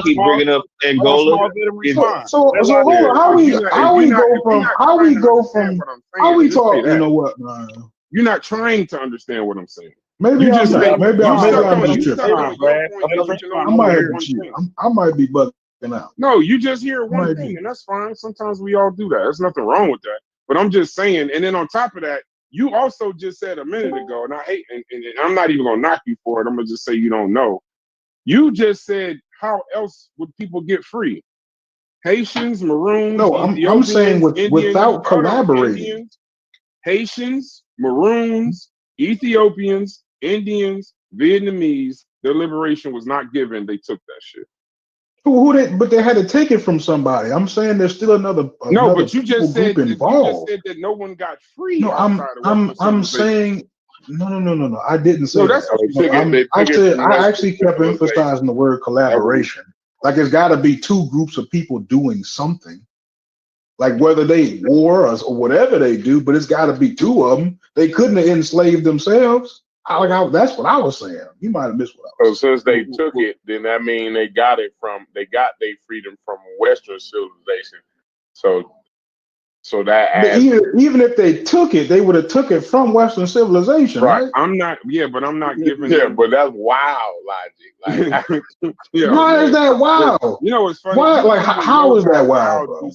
keep bringing up Angola. Let him respond. So hold on. How we talk? You know what, man? You're not trying to understand what I'm saying. Maybe I'm not. Maybe I'm just tripping. I might be bugging out. No, you just hear one thing, and that's fine. Sometimes we all do that. There's nothing wrong with that. But I'm just saying, and then on top of that, you also just said a minute ago, and I hate, and I'm not even gonna knock you for it. I'm gonna just say you don't know. You just said, how else would people get free? Haitians, Maroons. No, I'm saying without collaborating. Indians, Haitians, Maroons, Ethiopians, Indians, Vietnamese. Their liberation was not given. They took that shit. But they had to take it from somebody. I'm saying there's still another but you just said that no one got free. No, I'm saying no. I didn't say that's that. I actually kept emphasizing the word collaboration. Like it's got to be two groups of people doing something. Like whether they war or whatever they do, but it's got to be two of them. They couldn't have enslaved themselves. That's what I was saying. You might have missed what I was saying. So since they took it, then that means they got their freedom from Western civilization. So that even if they took it, they would have took it from Western civilization, right? I'm not giving but that's wild logic. Like, why is that wild? You know, it's funny. Why, like, how is that wild, bro?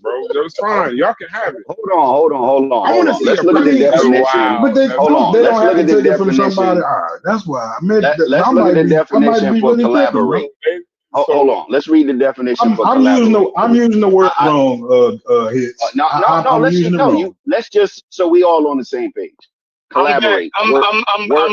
Bro, that's fine. Y'all can have it. Hold on. Let's look at the definition. But they don't have to take it from somebody. All right, that's why. Let's look at the definition for collaborate. Hold on. Let's read the definition for collaborate. I'm using the word wrong. No. Let's just so we all on the same page. Collaborate. I'm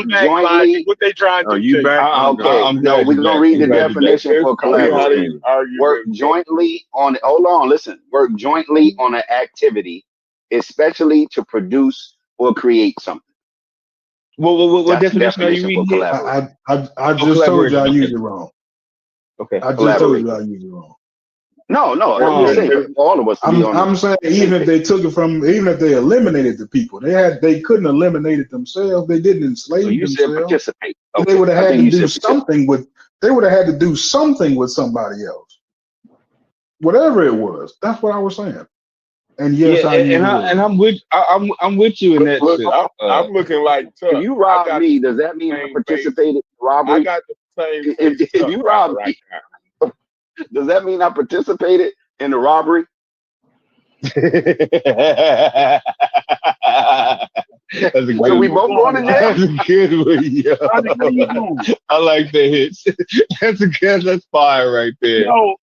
back. Jointly. What they trying to do? You back? Okay. No, we're gonna read the definition for collaborate. Work jointly on. Hold on. Listen. Work jointly on an activity, especially to produce or create something. What definition are you reading? I just told you I used it wrong. Okay. I just told you I used it wrong. No. I'm saying all of us. I'm saying even if they took it from, even if they eliminated the people, they couldn't eliminate it themselves. They didn't enslave themselves. Said participate. Okay. They would have had to do something with. They would have had to do something with somebody else. Whatever it was, that's what I was saying. And yes, I'm with you in that. Look, I'm looking like tough. If you rob me, does that mean I participated in robbery? I got the same. If you rob me, does that mean I participated in the robbery? So we both going to jail. That's a good one, yeah. I like the hits. That's fire right there. Y'all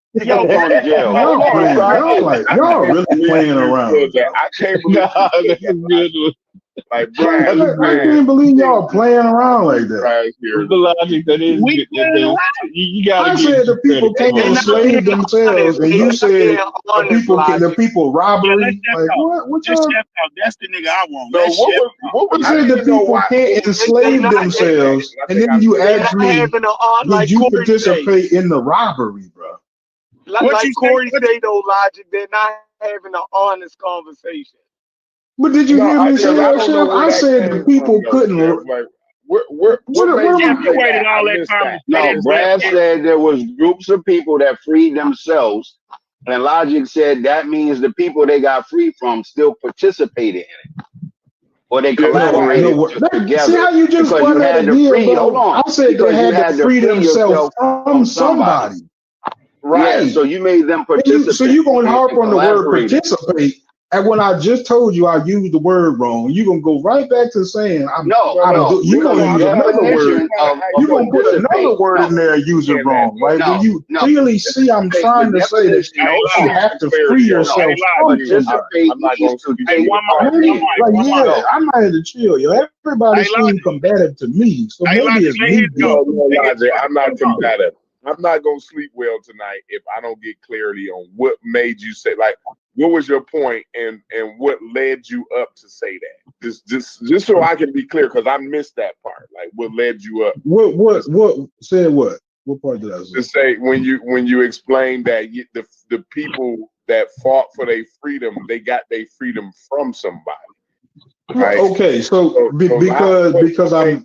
going to jail. Y'all really playing around. I can't believe that's a good one. Like, I can't believe y'all playing around like that. The logic that is, you gotta. I said the people can't enslave themselves, and you said the people robbery. Like what y'all? That's the nigga I want. What was it? The people can't enslave themselves, and then you ask me, did you participate in the robbery, bro? Like Corey say though, Logic, they're not having an honest conversation. But did you hear me say that shit? I said the people couldn't. No, Brad said there was groups of people that freed themselves, and Logic said that means the people they got free from still participated in it, or they collaborated together. See how you just because you had to free. Hold on, I said they had to free themselves from somebody. Right. Yeah. So you made them participate. So you're going to harp on the word participate. And when I just told you I used the word wrong, you're going to go right back to saying, you're going to use another word. You're going to put another word in there and use it wrong, right? When you clearly see I'm trying to say that you have to free yourself from participate. I'm not here to chill, yo. Everybody seems combative to me, so maybe it's me. I'm not combative. I'm not going to sleep well tonight if I don't get clarity on what made you say, like, what was your point and what led you up to say that? Just so I can be clear, because I missed that part. Like, what led you up? What said what? What part did I say? To say when you explained that the people that fought for their freedom, they got their freedom from somebody. Right? Okay, so because I'm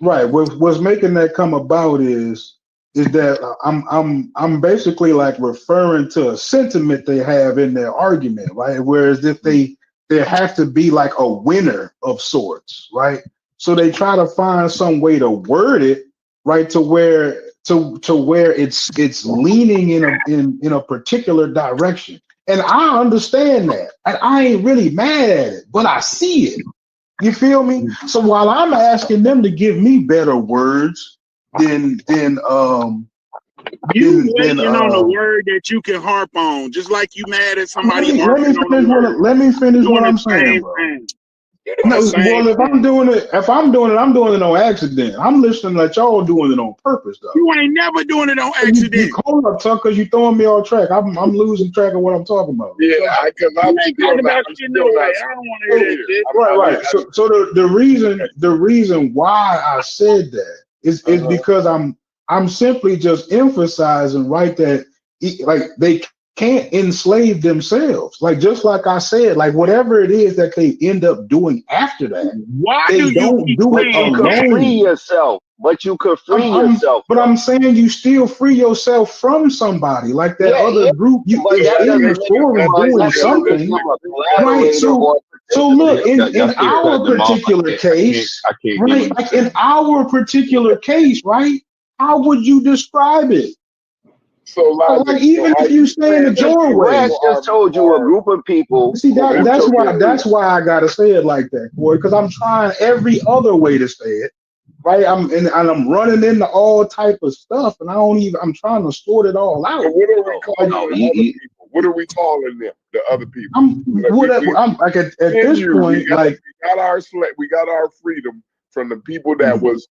right. What's making that come about is is that I'm basically like referring to a sentiment they have in their argument, right? Whereas if there has to be like a winner of sorts, right? So they try to find some way to word it, right, to where it's leaning in a particular direction. And I understand that. And I ain't really mad at it, but I see it. You feel me? So while I'm asking them to give me better words than waiting on the word that you can harp on, just like you mad at somebody. Let me finish what I'm saying, bro. No, well, if I'm doing it, I'm doing it on accident. I'm listening that y'all doing it on purpose, though. You ain't never doing it on accident. You call up, Tuck, because you throwing me off track. I'm losing track of what I'm talking about. Yeah, because I'm talking about shit no way. I don't want to hear that shit. Right. So the reason why I said that is because I'm simply just emphasizing, right, that like they can't enslave themselves. Like, just like I said, like whatever it is that they end up doing after that, why they don't do it alone. You could free yourself, but you could free yourself. But I'm saying you still free yourself from somebody like that other group. You doing something, right? So look, in our particular case, right? Like in our particular case, right? How would you describe it? So like even if you stay in the doorway, Brad just told you a group of people. See, that's why I gotta say it like that, boy, because I'm trying every other way to say it, right? I'm running into all type of stuff, and I'm trying to sort it all out. So what are we calling the other people? What are we calling them? The other people. I'm like at this point, like we got our freedom from the people that was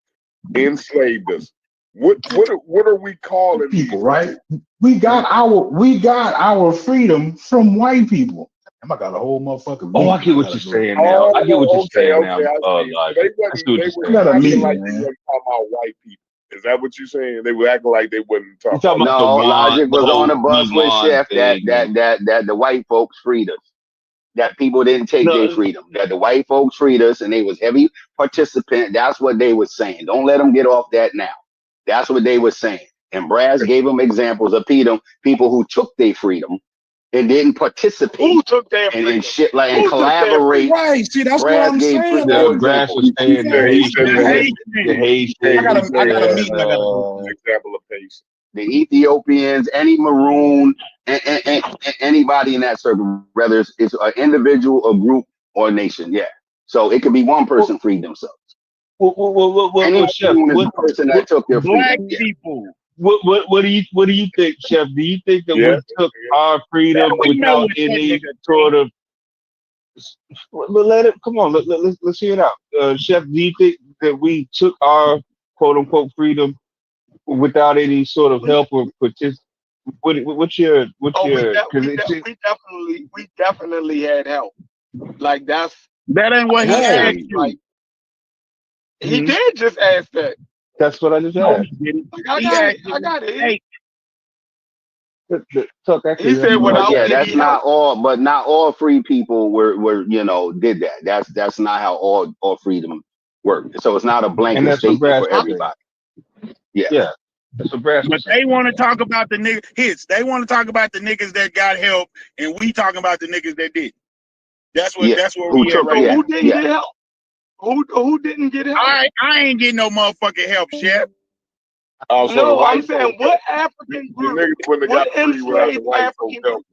enslaved us. What are we calling people, right? We got our freedom from white people. I got a whole motherfucking. Oh, I get what you're saying now. I get what you're saying now. They were acting like they wasn't talking about white people. Is that what you're saying? They were acting like they wasn't talking about. No, Logic was on the bus with Chef that the white folks freed us. That people didn't take their freedom. That the white folks freed us, and they was heavy participant. That's what they was saying. Don't let them get off that now. That's what they were saying. And Brass gave them examples of people who took their freedom and didn't participate. Who took their freedom? And shit like and collaborate. Right. See, that's what I'm saying. Brass was saying the Haitians. I gotta meet example of patience. The Ethiopians, any Maroon, and anybody in that circle, whether it's an individual, a group, or a nation. Yeah. So it could be one person freed themselves. Chef, what person that took their black freedom? people. What do you think, Chef? Do you think that we took our freedom without any sort of? Let it come on. Let's hear it out, Chef. Do you think that we took our quote unquote freedom without any sort of help or participation? What's your? We definitely had help. Like that ain't what he asked you. Like, he did just ask that. That's what I just asked. I got it. Hey. He said that's not all, but not all free people were did that. That's not how all freedom worked. So it's not a blanket statement for everybody. Yeah. That's what Brass. But they want to talk about the niggas. They want to talk about the niggas that got help, and we talking about the niggas that did. That's what we at right now. Who didn't get help? Who didn't get help? I ain't getting no motherfucking help, Chef. No, I'm saying what African group? What enslaved African group?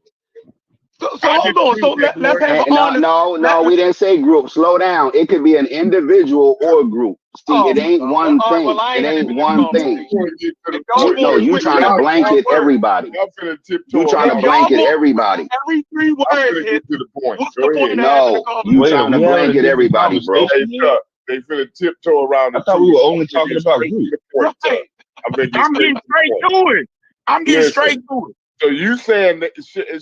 So hold on. So let's have an honest. No, we didn't say group. Slow down. It could be an individual or a group. See, it ain't one thing. It ain't one thing. No, you trying to blanket everybody. You trying to blanket everybody. Every 3 words to the point. No, you trying to blanket everybody, bro. They finna tiptoe around. I thought we were only talking about you. I'm getting straight to it. So you saying that,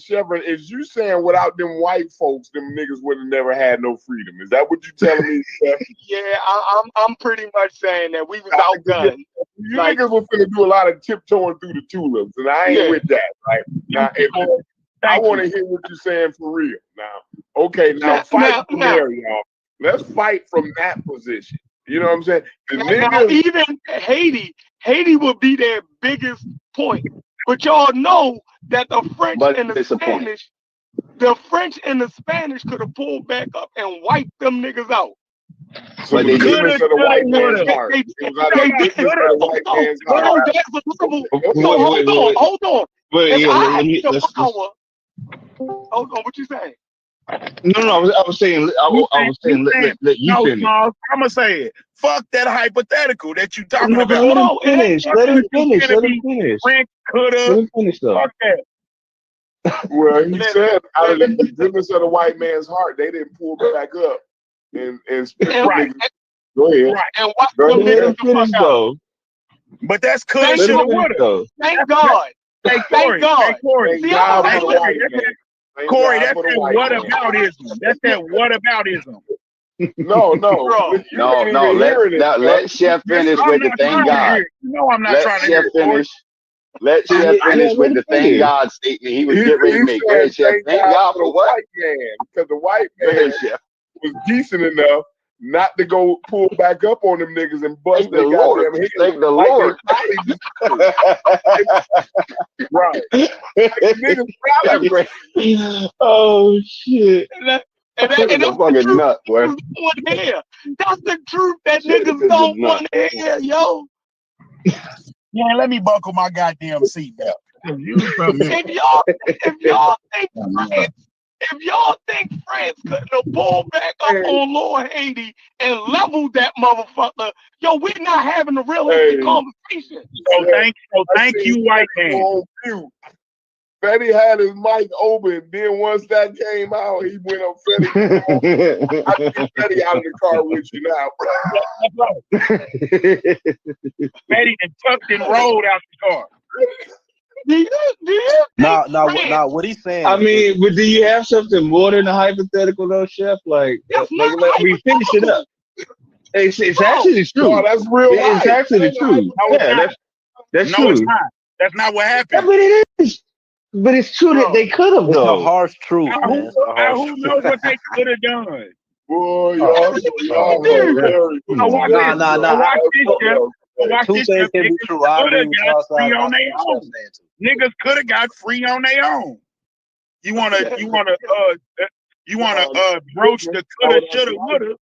Chevron, is you saying without them white folks, them niggas would have never had no freedom? Is that what you telling me, Chef? Yeah, I'm pretty much saying that we was outgunned. You niggas were finna do a lot of tiptoeing through the tulips, and I ain't with that. Right now, I want to hear what you're saying for real. Now, okay, fight from there, y'all. Let's fight from that position. You know what I'm saying? Now, even Haiti Haiti would be their biggest point. But y'all know that the French and the Spanish could have pulled back up and wiped them niggas out. So they did it to the white man's heart. Hold on. Hold on, what you saying? No, I was saying, let you finish. I'm gonna say it. Fuck that hypothetical that you talking about. Let him finish. Let him finish. French coulda. Let him finish though. Fuck that. Well, he said out of the goodness of the white man's heart, they didn't pull back up and right. Go ahead. Right. And watch them niggas finish though. But that's coulda, shoulda, woulda. Thank God. Thank God. Corey, that's that whataboutism. That's that whataboutism. No. Let Chef finish with the thank God. No, I'm not trying to hear finish. Let Chef finish with the thank God statement he was getting ready to make. Go ahead, Chef. Thank God for what? Because the white man was decent enough not to go pull back up on them niggas and bust their goddamn head. Thank the Lord. Right. Oh shit. And that's fucking nut, boy. That's the truth that niggas don't want to hear, yo. Yeah, let me buckle my goddamn seatbelt. If y'all think France couldn't have pulled back up on Lord Haiti and leveled that motherfucker, yo, we're not having a realistic conversation. Thank you, white man. Fetty had his mic open. Then once that came out, he went up. Fetty, I can get Fetty out of the car with you now. Fetty and tucked and rolled out the car. No, what he's saying. I mean, but do you have something more than a hypothetical though, Chef? Like let me finish it up. It's actually true. No, that's real. It's actually true. Yeah, that's true. It's not. That's not what happened. Yeah, but it is. But it's true that they could have though. It's a harsh truth, man. Who knows what they could have done? Boy, y'all. Two things can be true. Niggas could have got free on their own. You wanna broach the coulda, shoulda, woulda.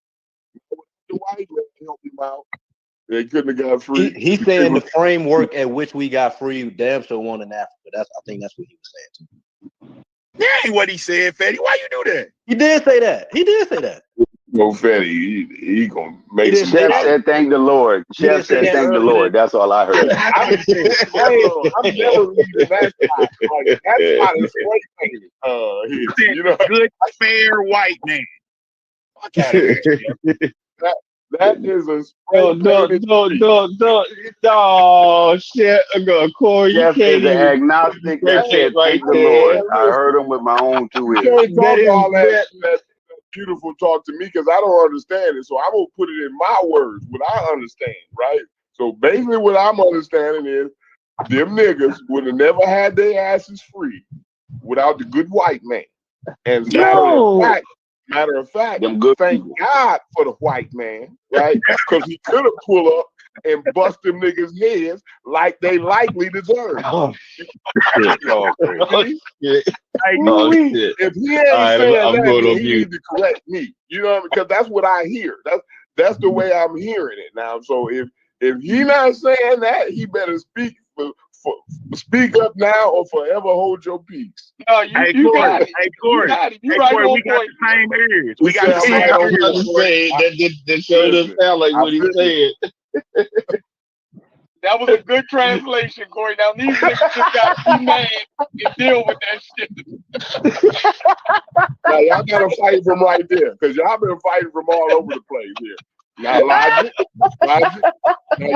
The white man helped him out. They couldn't have got free. He's saying the framework at which we got free, damn sure won in Africa. I think that's what he was saying too. That ain't what he said, Fetty. Why you do that? He did say that. No, Fetty, he gonna make some. Chef said, "Thank the Lord." Chef said, "Thank the Lord." That's all I heard. I'm never reading that side. That's not a straight thing. Good, fair white man. Fuck out of here. That is a no shit. Corey, you Chef can't is an agnostic that said, "Thank the Lord." I heard him with my own two ears. That beautiful talk to me because I don't understand it. So I'm gonna put it in my words, what I understand, right? So basically what I'm understanding is them niggas would have never had their asses free without the good white man. And matter of fact, thank God for the white man, right? Because he could have pulled up and bust them niggas' heads like they likely deserve. Oh, shit. Shit. If he ain't saying that, he need to correct me. You know what I mean? Because that's what I hear. That's the way I'm hearing it now. So if he not saying that, he better speak up now or forever hold your peace. No, you got it. Hey, Corey. You right Corey, we got the same ears. We got the same ears. That sure doesn't sound like what he said. That was a good translation, Corey. Now these niggas just got to be mad and deal with that shit. Now y'all gotta fight from right there, because y'all been fighting from all over the place here. Now, Logic. Now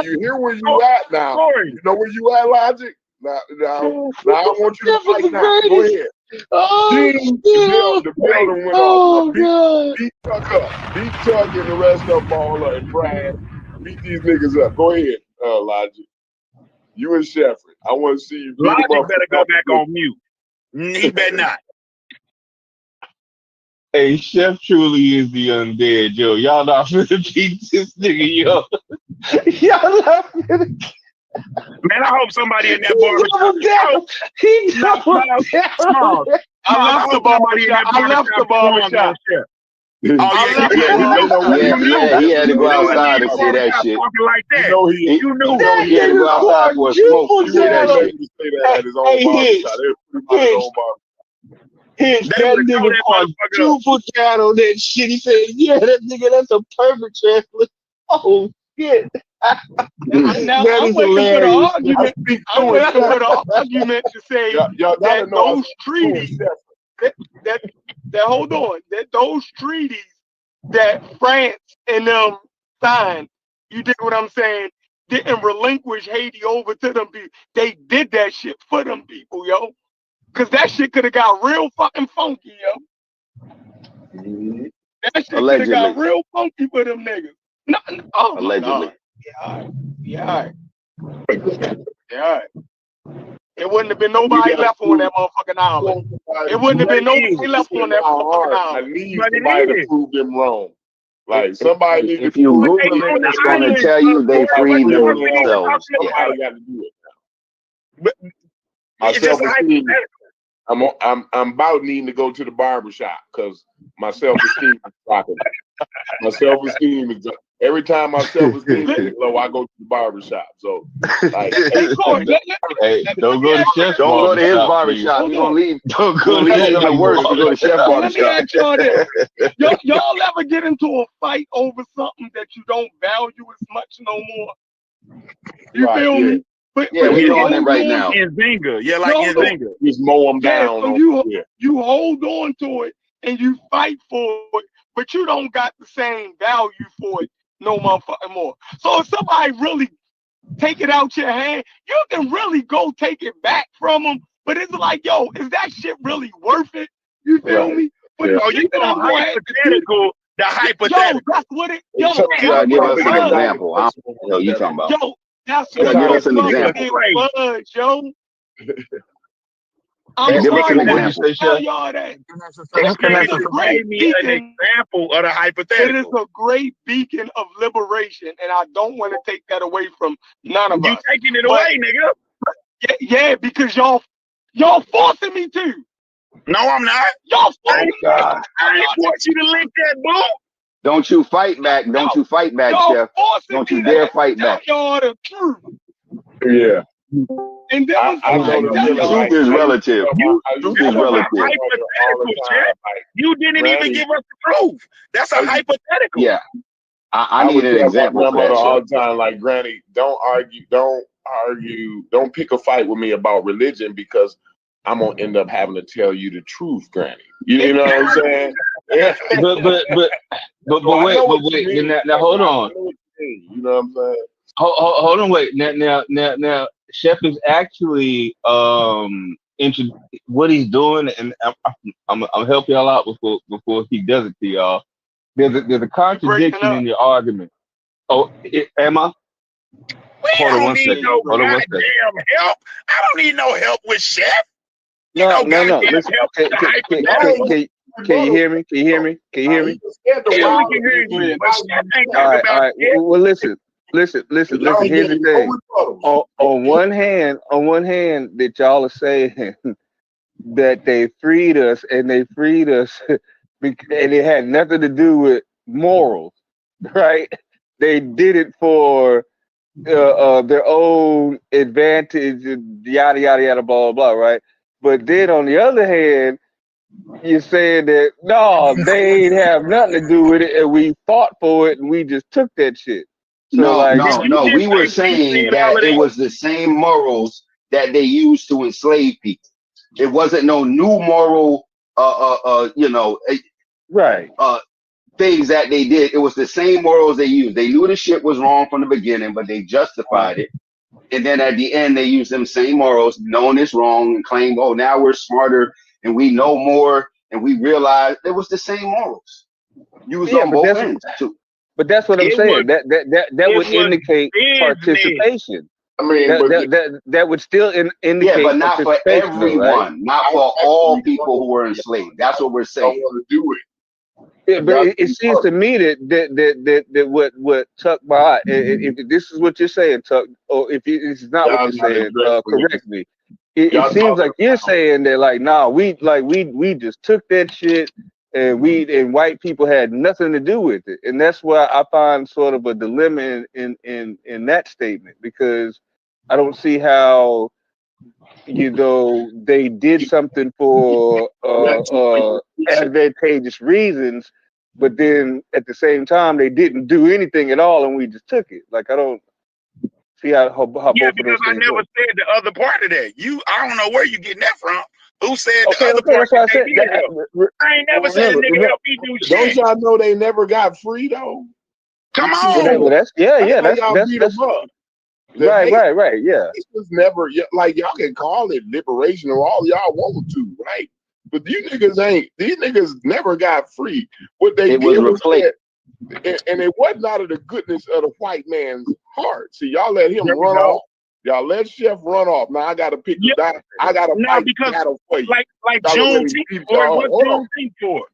you hear where you at now. Corey. You know where you at, Logic? Now I want you to fight now. Go ahead. The building went off. Beat Tuck up. Beat Tuck and the rest of them all up. And Brad, beat these niggas up. Go ahead, Logic. You and Shefford. I want to see you. Logic better go back on mute. He better not. Hey, Chef truly is the undead, yo. Y'all not finna beat this nigga, yo. Y'all not finna. Man, I hope somebody in that barbershop. He doubled down. I left the barbershop. He had to go outside and say that shit. Like that. You know he had to go outside for a smoke to say that shit. That nigga called Juful Channel that shit. He said, yeah, that nigga, that's a perfect translation. Oh, shit. Now, I'm waiting for the argument to say that those treaties, hold on, that those treaties that France and them signed, you dig what I'm saying, didn't relinquish Haiti over to them people. They did that shit for them people, yo. Because that shit could have got real fucking funky, yo. That shit could have got real funky for them niggas. No, oh, allegedly. Yeah, all right. It wouldn't have been nobody left on that motherfucking island. It wouldn't have been nobody left on that motherfucking island. I need somebody to prove them wrong. Like somebody. If you Google it, it's going to tell you they freed themselves. Somebody got to do it now. My self-esteem. I'm about needing to go to the barbershop because my self-esteem is dropping. My self-esteem is every time my self-esteem is low, I go to the barbershop. So, like, hey, don't go to Chef's. Don't go to his barbershop. You're gonna leave. Don't go to work. Go to Chef's barbershop. Let me ask y'all this: y'all ever get into a fight over something that you don't value as much no more? You feel me? But we're doing it right now. Nzinga. Yeah, like Nzinga. Just mow them down. So you hold on to it and you fight for it, but you don't got the same value for it no motherfucking more. So if somebody really take it out your hand, you can really go take it back from them. But it's like, yo, is that shit really worth it? You feel me? But you know, hypothetical. The hypothetical. Yo, that's what it. Yo, give us an example. I don't know what you talking about. Yo, that's what give us an example. Was, yo. Give us an example. Tell y'all that. It's a great example of the hypothetical. It is a great beacon of liberation, and I don't want to take that away from none of us. You taking it away, nigga? Yeah, because y'all forcing me to. No, I'm not. Y'all forcing me. I ain't want you to lick that bull. Don't you fight back. Don't you fight back, Chef. Don't you dare fight back. Y'all the truth. Yeah. And then truth is relative. Truth is relative. You didn't even give us the proof. That's a hypothetical. Yeah. I need an example for that all the time. Like, Granny, don't argue, don't pick a fight with me about religion because I'm gonna end up having to tell you the truth, Granny. You know what I'm saying? Yeah. But wait. Now hold on. You know what I'm saying? Hold on, wait. Now, Chef is actually what he's doing, and I'm help y'all out before he does it to y'all. There's a contradiction in your argument. Oh, am I? Hold on one second. Help. I don't need no help with Chef. No. Listen, can you hear me? Can you hear me? Can you hear me? Yeah, we can hear you. All right. Well, listen. Here's the thing. On one hand, that y'all are saying that they freed us, and it had nothing to do with morals, right? They did it for their own advantage, and yada yada yada, blah blah blah, right? But then on the other hand, you're saying that no, they ain't have nothing to do with it, and we fought for it, and we just took that shit. So no. We were saying that it was the same morals that they used to enslave people. It wasn't no new moral, right. Things that they did. It was the same morals they used. They knew the shit was wrong from the beginning, but they justified it. And then at the end, they used them same morals, knowing it's wrong, and claimed, oh, now we're smarter and we know more, and we realized it was the same morals. Used on both ends too. But that's what I'm saying. That would indicate participation. I mean, that would still indicate. Yeah, but not for everyone, right? Not for all people who were enslaved. That's what we're saying. Don't want to do it. Yeah, but it seems to me that what Tuck by if this is what you're saying, Tuck, or if it's not what you're saying, correct me. It seems like you're saying that like, nah, we just took that shit and white people had nothing to do with it, and that's why I find sort of a dilemma in that statement, because I don't see how, you know, they did something for advantageous reasons, but then at the same time they didn't do anything at all, and we just took it. Like, I don't see how both of those things I never work. said the other part of that. I don't know where you getting that from. Who said the other Okay, part? that's why I said I ain't never said a nigga help me do shit. Don't y'all know they never got free though? Come on. Well, that's right. Yeah. It was never like, y'all can call it liberation or all y'all want to, right? But these niggas never got free. What they did was that, and it wasn't out of the goodness of the white man's heart. See, y'all let him run off. Y'all let Chef run off. Now I gotta pick the dot. I gotta fight battle for you. Like Juneteenth, what's Juneteenth for?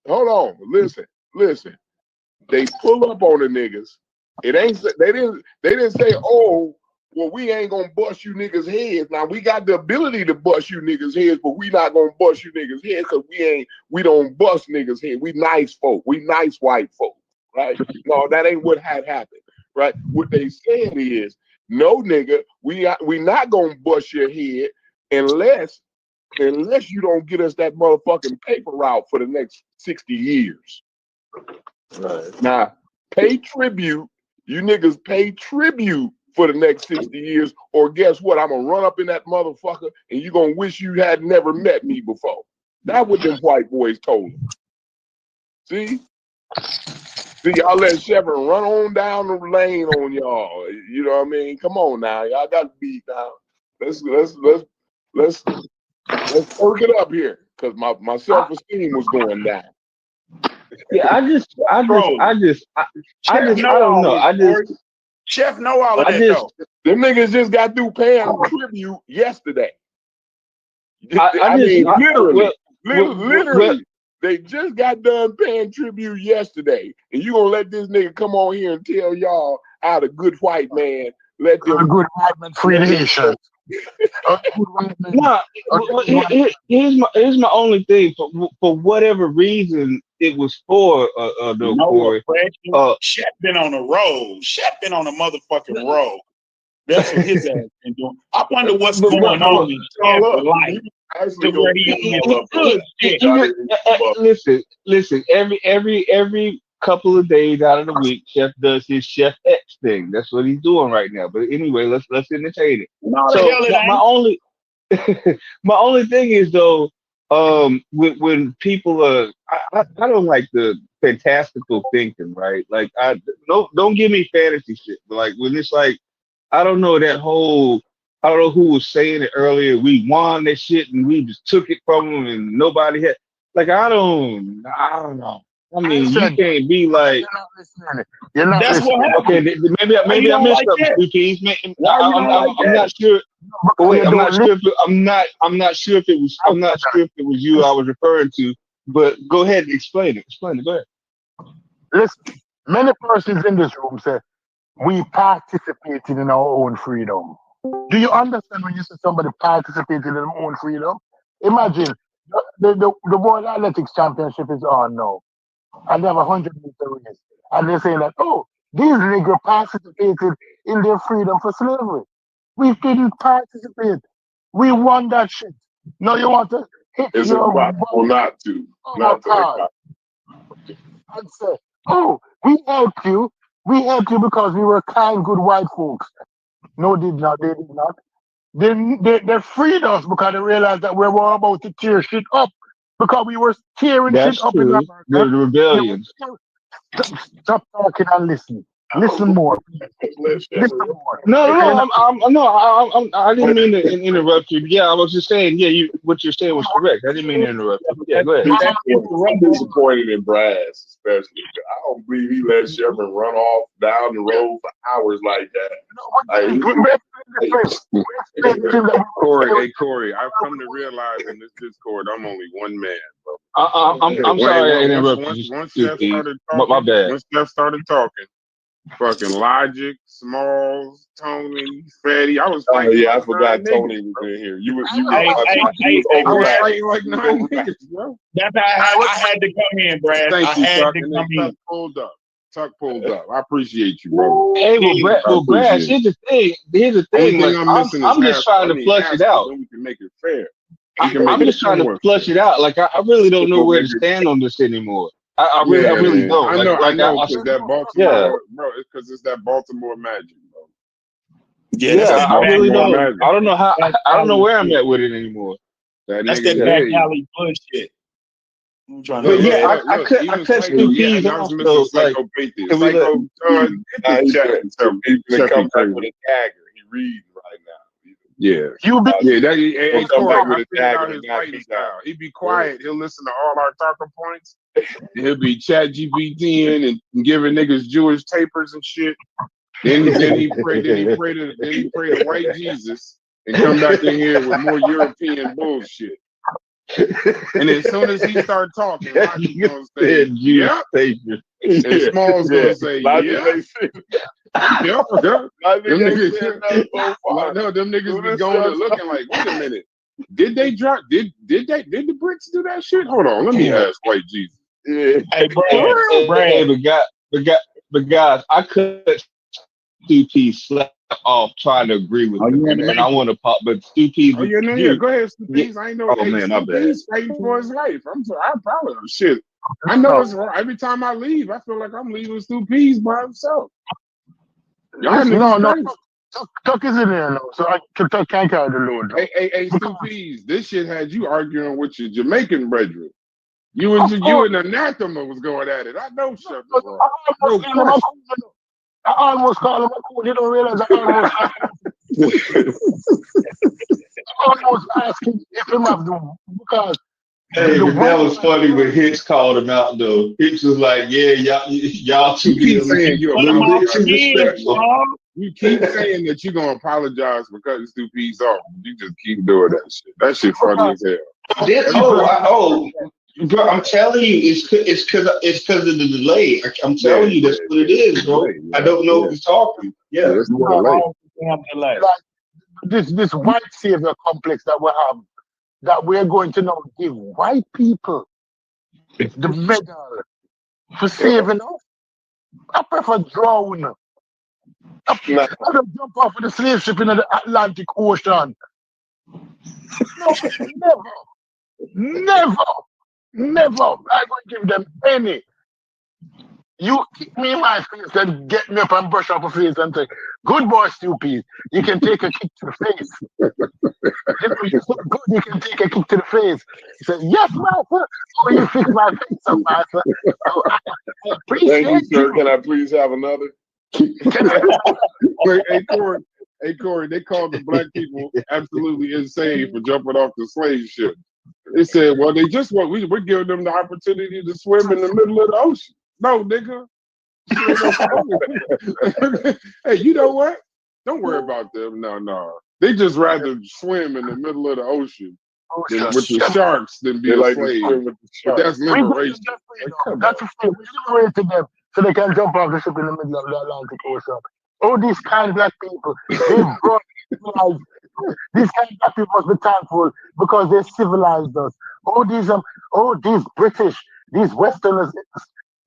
Hold on, listen. They pull up on the niggas. It ain't. They didn't say, oh, well, we ain't gonna bust you niggas' heads. Now we got the ability to bust you niggas' heads, but we not gonna bust you niggas' heads because we don't bust niggas' heads. We nice folk. We nice white folk, right? No, that ain't what had happened, right? What they said is, no, nigga, we not gonna bust your head unless you don't get us that motherfucking paper route for the next 60 years. Right. Now, pay tribute. You niggas pay tribute for the next 60 years, or guess what? I'm gonna run up in that motherfucker and you gonna wish you had never met me before. That's what them white boys told them. See, y'all let Chevron run on down the lane on y'all. You know what I mean? Come on now, y'all got to beat now. Let's work it up here, because my self-esteem was going down. Yeah, I don't know. Chef know all of that though. Them niggas just got through paying tribute yesterday. Literally, they just got done paying tribute yesterday, and you gonna let this nigga come on here and tell y'all how the good white man let them a good white man free the nation. Here's my only thing. For whatever reason it was for, Corey. Shep been on a roll. Shep been on a motherfucking roll. That's what his ass been doing. I wonder what's going on in Shep's life. Listen. Every couple of days out of the week, Chef does his Chef X thing. That's what he's doing right now. But anyway, let's entertain it. My only thing is though, when people I don't like the fantastical thinking, right? Like, don't give me fantasy shit. But like when it's like, I don't know who was saying it earlier. We won that shit and we just took it from them and nobody had. Like, I don't know. I mean, you can't be like. You're not that's listening. What happened. Okay, maybe I missed something. Please, I'm not sure. Wait, I'm not sure if it was you I was referring to. But go ahead and explain it. Go ahead. Listen, many persons in this room say we participated in our own freedom. Do you understand when you say somebody participated in their own freedom? Imagine the World Athletics Championship is on now, and they have 100-meter race, and they're saying that, oh, these niggas participated in their freedom for slavery. We didn't participate. We won that shit. No, you want to hit it's your impossible not to. And say, oh, we helped you. We helped you because we were kind, good white folks. No, they did not. They freed us because they realized that we were about to tear shit up. Because we were tearing shit up in America. The rebellion. Stop talking and listen. Listen more. Listen more. No, I didn't mean to interrupt you. Yeah, I was just saying, what you're saying was correct. I didn't mean to interrupt you. Yeah, go ahead. I'm disappointed in Brass, especially. I don't believe he let Chevron run off down the road for hours like that. Corey, I've come to realize in this Discord, I'm only one man, bro. I'm sorry I interrupted you. Once Chef started talking, my bad. Once Chef started talking, fucking Logic, Smalls, Tony, Fatty. I was fighting. I forgot Tony was in here. You were I was fighting like 9 niggas, bro. That's how I had to come in, Brad. Thank you, Tuck. And then Tuck pulled up. Tuck pulled up. I appreciate you, bro. Hey, well, Brad, here's the thing. Like, I'm just trying to flush it out. Then we can make it fair. I'm just trying to flush it out. Like, I really don't know where to stand on this anymore. I really don't. I know, because that Baltimore, bro. It's because it's that Baltimore magic, bro. Yeah, I really don't. I don't know how. I don't know where I'm at with it anymore. That's that back alley bullshit. But yeah, I cut Stu Pease off. So like, he's gonna come back with a dagger. He reads right now. Yeah, hey, Corey, he'd be quiet. He'll listen to all our talking points. He'll be ChatGPTing and giving niggas Jewish tapers and shit. Then he pray to white Jesus and come back in here with more European bullshit. And as soon as he start talking, Logic's gonna say, "Yep," and Small's gonna say, "Yep." Yep. Them niggas be going looking like, wait a minute. Did they drop? Did the Brits do that shit? Hold on, let me ask White Jesus. Yeah. Hey, Brad. But guys, I cut Stu Pease slap off trying to agree with him, and I want to pop, but Stu Pease. Oh yeah, go ahead, Stu Pease. I ain't know. Oh man, I'm bad. He's fighting for his life. I'm proud of him. Shit, I know it's wrong. Every time I leave, I feel like I'm leaving Stu Pease by himself. No. Tuck is in there now, so Tuck can't carry the load. Hey, Stu Pease, this shit had you arguing with your Jamaican brethren. You and Anathema was going at it. I know something. I almost called him a cool. You don't realize I almost asked him if he have them because. Hey, but that was funny when Hicks called him out though. Hicks was like, "Yeah, y'all too saying you're You keep saying that you're gonna apologize for cutting Stu Pease off. You just keep doing that shit. That shit funny as hell. Bro, I'm telling you, it's because of the delay. I'm telling you, that's what it is, bro. I don't know who's talking. Yeah, there's more delay. Like this white savior complex that we have, that we're going to now give white people the medal for saving us. I prefer drown. I don't jump off of the slave ship in the Atlantic Ocean. No, never. I'm going to give them any. You kick me in my face and get me up and brush off a face and say, "Good boy, Stu Pease. You can take a kick to the face." You can take a kick to the face. He says, "Yes, master." Oh, you fix my face up, master. Oh, I appreciate Thank you, sir. Can I please have another? Hey, Corey, they called the black people absolutely insane for jumping off the slave ship. They said, well, we're giving them the opportunity to swim in the middle of the ocean. No, nigga. Hey, you know what? Don't worry about them. No. They just rather swim in the middle of the ocean with the sharks than be a slave. But that's liberation. That's a thing. We liberated them so they can jump off the ship in the middle of the Atlantic Ocean. All these kind black people, they brought these kind of black people must be thankful because they civilized us. All these British, these Westerners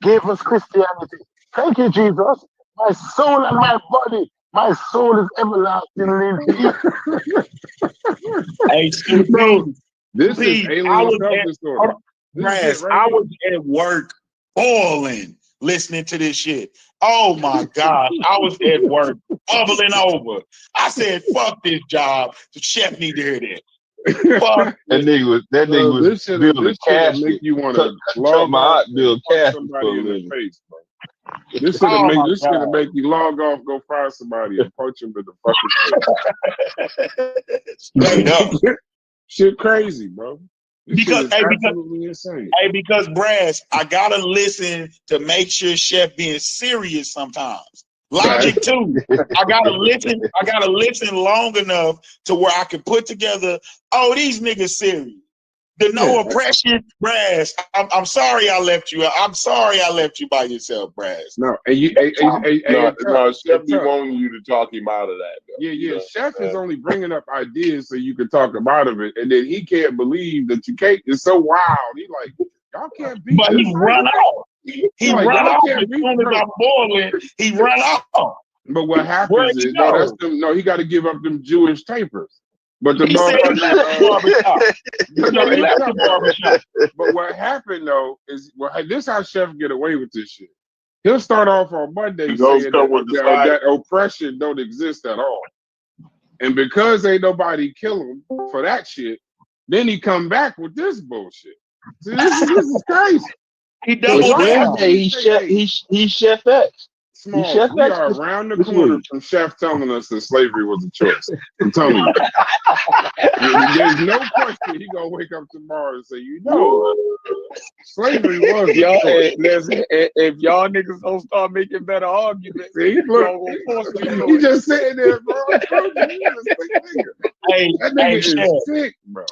gave us Christianity. Thank you, Jesus. My soul and my body, my soul is everlastingly. Hey, no, this is alien self-disorder. I was at work boiling listening to this shit. Oh my God. I was at work bubbling over. I said, fuck this job. The chef need to hear that. Fuck. That nigga was building a casket. Make you want to log off, build somebody in the face, bro. This gonna make you log off, go find somebody and punch him in the fucking face. Straight up. Shit crazy, bro. Because Brass, I gotta listen to make sure Chef being serious sometimes. Logic too. I gotta listen long enough to where I can put together, oh, these niggas serious. The no oppression, Brass. I'm sorry I left you. I'm sorry I left you by yourself, Brass. No, and you, no, Chef be wanting you to talk him out of that. Though. Yeah. Chef is only bringing up ideas so you can talk him out of it, and then he can't believe that you can't. It's so wild. He like, y'all can't beat. But he run off. He like, run off as soon as I'm boiling. He run off. But what happens is, he got to give up them Jewish tapers. But the barbershop. But what happened though is, this is how Chef get away with this shit. He'll start off on Monday saying that oppression don't exist at all, and because ain't nobody kill him for that shit, then he come back with this bullshit. See, this is crazy. He doubled down. He's Chef X. Small. We are around the corner from Chef telling us that slavery was a choice. I'm telling you. There's no question he gonna wake up tomorrow and say, slavery was a choice. If y'all niggas don't start making better arguments, he just sitting there, bro. That nigga is sick, bro.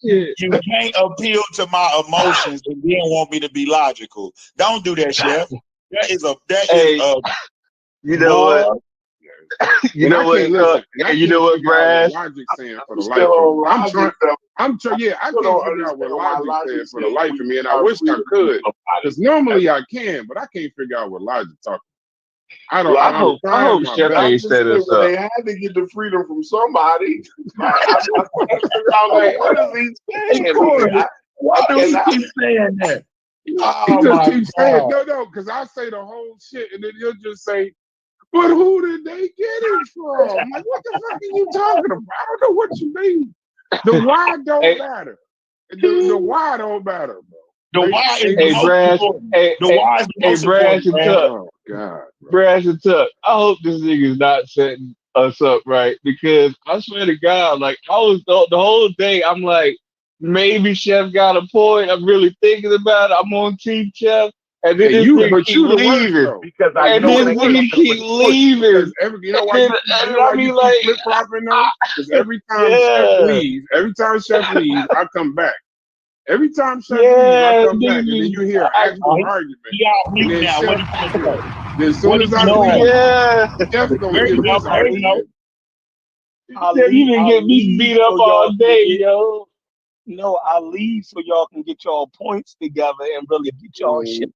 You can't appeal to my emotions and then want me to be logical. Don't do that, Chef. You know what? You know what, Brad? I'm trying. I can't figure out what Logic said for the life of me, and I wish I could, because normally I can, but I can't figure out what Logic talking. I hope Chef ain't set us up. They had to get the freedom from somebody. I'm like, what is he saying? Why do he keep saying that? He just keeps saying no, because I say the whole shit, and then he'll just say, "But who did they get it from?" I'm like, what the fuck are you talking about? I don't know what you mean. The why don't matter. The why don't matter, bro. The why is Brash and Tuck. Oh God, Brash and Tuck. I hope this nigga's not setting us up right, because I swear to God, like I was the whole day, I'm like, maybe Chef got a point. I'm really thinking about it. I'm on Team Chef. And then this nigga keep leaving. Because I know this nigga keep leaving. You know why you keep flip-flopping now? Because every time Chef leaves, I come back. Every time Chef leaves, I come back. And then you hear an actual argument. And then as soon as I leave, Chef gonna give his argument. You didn't get me beat up all day, yo. No, I leave so y'all can get y'all points together and really get y'all shit.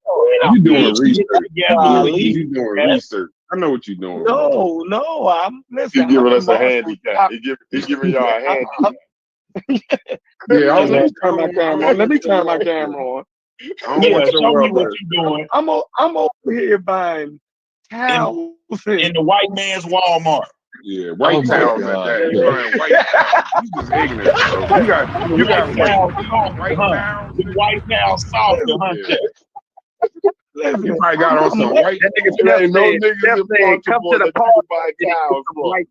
You doing research? You doing research? I know what you're doing. No, I'm listening. He's giving us a handicap. He's giving y'all a handicap. Let me turn my camera on. Show me what you're doing. I'm over here buying towels in the white man's Walmart. Yeah, white towels at that. You're buying white towels. You just ignorant, bro. You got white towels. The white towels soft, huh? You probably got on some white. Ain't no niggas in come to the park buy towels.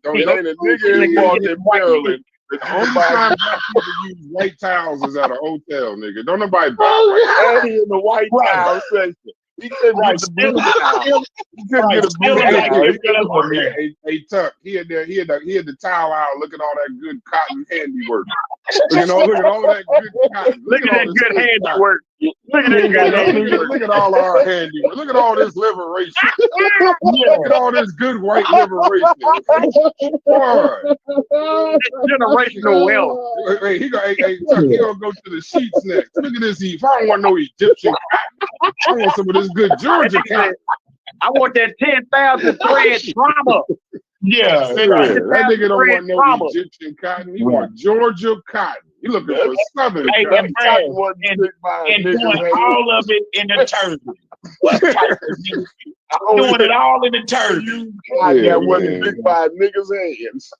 Ain't a nigga involved in Maryland. The only time black people use white towels is at a hotel, nigga. Don't nobody buy white in the white towel section. He couldn't get the blue towel. He couldn't get a blue towel. Hey, Tuck, he had the towel out. Look at all that good cotton handiwork. Look at all that good cotton. Look at that good handiwork. Look at all our handiwork. Look at all this liberation. Look at all this good white liberation. Generational wealth. Hey, he gonna go to the sheets next. Look at this. If I don't want no Egyptian cotton, I want some of this good Georgia cotton. I want that 10,000 thread drama. Yeah, that nigga don't want no Egyptian cotton. He want Georgia cotton. He looking for Southern cotton. And doing all of it in the turkey. Doing it all in the turkey. I got one of the big five niggas' hands.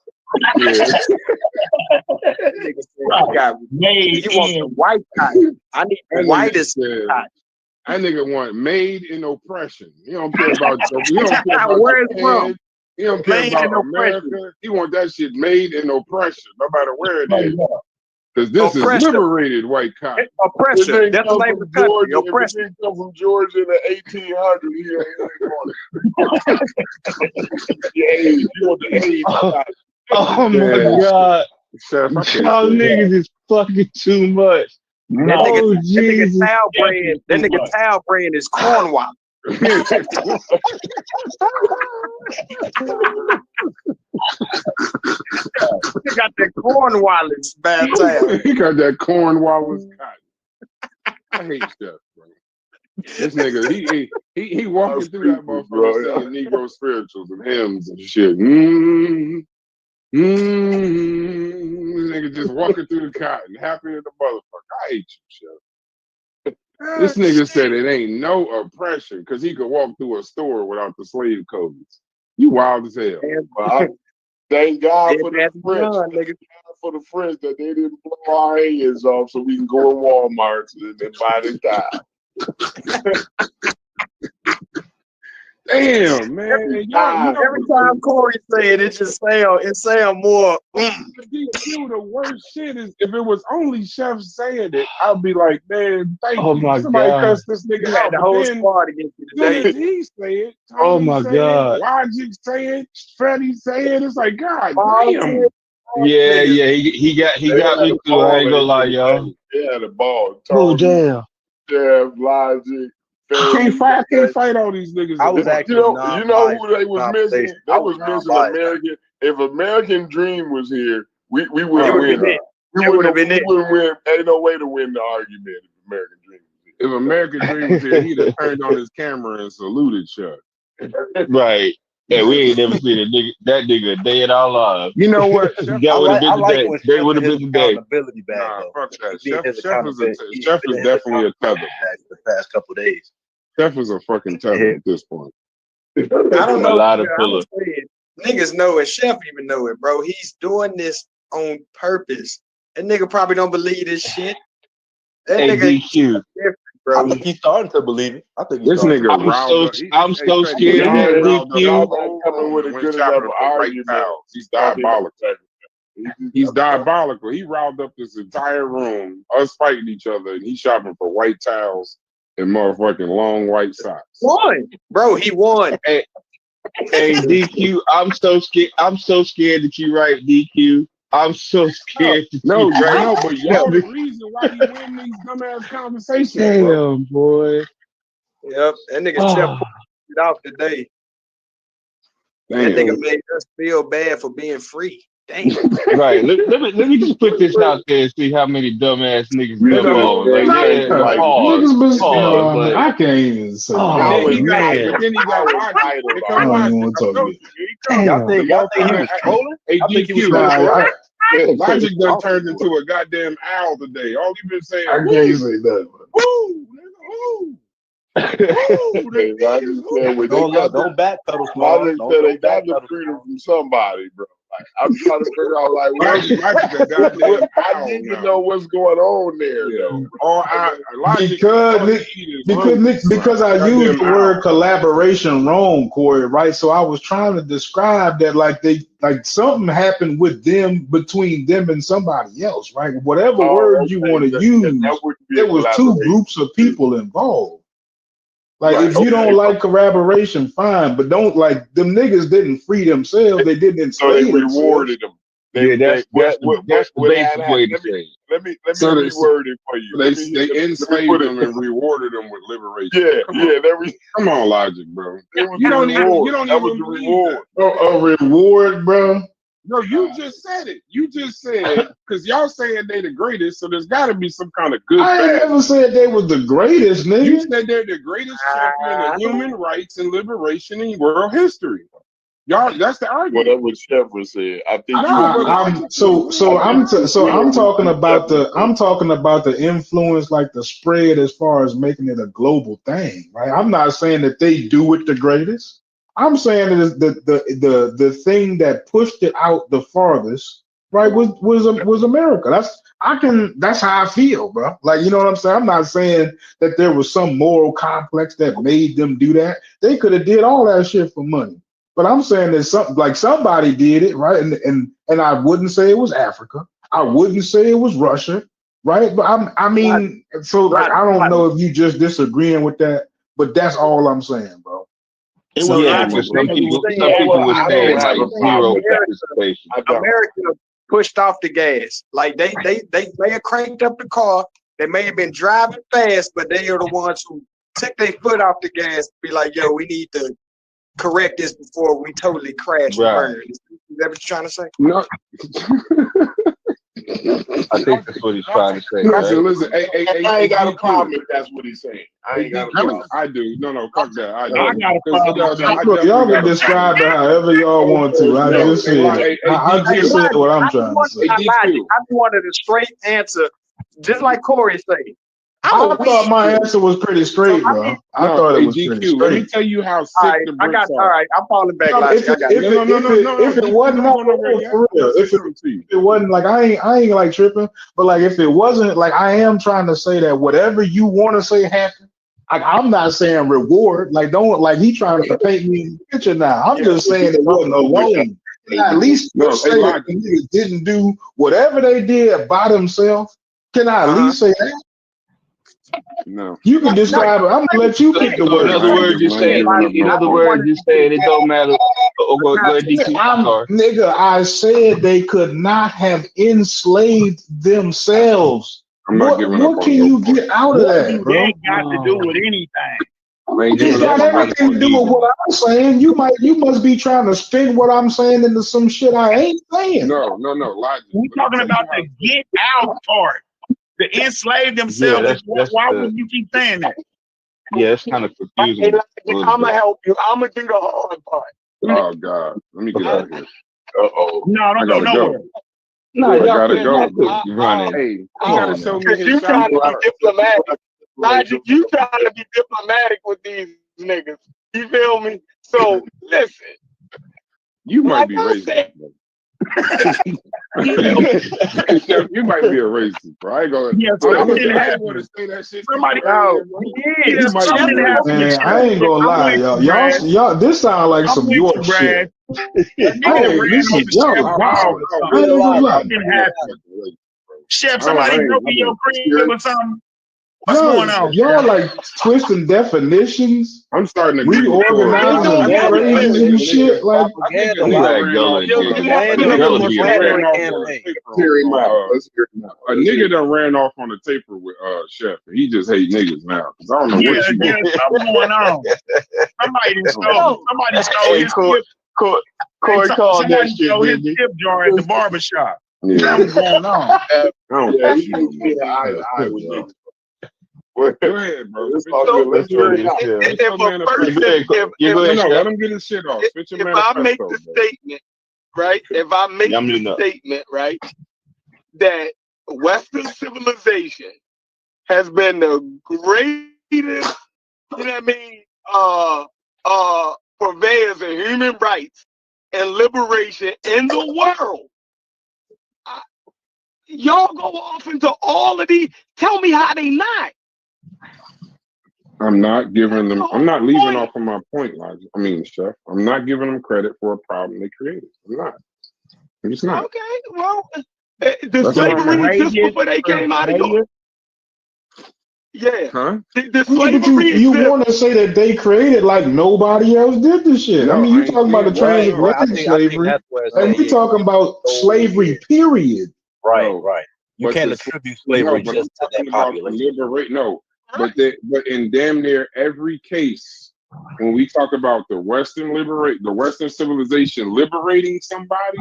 Made in white cotton. I need the whitest cotton. That nigga want made in oppression. He don't care about He don't care about where it's from. He don't care about America. He want that shit made in oppression, no matter where it is. Because this is liberated white cotton. Oppression. That's the name of the country. Oppression. If come from Georgia in the 1800s. Oh my God. Chef, y'all niggas is fucking too much. No. Oh, Jesus. That nigga Towel brand is Cornwall. He got that Cornwallis bad towel. He got that Cornwallis cotton. I hate Chef, bro. This nigga, he walking through that motherfucker singing Negro spirituals and hymns and shit. This nigga just walking through the cotton, happy as a motherfucker. I hate you, Chef. This nigga said it ain't no oppression because he could walk through a store without the slave codes. You wild as hell. Thank God for the French. Thank God for the French that they didn't blow our hands off so we can go to Walmart and buy the towel. Damn, man. Every time Corey say it, it sound more. The worst shit is if it was only Chef saying it, I'd be like, man, thank you. Somebody cuss this nigga out. The whole squad against you today. He say it. Oh my God. Logic say it. Freddie say it. It's like, God damn. Yeah, he got me too. I ain't gonna lie, y'all. Yeah, the ball. Oh damn. Yeah, Logic. I can't fight all these niggas. I was actually you know who they was missing? They was missing American. If American Dream was here, we would win. We wouldn't win. Ain't no way to win the argument if American Dream was here. If American Dream was here, he'd have turned on his camera and saluted Chuck. Right. Yeah, we ain't never seen that nigga a day in our lives. You know what? That would have been the day. They would have been the day. Nah, fuck that. Chef is definitely a tether. The past couple of days. Chef is a fucking tether at this point. I don't know. A lot of filler. Niggas know it. Chef even know it, bro. He's doing this on purpose. That nigga probably don't believe this shit. That nigga DQ. Bro. I think he's starting to believe it. I think this nigga. I'm so scared of DQ. Coming with a good enough argument. He's diabolical. He's diabolical. He riled up this entire room, us fighting each other, and he's shopping for white towels and motherfucking long white socks. Won, bro. He won. Hey, DQ. I'm so scared. I'm so scared that you right, DQ. I'm so scared. No, but y'all the reason why you win these dumbass conversations. Damn, boy. Yep, that nigga Chef it off today. That nigga made us feel bad for being free. Damn. Right. Let me just put this out there and see how many dumbass niggas I can't even say. Then he got Y'all think he was trolling? I think he was Logic done turned into a goddamn owl today. All he been saying, I can't say that. Woo, Don't backpedal. Logic said they got the freedom from somebody, bro. Like, I'm trying to figure out, like, I need to know what's going on there, though. Because I used the word collaboration wrong, Corey, right? So I was trying to describe that like something happened with them, between them and somebody else, right? Whatever word you want to use, there was two groups of people involved. Like, if you don't like collaboration, fine, but don't like them niggas didn't free themselves. They didn't enslave so they rewarded them. That's the basic way to say it. Let me reword it for you. They enslaved them and rewarded them with liberation. Come on, Logic, bro. You don't even believe that. A reward, bro. No, you just said it. You just said, because y'all saying they the greatest, so there's got to be some kind of good. I ain't never said they was the greatest, nigga. You said they're the greatest champion of human rights and liberation in world history. Y'all, that's the argument. Whatever Chef was said, I think. I'm talking about the influence, like the spread, as far as making it a global thing, right? I'm not saying that they do it the greatest. I'm saying that the thing that pushed it out the farthest, right, was America. That's how I feel, bro. Like, you know what I'm saying? I'm not saying that there was some moral complex that made them do that. They could have did all that shit for money. But I'm saying that somebody did it, right? And I wouldn't say it was Africa. I wouldn't say it was Russia, right? But I don't know if you just disagreeing with that, but that's all I'm saying, bro. It was some people would say like zero participation. America pushed off the gas. Like they may have cranked up the car. They may have been driving fast, but they are the ones who took their foot off the gas. Be like, yo, we need to correct this before we totally crash and burn. Is that what you're trying to say? No. I think that's what he's trying to say. Listen, I ain't got a problem if that's what he's saying. I ain't got a problem. I do. No, fuck that. I got a problem. Y'all can describe it however y'all want to. I just said what I'm trying to say. I wanted a straight answer, just like Corey said. I thought my answer was pretty straight, bro. I thought it was pretty straight. Let me tell you how sick the bricks are. All right, I'm falling back. If it wasn't for real, if it wasn't like I ain't like tripping, but like if it wasn't like I am trying to say that whatever you want to say happened. Like I'm not saying reward. Like don't like he trying to paint me in the picture now. I'm just saying it wasn't alone. At least say that the niggas didn't do whatever they did by themselves. Can I at least say that? No. You can describe it. I'm gonna let you pick the word. In other words, you're saying it don't matter. Nigga, I said they could not have enslaved themselves. What can you get out of that, bro? That got to do with anything. It's got everything to do with what I'm saying. You must be trying to spin what I'm saying into some shit I ain't saying. No. Logic. We're talking about the get out part. To enslave themselves. Why wouldn't you keep saying that? Yeah, it's kind of confusing. I'm gonna help you. I'm gonna do the hard part. Oh God, let me get out of here. No, don't go nowhere. No, I gotta go. You're running. Hey, you gotta show me his You trying to shot. be diplomatic, Logic? You trying to be diplomatic with these niggas? You feel me? So listen, You might be racist. You might be a racist, bro. I ain't gonna. Yeah, I want to say that shit. Somebody out. Man, I ain't gonna lie, y'all. This sounds like some York shit. Chef, somebody broke in your crib or something. What's going on? Y'all like twisting definitions. I'm starting to reorganizing phrases and shit. Like, a nigga done ran off on the taper with Chef. He just hate niggas now. I don't know what you what's going on. Somebody stole his tip. Corey called that shit. Stole his tip jar at the barbershop. Yeah. What's going on? Go ahead, bro. Let him get his shit off. If I make the statement, right? If I make the statement, right, that Western civilization has been the greatest, you know what I mean, purveyors of human rights and liberation in the world. Y'all go off into all of these. Tell me how they not. I'm not giving them. I'm not leaving off of my point, Logic. I mean, Chef. I'm not giving them credit for a problem they created. I'm not. I'm just not. Okay, well, the slavery just before they came out of Europe. Yeah. Huh? The slavery. You want to say that they created like nobody else did this shit? No, I mean, you talking about the transatlantic slavery, and we talking about slavery. Period. Right. You can't attribute slavery just to that population. But in damn near every case, when we talk about the Western civilization liberating somebody,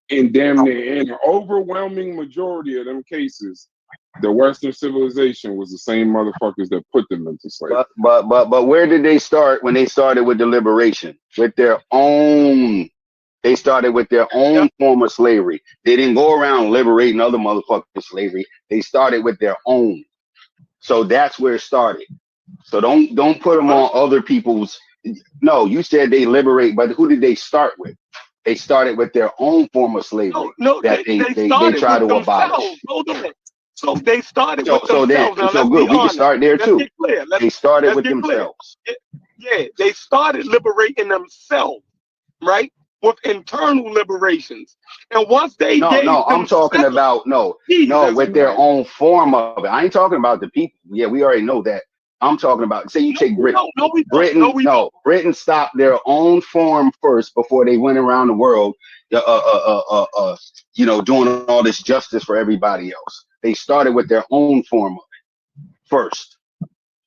in damn near in an overwhelming majority of them cases, the Western civilization was the same motherfuckers that put them into slavery. But where did they start when they started with the liberation? With their own. They started with their own form of slavery. They didn't go around liberating other motherfuckers with slavery. They started with their own. So that's where it started. So don't put them on other people's. No, you said they liberate, but who did they start with? They started with their own form of slavery that they try to abolish. Hold on. So they started with themselves. So good. We can start there too. They started with themselves. Yeah, they started liberating themselves, right? With internal liberations. And once they I'm talking about with their own form of it. I ain't talking about the people. Yeah, we already know that. I'm talking about, say you take Britain. Britain stopped their own form first before they went around the world, you know, doing all this justice for everybody else. They started with their own form of it first.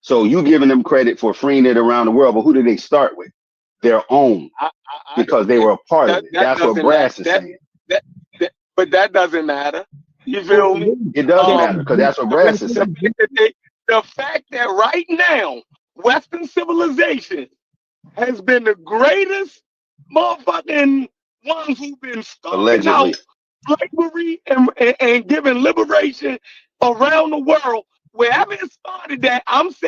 So you giving them credit for freeing it around the world, but who did they start with? Their own, because they were a part of it. That's what Brass is saying. But that doesn't matter. You feel me? It does matter, because that's what Brass is saying. The fact that right now, Western civilization has been the greatest motherfucking ones who've been starting out slavery and giving liberation around the world. Wherever it started, that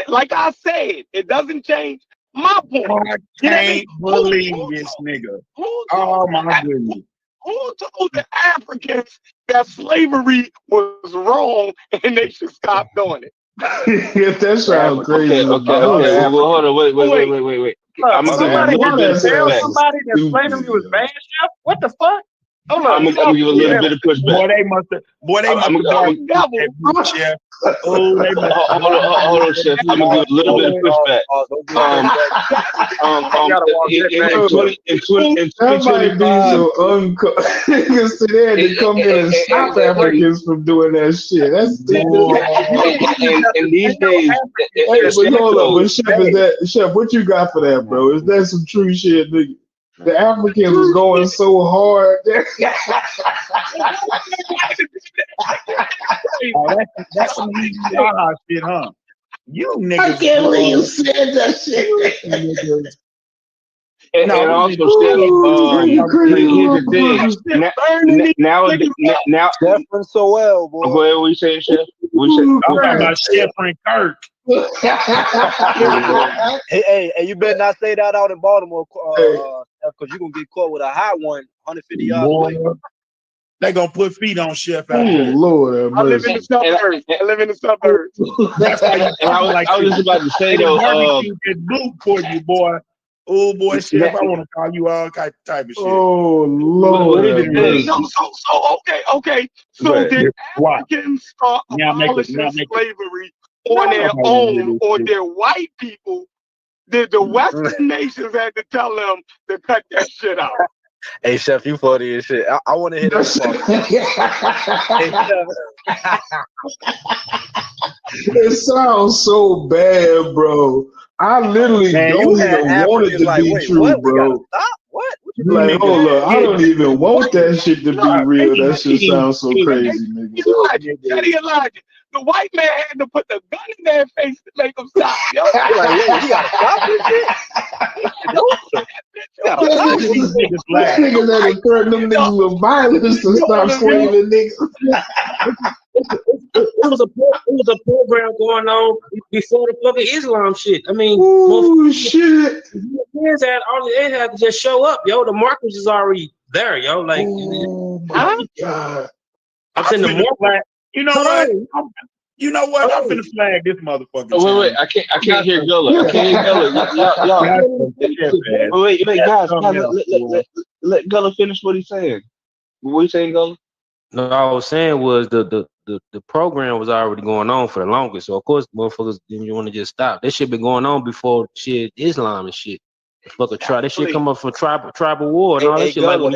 like I said, it doesn't change my point. I can't believe this nigga. Oh my goodness. Who told the Africans that slavery was wrong and they should stop doing it? That sounds crazy. Okay. Well, hold on. Wait. I'm somebody had to tell somebody that slavery was bad, Chef? What the fuck? Hold on. I'm gonna give a little bit of pushback. Boy, they must have. Hold on, Chef. Hold on, Chef. I'm gonna give a little bit of pushback. In 2025, niggas sit there and come in and stop Africans from doing that shit. That's and these days. But hold on, but Chef, what you got for that, bro? Is that some true shit, nigga? The Africans was going so hard. That's some easy shit, huh? You niggas. I can't believe you said that shit. And also, here's the thing. Now, Stephen so well, boy. Go ahead, what you saying, Chef? I'm talking about Chef and Kirk. hey, you better not say that out in Baltimore, because you're gonna get caught with a hot one, 150 yards away. They gonna put feet on Chef out there. Oh Lord, I live in the suburbs. That's why you I was just about to say though, that boot for you, boy. Oh boy, Chef, I want to call you all type of shit. Oh Lord. Okay. So did Africans start abolishing slavery on their own, or their white people? Did the Western nations had to tell them to cut that shit out? Hey, Chef, you funny as shit. I want to hit this part. It sounds so bad, bro. I literally don't even want it to be true, bro. What? Like, hold up. I don't even want that shit to be real. That shit sounds so crazy, nigga. Elijah. The white man had to put the gun in their face to make them stop. Yo. Like, you gotta stop this shit. These niggas had to threaten them niggas with violence to stop screaming, niggas. It was a program going on before the fucking Islam shit. I mean, shit. Europeans they had to just show up, yo. The market is already there, yo. Like, my God. I'm saying the more. You know what? I'm finna flag this motherfucker. Wait, I can't hear Gullah. I can't hear Gullah. Y'all. Wait, guys, let Gullah finish what he's saying. What you saying, Gullah? No, I was saying was the program was already going on for the longest. So of course, motherfuckers didn't want to just stop. This shit been going on before shit Islam and shit. Fucking try this shit come up for tribal war and all that shit. Hold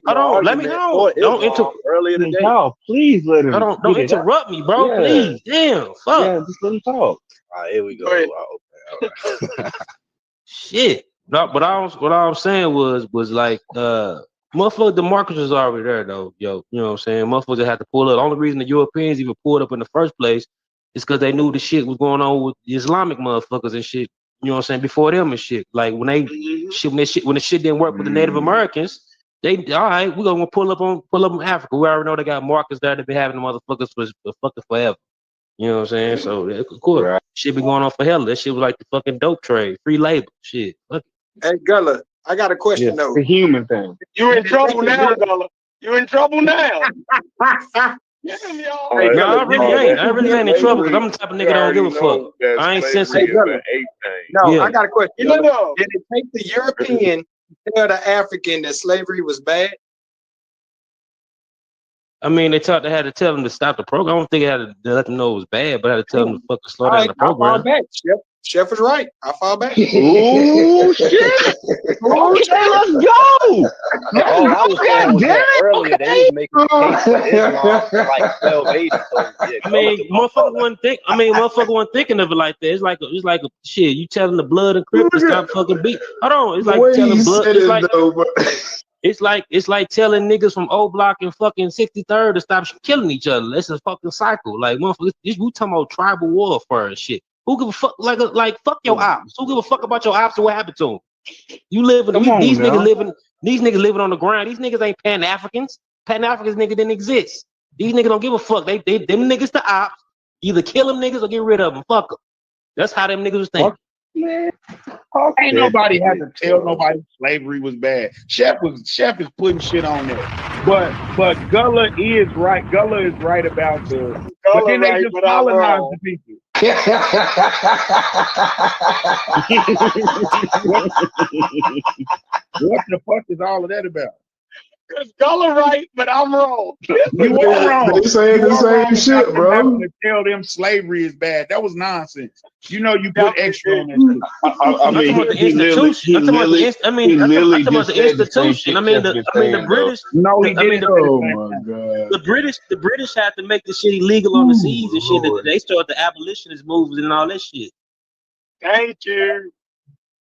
on, let me know. Don't interrupt earlier today. No, please let him. Don't interrupt me, bro. Yeah. Please, damn, fuck. Yeah, just let him talk. All right, here we go. Okay. Shit. No, but what I was saying was like motherfucker, the markets was already there though, yo. You know what I'm saying? Motherfuckers had to pull up. The only reason the Europeans even pulled up in the first place is because they knew the shit was going on with the Islamic motherfuckers and shit. You know what I'm saying? Before them and shit. Like when the shit didn't work with the Native Americans, they all right, we're gonna pull up on Africa. We already know they got markets there. They been having the motherfuckers for fucking forever. You know what I'm saying? So of course, right. Shit been going on for hell. That shit was like the fucking dope trade, free labor, shit. Fuck. Hey Gullah, I got a question though. The human thing. You're in trouble now, Gullah. You're in trouble now. I really ain't in trouble because I'm the type of nigga that don't give a fuck. I ain't sensitive. I got a question. Did it take the European to tell the African that slavery was bad? I mean, they had to tell them to stop the program. I don't think they had to let them know it was bad, but I had to tell them to fucking slow down the program. Chef is right. I fall back. Oh shit! Okay, let's go. All I was saying was that earlier they was making the case for Islam for like 1280. So yeah, I mean, motherfucker wasn't thinking of it like that. It's like a shit. You telling the blood and Crip to stop fucking beat. Hold on, it's like telling blood. It's like telling niggas from O Block and fucking 63rd to stop killing each other. That's a fucking cycle. Like motherfuckers, we talking about tribal warfare and shit. Who give a fuck? Like fuck your ops. Who give a fuck about your ops and what happened to them? You living? These niggas living. These niggas living on the ground. These niggas ain't Pan Africans. Pan Africans niggas didn't exist. These niggas don't give a fuck. Them niggas the ops. Either kill them niggas or get rid of them. Fuck them. That's how them niggas was thinking. Man, ain't nobody had to tell nobody slavery was bad. Chef is putting shit on there. But Gullah is right. Gullah is right about the. But then they just colonize the people. What the fuck is all of that about? Because Gullah right, but I'm wrong. You are wrong. They saying the same shit, bro. To tell them slavery is bad. That was nonsense. You know you put extra on that shit. I mean, the institution. I'm talking about the institution. I mean, the British. No, he didn't. Oh my god. The British had to make the shit illegal on the seas and shit. They started the abolitionist moves and all that shit. Thank you.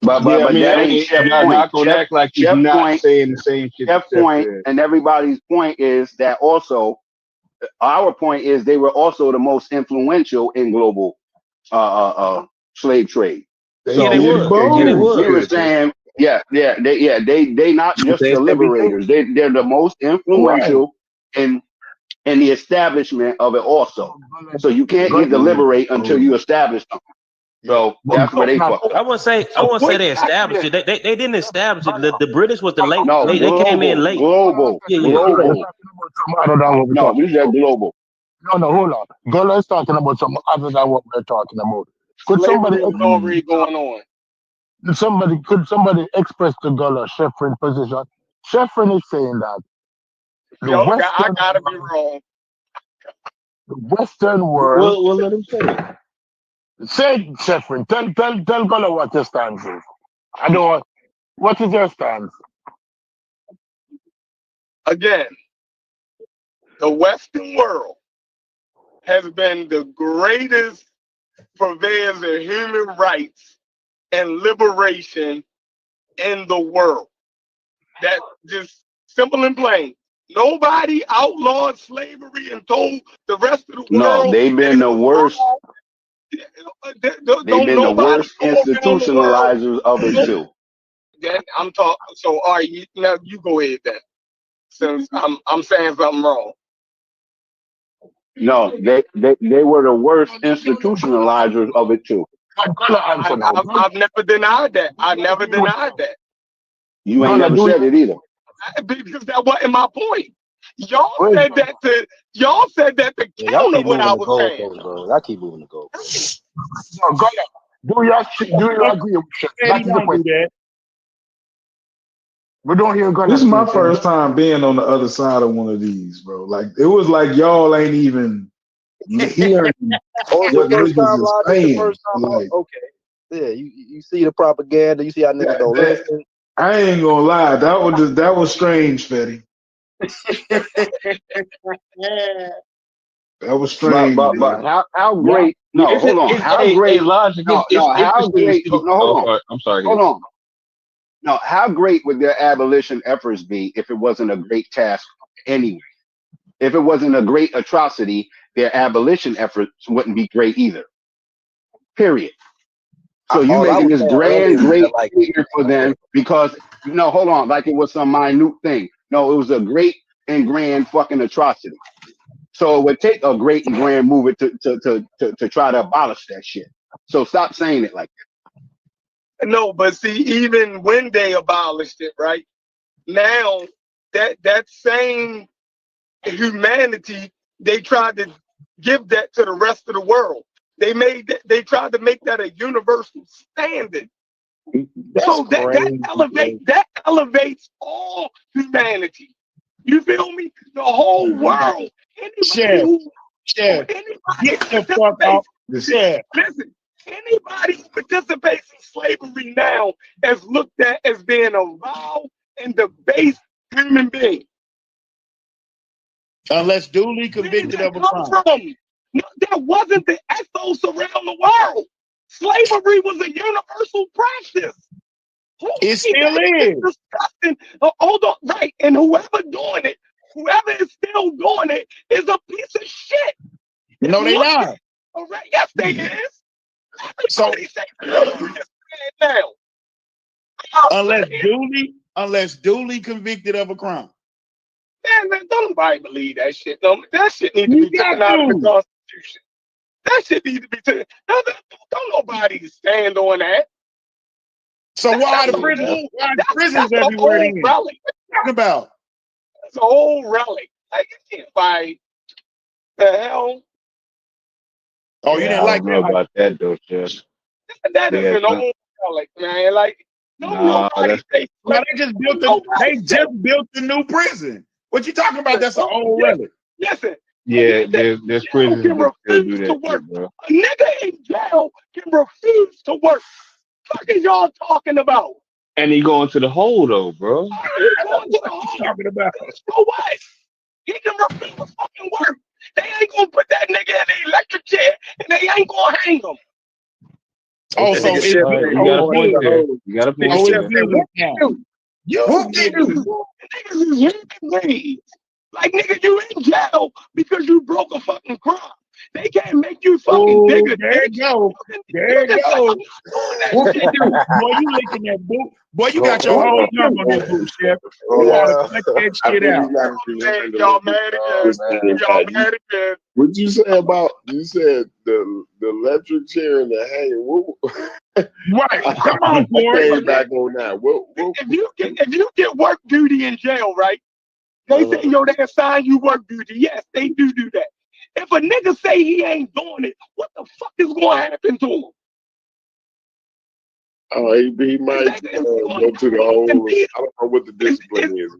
But that ain't Chef's point. Not gonna act like he's not saying the same shit. Chef's point and everybody's point is that also our point is they were also the most influential in global slave trade. So they were. We were saying, they not just the liberators. They're the most influential in the establishment of it also. So you can't get to liberate until you establish them. So that's where they fucked. I wouldn't say they established it. They didn't establish it. The British was the late. No, they came in late. Global. Global. No, we said global. No, hold on. Gullah is talking about something other than what we're talking about. Could somebody already going on? Could somebody express to Gullah Sheffrin's position? Sheffrin is saying that I gotta be wrong. The Western world. We'll let him say it. Say, Sheffrin, tell Gullah what your stance is. What is your stance? Again, the Western world has been the greatest purveyors of human rights and liberation in the world. That's just simple and plain. Nobody outlawed slavery and told the rest of the world. No, they've been the worst. They've been the worst institutionalizers of it too. Then I'm talking. So, all right, now you go ahead then. Since I'm saying something wrong. No, they were the worst institutionalizers of it too. I've never denied that. I never denied that. You ain't never said it either. Because that wasn't my point. Y'all said that to counter what I was saying. I keep moving the goal. No, Gullah, do you agree with Chef? That's the point. We don't hear Gullah. This is my first time being on the other side of one of these, bro. Like it was like y'all ain't even hearing what niggas is saying. Like, okay. Yeah, you see the propaganda, you see how niggas don't listen. I ain't gonna lie, that was strange, Fetty. That was strange. But how great? No, hold on. How great? How great? No, hold on. I'm sorry. Hold on. No, how great would their abolition efforts be if it wasn't a great task anyway? If it wasn't a great atrocity, their abolition efforts wouldn't be great either. Period. So you making this great figure for them because hold on, like it was some minute thing. No, it was a great and grand fucking atrocity. So it would take a great and grand movement to try to abolish that shit. So stop saying it like that. No, but see, even when they abolished it, right? Now that same humanity, they tried to give that to the rest of the world. They tried to make that a universal standard. So that elevates all humanity. You feel me? The whole world. Get the fuck out. Listen, Anybody who participates in slavery now is looked at as being a vile and debased human being. Unless duly convicted of a crime. No, that wasn't the ethos around the world. Slavery was a universal practice. It still is. Disgusting. Hold on, right? And whoever is still doing it is a piece of shit. No, they not. All right, yes, they is. So now, unless duly convicted of a crime. Man, don't nobody believe that shit. No, that shit needs to be taken out of the Constitution. That shit needs to be taken. Don't nobody stand on that. So why are the prisons? Why are the prisons everywhere? Then? What talking about? It's a whole relic. Like you can't fight. The hell. Oh, you didn't like that about that though, Jeff. That is an old relic, man. Like nobody. They just built the new prison. What you talking about? That's an old relic. Listen. Yeah, there's prisons that still do that work. shit, bro. A nigga in jail can refuse to work. What is y'all talking about? And he going to the hole though, bro. He's going to the hole. Talking about. So what? He can refuse to fucking work. They ain't gonna put that nigga in the electric chair and they ain't gonna hang him. Oh, so you got a point there. You got a point there. Niggas is human beings. Like, nigga, you in jail because you broke a fucking crime. They can't make you fucking bigger. There you go. There you go. What you do? Boy, you licking that boot. Boy, you got your whole tongue on that boot, Chef. You ought to cut that shit out. Y'all mad again. Y'all mad again. What you say about, you said the electric chair and the hanger. Right. Come on, boy. Came back on that. If you get work duty in jail, right? They say, yo, they assign you work duty. Yes, they do that. If a nigga say he ain't doing it, what the fuck is going to happen to him? Oh, he might go to the whole. I don't know what the discipline is.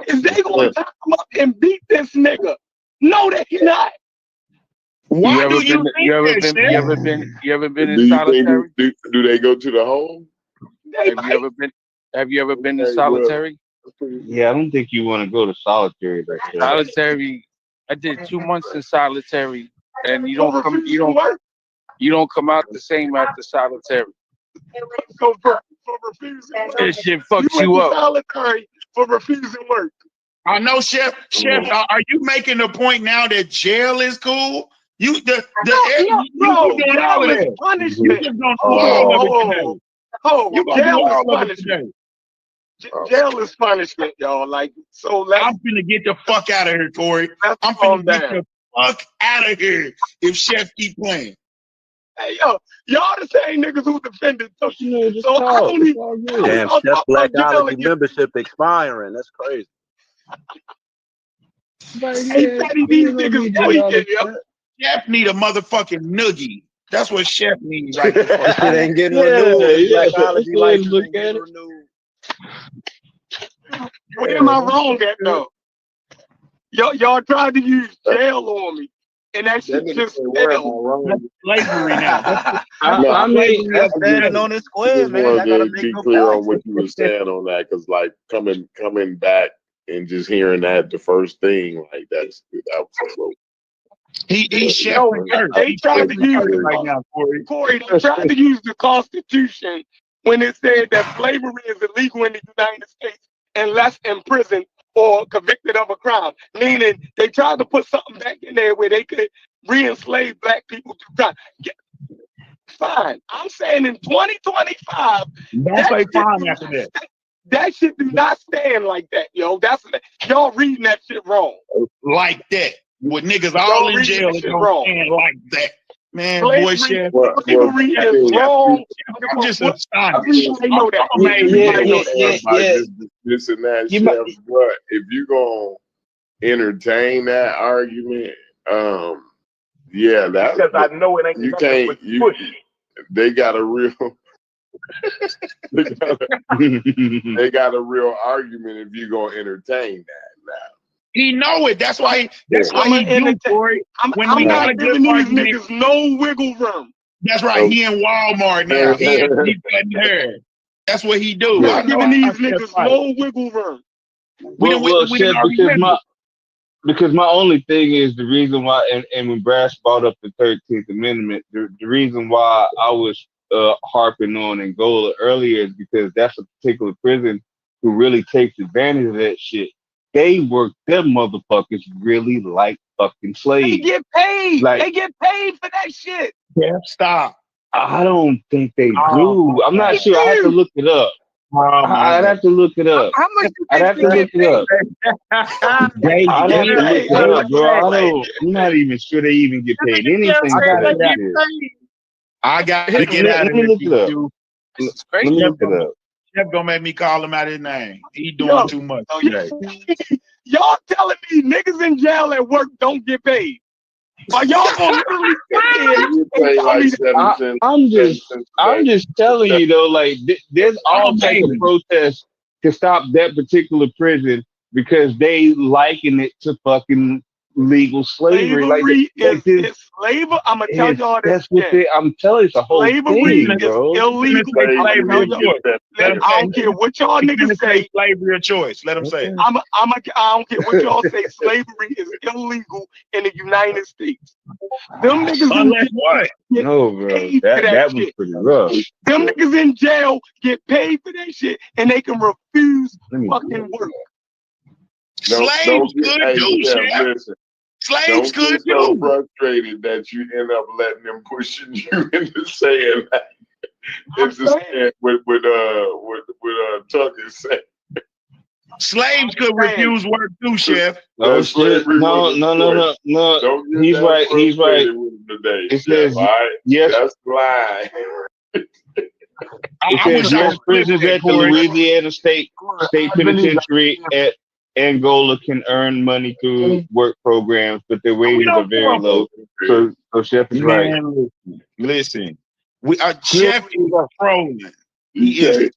Is they going to tie him up and beat this nigga? No, they not. Why you ever been in solitary? Do they go to the hole? Have you ever been in solitary? Yeah, I don't think you want to go to solitary. Solitary. I did 2 months in solitary, and you don't come out the same after solitary. So for refusing work. This shit fucks you up. Solitary for refusing work. I know, Chef. Are you making the point now that jail is cool? You doing all of that. Punishment. You just gonna do all of it today. Jail is punishment. Jail is punishment, y'all. Like, so I'm gonna get the fuck out of here, Corey. I'm gonna get the fuck out of here if Chef keep playing. Hey, yo, y'all the same niggas who defended. So I don't even. Damn, Chef Blackology membership expiring. That's crazy. Hey, Patty, these niggas tweaking, yo. Chef need a motherfucking noogie. That's what Chef needs right now. This shit ain't getting renewed. Blackology license ain't getting renewed. Where am I wrong at though? Y'all tried to use jail on me, and that shit just failed. That's slavery now. I mean, that's standing on this square, man. I gotta be clear on what you were saying on that, because like coming back and just hearing that the first thing, like that was He's Chef. They tried to use right now, Corey. They tried to use the Constitution when it said that slavery is illegal in the United States unless in prison or convicted of a crime. Meaning they tried to put something back in there where they could re-enslave black people through crime. Yeah, fine. I'm saying in 2025. Don't say fine after that. That shit do not stand like that, yo. Y'all reading that shit wrong. Like that. With niggas all in jail, it don't stand like that. Man, boy, Chef. I'm just astonished. This and that, Chef. But if you gonna entertain that argument, yeah, that because I know it ain't. You can't. They got a real. they got a real argument if you gonna entertain that now. He know it. That's why he do, Corey. I'm not giving these niggas no wiggle room. That's right. He in Walmart now. He cutting hair. That's what he do. We're giving these niggas no wiggle room. Because my only thing is the reason why, and when Brass brought up the 13th Amendment, the reason why I was harping on Angola earlier is because that's a particular prison who really takes advantage of that shit. They work them motherfuckers really like fucking slaves. They get paid. Like, they get paid for that shit. Yeah, stop. I don't think they do. I'm not sure. I have to look it up. I'd have to look it up. How much do I'd have to look it up. I'd have to look it up, bro. I'm not even sure they even get paid anything. I got to get out of here. Let me look it up. Let me look it up. Chef gonna make me call him out his name. He doing too much today. Y'all telling me niggas in jail at work don't get paid? Are y'all gonna literally sit there and tell me I'm just telling you though, like there's all types of protests to stop that particular prison because they liken it to fucking legal slavery. It's slavery. I'm gonna tell y'all this. That's what I'm telling you, it's a whole slavery thing, bro. is illegal. I don't care what y'all niggas say. Slavery of choice. Let them say it. I don't care what y'all say. Slavery is illegal in the United States. Them niggas No, bro. That was pretty rough. Them niggas in jail get paid for that shit, and they can refuse fucking work. Slaves could do shit. Slaves could do. So frustrated that you end up letting them pushing you into saying that. It's just with Tucker saying. Slaves could refuse work too, Chef. No. He's right. He's right. It says yes. That's lie. It says yes. Prisons at the Louisiana State Penitentiary at Angola can earn money through work programs, but their wages are very low. So Chef is right. Listen, Chef is trolling. You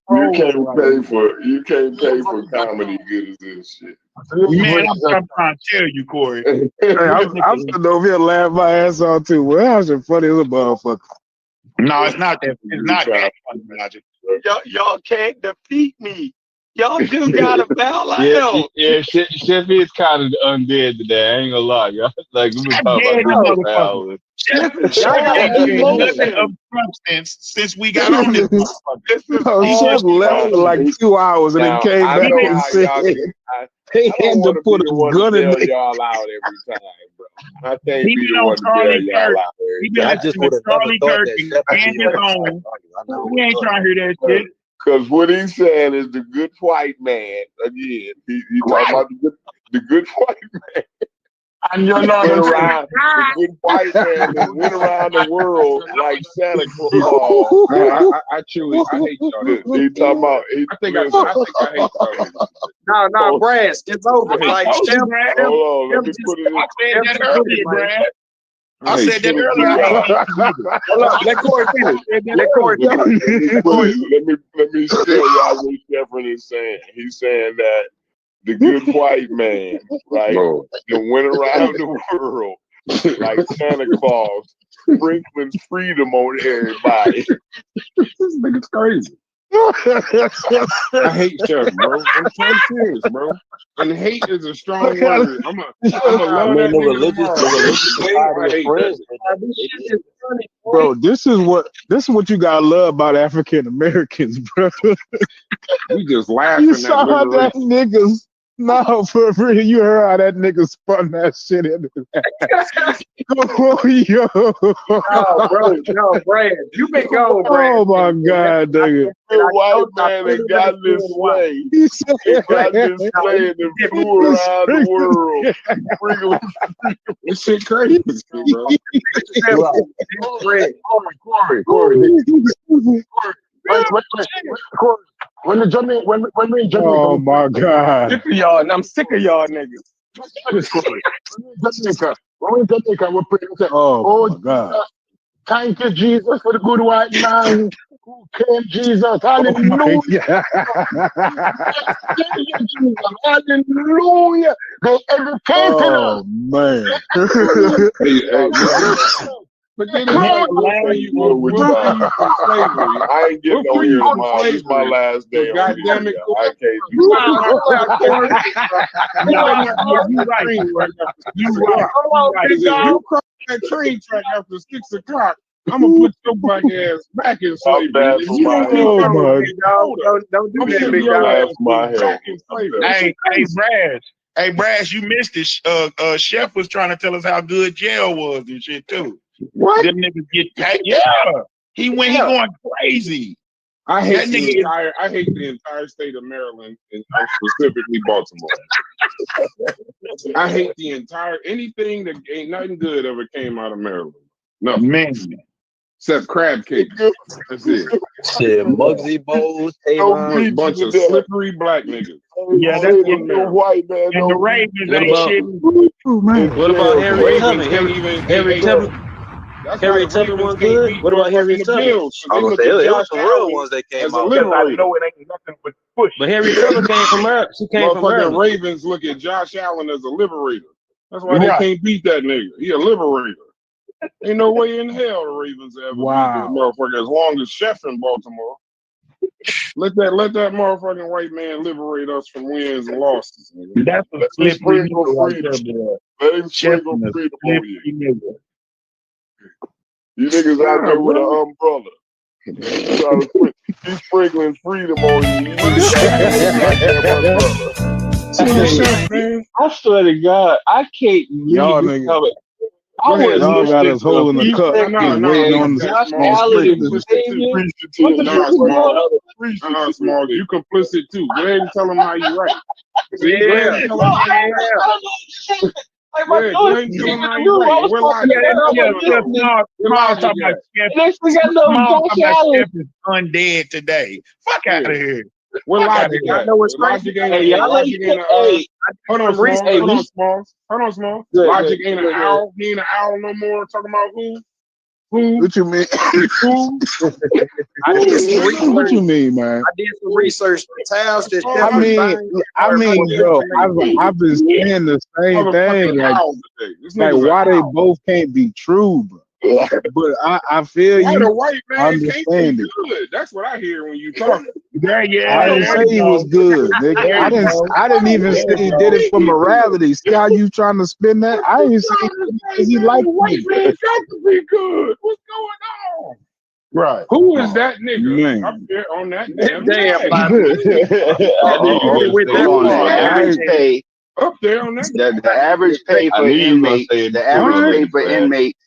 can't pay for comedy good as this shit. Man, I'm trying to tell you, Corey. I'm sitting over here laughing my ass off too. Well, that was funny as a motherfucker. No, it's not that. It's not that funny, Logic. Y'all can't defeat me. Y'all just gotta bow out. Yeah, Chef is kind of undead today. I ain't gonna lie, y'all. Like we've been talking about this for hours. Nothing of substance since we got on this. Chef left for like 2 hours and then came back and said they had to put a gun in there. Y'all out every time, bro. I think he been on Charlie Kirk. He been on Charlie Kirk and his own. We ain't trying to hear that shit. Because what he's saying is the good white man, again, he talking about the good white man. And you're not the good white man that went around the world like Santa Claus. I hate y'all. He talking about. I think I hate y'all. No, Brad, it's over. Like, hold on, let me put it in. I said that earlier, Brad. I said that earlier. Hold on, let Corey finish. Let Corey finish. Let me tell y'all what Jeffrey is saying. He's saying that the good white man, right, that went around the world like Santa Claus, sprinkling freedom on everybody. This nigga's crazy. I hate Chef, bro. I'm so serious, bro. And hate is a strong word. I'm a love that nigga. Bro, this is what you gotta love about African Americans, bro. We just laughing. You saw how that niggas. No, for real, you heard how that nigga spun that shit in No, Brad, you been going, Brad. Oh my God, nigga. The white man that got this slave. He got this slave and flew around the world. This shit crazy, bro. Corey. When we in Jamaica, oh my God! Sick of y'all, I'm sick of y'all niggas. When we in Jamaica, we're praying. Oh my God! Thank you, Jesus, for the good white man who came, Jesus. Hallelujah! Hallelujah! They educated us. Oh man! But then we'll free you from slavery. I ain't getting no here tomorrow. This is my last day. God damn it! I can't do You that. If you cross that train track after 6 o'clock, I'm gonna put your black ass back in slavery. Don't do that, big guy. Hey, Brash, you missed it. Chef was trying to tell us how good jail was and shit too. What? Them niggas get paid. Yeah. He going crazy. I hate the entire state of Maryland and specifically Baltimore. I hate the entire anything that ain't nothing good ever came out of Maryland. No, man. Except crab cake. That's it. Shit, Muggsy Bowles, A bunch of slippery black niggas. Yeah, that's white man. And the Ravens ain't shit. What about Harry Tubman? Harry Tubman was good. What about Harry Tubman? I was gonna say it was some real ones that came out. I know it ain't nothing but push. But Harry Tubman came from Maryland. She came from Maryland. Ravens look at Josh Allen as a liberator. That's why they can't beat that nigga. He a liberator. Ain't no way in hell the Ravens ever beat that motherfucker as long as Chef in Baltimore. Let that motherfucking white man liberate us from wins and losses. Nigga. That's a slippery nigga right there, boy. Let him sprinkle freedom on you. You niggas out there with an umbrella. He's sprinkling freedom on you. I swear to God, I can't y'all niggas. Y'all got us holding the cup and waiting on the Small. You complicit too. Go ahead and tell them how you right. Undead today. Fuck out of here. What logic? I know it's logic. Hold on, Small. Logic ain't an owl. He ain't an owl no more. Talking about who? What you mean? What you mean, man? I did some research. I've been saying the same thing. Like why they both can't be true, bro. But I feel why you. The white man Understand can't be good. That's what I hear when you talk. I didn't say he was good, nigga. I didn't even say he did it for morality. See how you trying to spin that? I didn't say he liked white man got to be good. What's going on? Right. Who is that nigga up there on that damn up there on that? The average pay for inmates. The average pay for inmates.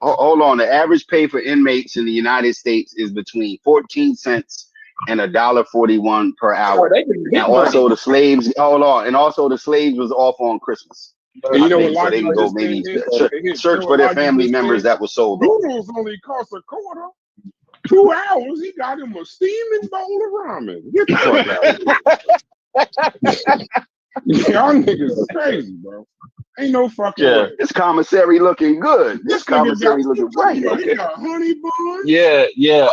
Hold on. The average pay for inmates in the United States is between 14 cents and $1.41 per hour. And also the slaves. Hold on. And also the slaves was off on Christmas. You know what? So they can go maybe search for their family members that were sold. Noodles only cost a quarter. 2 hours. He got him a steaming bowl of ramen. Get the fuck out of here. Y'all niggas is crazy, bro. Ain't no fucking way. This commissary looking good. This commissary looking right. Honey bun. Yeah.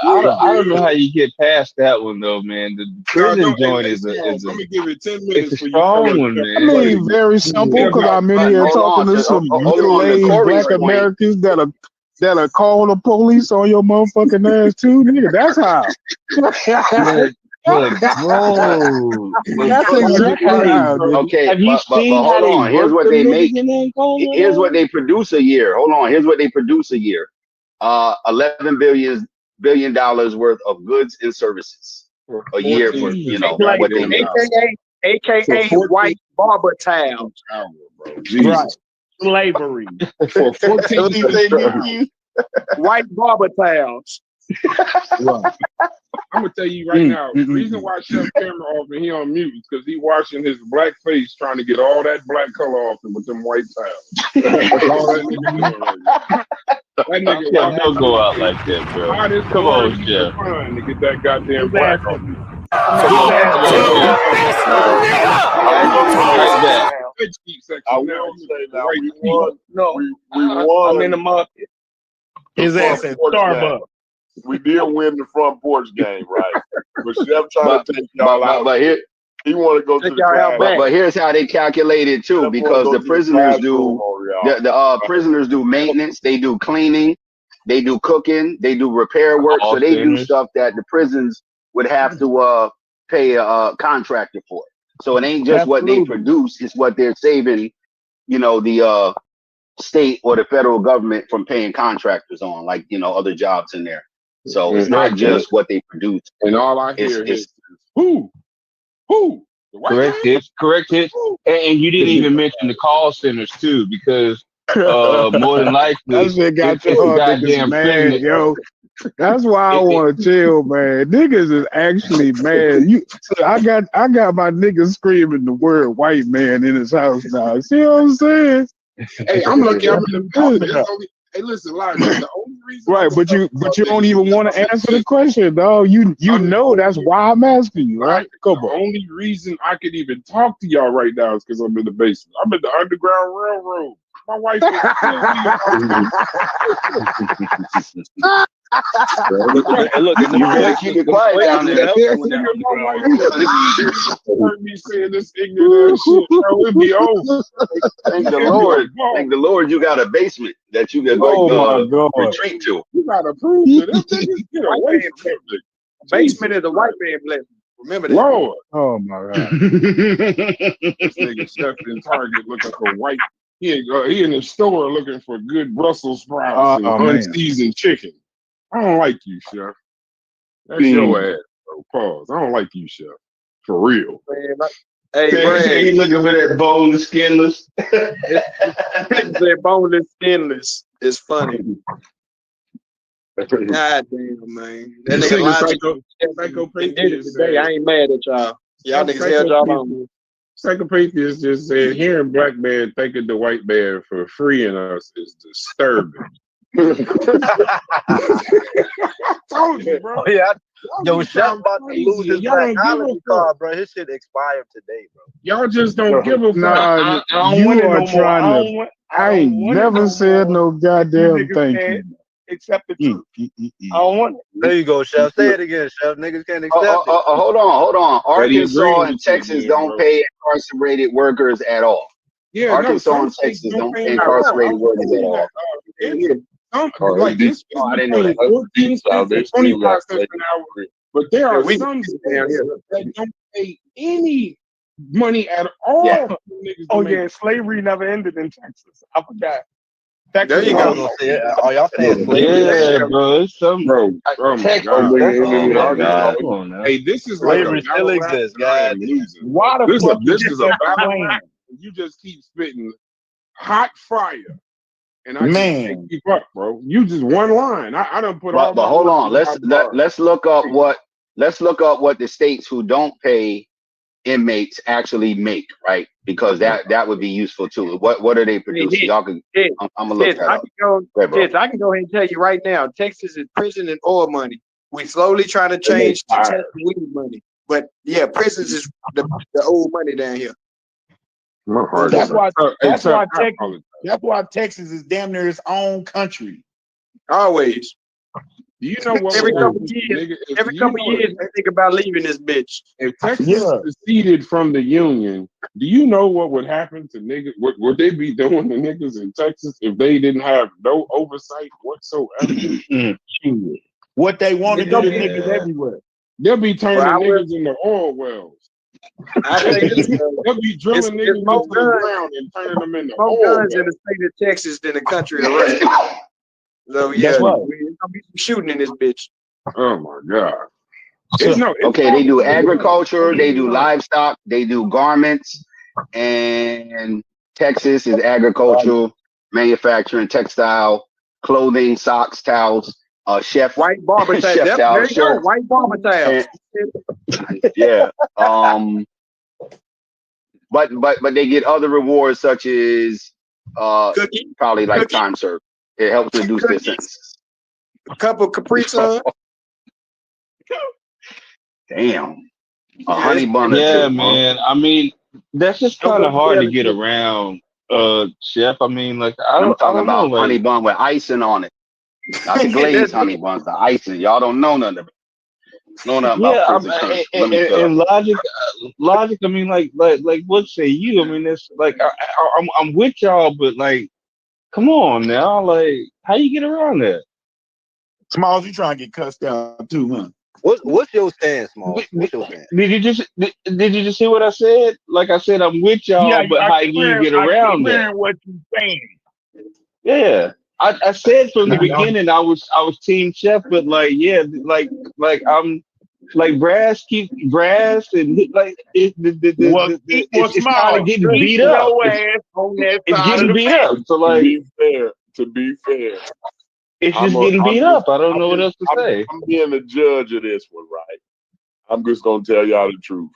I don't know how you get past that one though, man. The prison joint is a let me give it 10 minutes it's a strong one, man. I mean, very simple because I'm in here talking to some middle-aged black Americans that'll call the police on your motherfucking ass too, nigga. That's how. Bro, that's exactly how. Okay, have you seen hold on. Here's what they make. Here's what they produce a year. Hold on. Here's what they produce a year. $11 billion worth of goods and services a year for what they make. AKA white barber towels. Right. Slavery. For 14 white barber towels. Right. I'm gonna tell you right now, the reason why Chef camera off and he on mute is because he washing his black face trying to get all that black color off him with them white towels. All that nigga don't go out like that, bro. Come on, Chef. To get that goddamn black off. I will say now, we won. I'm in the market. His ass at Starbucks. We did win the front porch game, right? But Chef trying to take y'all out. But He want to go to the but here's how they calculate it too, because the prisoners do prisoners do maintenance, they do cleaning, they do cooking, they do repair work, so they do stuff that the prisons would have to pay a contractor for. So it ain't just what they produce; it's what they're saving, the state or the federal government from paying contractors on, like other jobs in there. So it's not just what they produce. And all I hear is who. Correct it. And you didn't even mention the call centers too, because more than likely that shit got it's your goddamn mad, yo. That's why I want to chill, man. Niggas is actually mad. I got my niggas screaming the word white man in his house now. See what I'm saying? Hey, I'm lucky I'm in the building. Hey, listen, Lodge, the only reason right, but you don't even want to answer the question, dog. You know that's why I'm asking you, right? The only reason I could even talk to y'all right now is because I'm in the basement. I'm in the Underground Railroad. My wife is look, you better keep it quiet down there. Heard me saying this ignorant ass shit, bro. It'd be over. Thank the Lord, you got a basement that you can go retreat to. You gotta prove to them niggas get away from it. Basement is a white man blessing. Remember that. Lord. Oh my God. This nigga Chef in Target looking for white. He in the store looking for good Brussels sprouts and unseasoned chicken. I don't like you, Chef. That's your ass, bro. Pause. I don't like you, Chef. For real. Hey, Brad. He looking for that boneless, skinless. That boneless, skinless is funny. God damn, man. That nigga Psychopathia today. I ain't mad at y'all. Y'all niggas held y'all on. Psychopathia just said hearing black man thanking the white man for freeing us is disturbing. I told you, bro. Oh, yeah. Yo, Chef about to lose his blackology card, bro. His shit expired today, bro. Y'all just don't give a fuck. Nah, you are trying to. I ain't never said no goddamn thank you. Accept the truth. I don't want it. There you go, Chef. Say it again, Chef. Niggas can't accept it. Hold on. Arkansas and Texas don't pay incarcerated workers at all. Yeah, Arkansas and Texas don't pay incarcerated workers at all. Like this, I didn't know that. 14 cents, 25 cents an hour. But there are some that don't pay any money at all. Yeah. Yeah, slavery never ended in Texas. I forgot. There you go. Oh, y'all saying slavery? Yeah, bro. It's some bro. Oh my God. Come on now. Hey, this is like slavery still exists, guys. Why the fuck this is a battle rap? You just keep spitting hot fire. And I can't keep up, bro. You just one line. I done put all. But hold on. Let's look up what the states who don't pay inmates actually make, right? Because that would be useful too. What are they producing? Y'all can. I'm gonna look that up. I can go ahead and tell you right now. Texas is prison and oil money. We slowly trying to change to Texas weed money, but yeah, prisons is the old money down here. That's why Texas is damn near its own country. Always. Do you know what? Every couple years, I think about leaving this bitch. If Texas seceded from the Union, do you know what would happen to niggas? What would they be doing to niggas in Texas if they didn't have no oversight whatsoever? What they want to do to niggas everywhere. They'll be turning niggas into oil wells. I think they'll be drilling niggas into the ground and turning them into oil guns in the state of Texas than the country of the rest. So yeah, we're gonna be shooting in this bitch. Oh my God. Okay, they do agriculture, they do livestock, they do garments, and Texas is agricultural, manufacturing, textile, clothing, socks, towels, white barber towels. There you go, white barber towels. Yeah. But they get other rewards such as probably like time served. It helps reduce their sentences. A couple Capri Sun. Damn. A honey bun. Yeah, man. I mean, that's just kind of hard to get around, Chef. I mean, like I'm talking about honey bun with icing on it. Not the glazed honey buns, the icing. Y'all don't know none of it. No, not Yeah, about physics. and logic. I mean, like what say you? I mean, it's like I'm with y'all, but like, come on now, like, how you get around that? Smalls, you trying to get cussed out too, huh? What's your stance, Smalls? What's your stance? Did you just hear what I said? Like I said, I'm with y'all, Yeah, but how do you get around that? What you saying? Yeah, I said from the beginning I was Team Chef, but like yeah, like I'm like Brass and like it's kind of getting beat up. It's getting beat up. So like, to be fair, it's just getting beat up. I don't know what else to say. I'm being the judge of this one, right? I'm just gonna tell y'all the truth.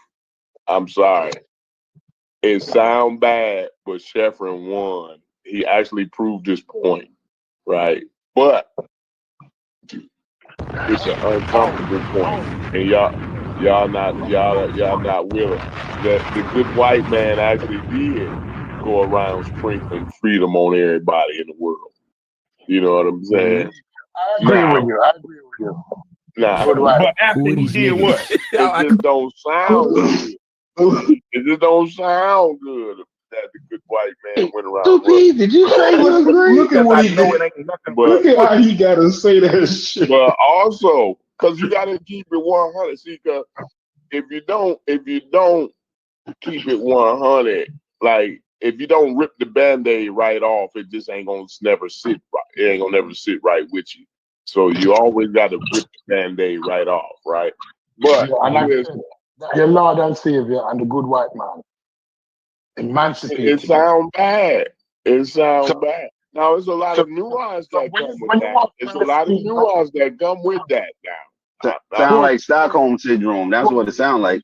I'm sorry. It sound bad, but Sheffrin won. He actually proved his point, right? But it's an uncomfortable point, and y'all not willing. That the good white man actually did go around sprinkling freedom on everybody in the world. You know what I'm saying? I agree with you. Nah, but after he did what? It just don't sound good. It just don't sound good that the good white man went around. Did you say you agree? Look at what he did. Look at how he got to say that shit. But also, because you got to keep it 100. See, because if you don't keep it 100, like if you don't rip the Band-Aid right off, it just ain't gonna never sit right. It ain't gonna never sit right with you. So you always got to rip the Band-Aid right off, right? But your Lord and Savior and the good white man. Emancipated. It sounds bad. It sounds bad. Now, there's a lot of nuance that come with that. There's a lot of nuance that come with that now. Sound like Stockholm syndrome. That's what it sounds like.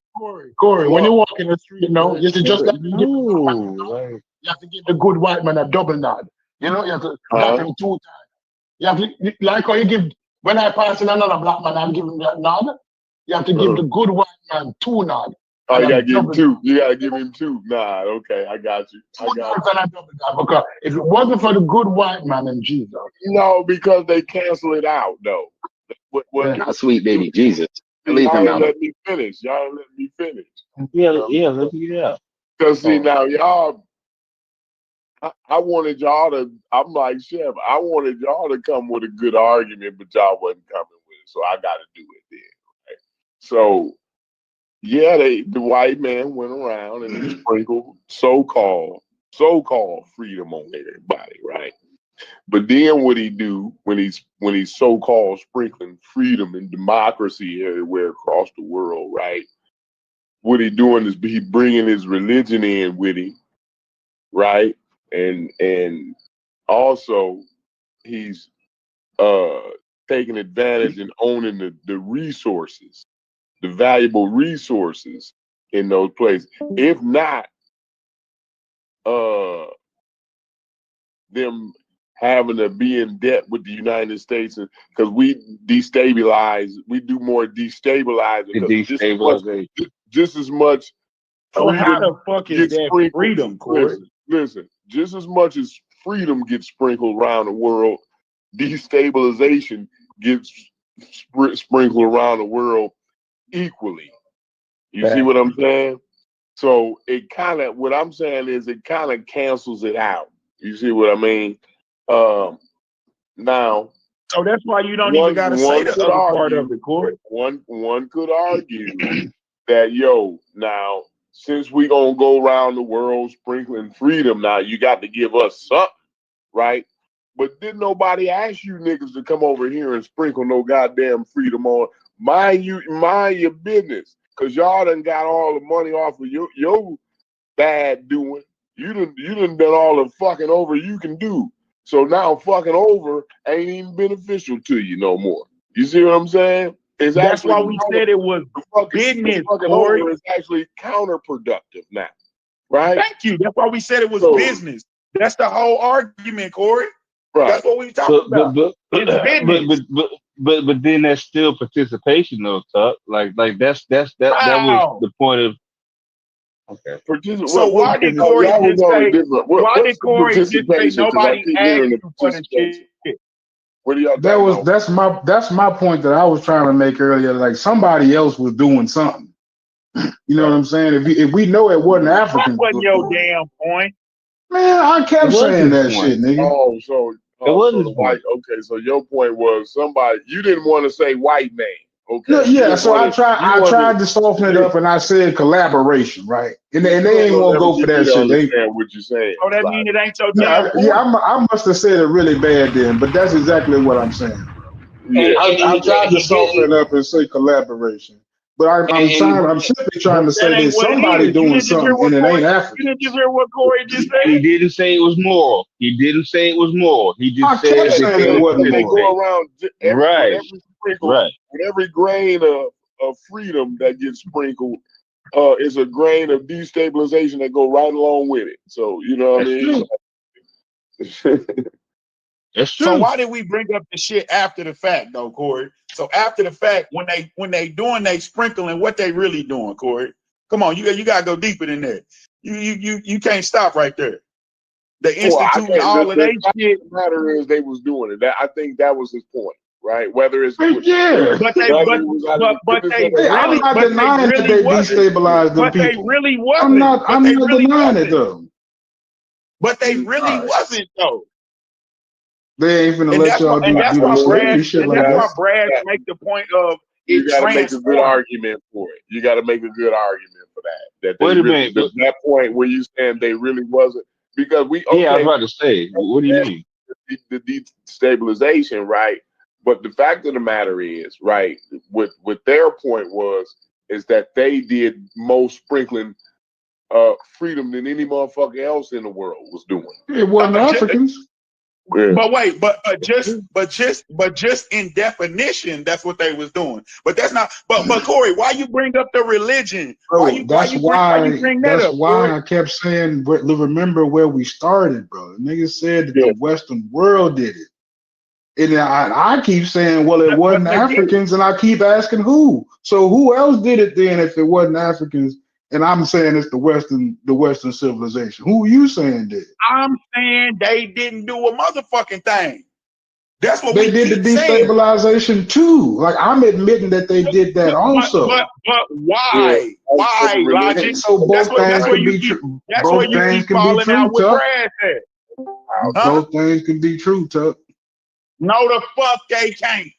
Corey, when you walk in the street, you see just like you have to give the good white man a double nod. You know, you have to nod him 2 times. You have to, like how you give, when I pass in another black man, I'm giving that nod. You have to give the good white man 2 nods. Oh, you gotta give him 2. You gotta give him 2. Nah, okay, I got you. Because if it wasn't for the good white man and Jesus. No, because they cancel it out, though. Not sweet baby Jesus. Leave him out. Let me finish. Y'all let me finish. Yeah, let me get out. Because see now, y'all, I wanted y'all to. I'm like Chef. I wanted y'all to come with a good argument, but y'all wasn't coming with it, so I got to do it then. Right? So. Yeah, the white man went around and he sprinkled so-called freedom on everybody, right? But then what he do when he's so-called sprinkling freedom and democracy everywhere across the world, right? What he doing is he bringing his religion in with him, right? And also he's taking advantage and owning the resources. The valuable resources in those places. If not, them having to be in debt with the United States, because we do more destabilizing. Just as much. So how the fuck is that freedom, Corey? Listen, just as much as freedom gets sprinkled around the world, destabilization gets sprinkled around the world equally. You see what I'm saying? So it kind of, what I'm saying is it kind of cancels it out. You see what I mean? Now. So that's why you don't even got to say the other part of it, Corey. One could argue that, now, since we going to go around the world sprinkling freedom, now you got to give us something, right? But didn't nobody ask you niggas to come over here and sprinkle no goddamn freedom on? Mind your business, because y'all done got all the money off of your bad doing. You done done all the fucking over you can do. So now fucking over ain't even beneficial to you no more. You see what I'm saying? That's why we said it was business, Corey. It's actually counterproductive now, right? Thank you. That's why we said it was business. That's the whole argument, Corey. Right. That's what we talking about. It's business. But then that's still participation though, Tuck. Like that was the point of. Okay. So why did Corey just say? Why did Corey just say nobody asked you for the shit? What do y'all? That's my point that I was trying to make earlier. Like somebody else was doing something. You know what I'm saying? If we know it wasn't Africans, that wasn't your damn point. Man, I kept saying that shit, nigga. Oh, so white. Okay, so your point was somebody you didn't want to say white man. Okay. No, yeah, so I tried to soften it up, and I said collaboration, right? And they ain't want to go for that shit. Understand what you're saying? Oh, that mean it ain't your time. Yeah, I must have said it really bad then, but that's exactly what I'm saying. Yeah, I tried to soften it up and say collaboration, but I'm simply trying to say there's somebody doing something, and it ain't African. You didn't just hear what Corey just said. He didn't say it was moral. He didn't say it was moral. He just said it wasn't. They go around right. With every grain of freedom that gets sprinkled, is a grain of destabilization that go right along with it. So you know what I mean. That's true. So why did we bring up the shit after the fact, though, Corey? So after the fact, when they doing they sprinkling, what they really doing, Corey? Come on, you gotta go deeper than that. You can't stop right there. They instituting all of that shit. The matter is they was doing it. I think that was his point, right? Whether it's I'm not denying that they destabilized the people. But they really wasn't. I'm not denying it though. But they really wasn't though. They ain't finna let y'all do shit like that. That's why Brad make the point of you got to make a good argument for it. You got to make a good argument for that. Wait a minute. That point where you saying they really wasn't, because I was about to say, what do you mean? The destabilization, right? But the fact of the matter is, right, what their point is that they did more sprinkling freedom than any motherfucker else in the world was doing. It wasn't Africans. Yeah. But wait, but just in definition, that's what they was doing. But that's not. But Corey, why you bring up the religion? Bro, why you bring that up? That's why I kept saying, remember where we started, bro. Niggas said that the Western world did it, and I keep saying, well, it wasn't Africans, and I keep asking who. So who else did it then if it wasn't Africans? And I'm saying it's the Western civilization. Who you saying did? I'm saying they didn't do a motherfucking thing. That's what they did. The destabilization too. Like I'm admitting that they did that also. But why? Yeah. Why, Logic? So both things can be true. That's where you keep falling out with Brad said. Both things can be true, Tuck. No, the fuck they can't.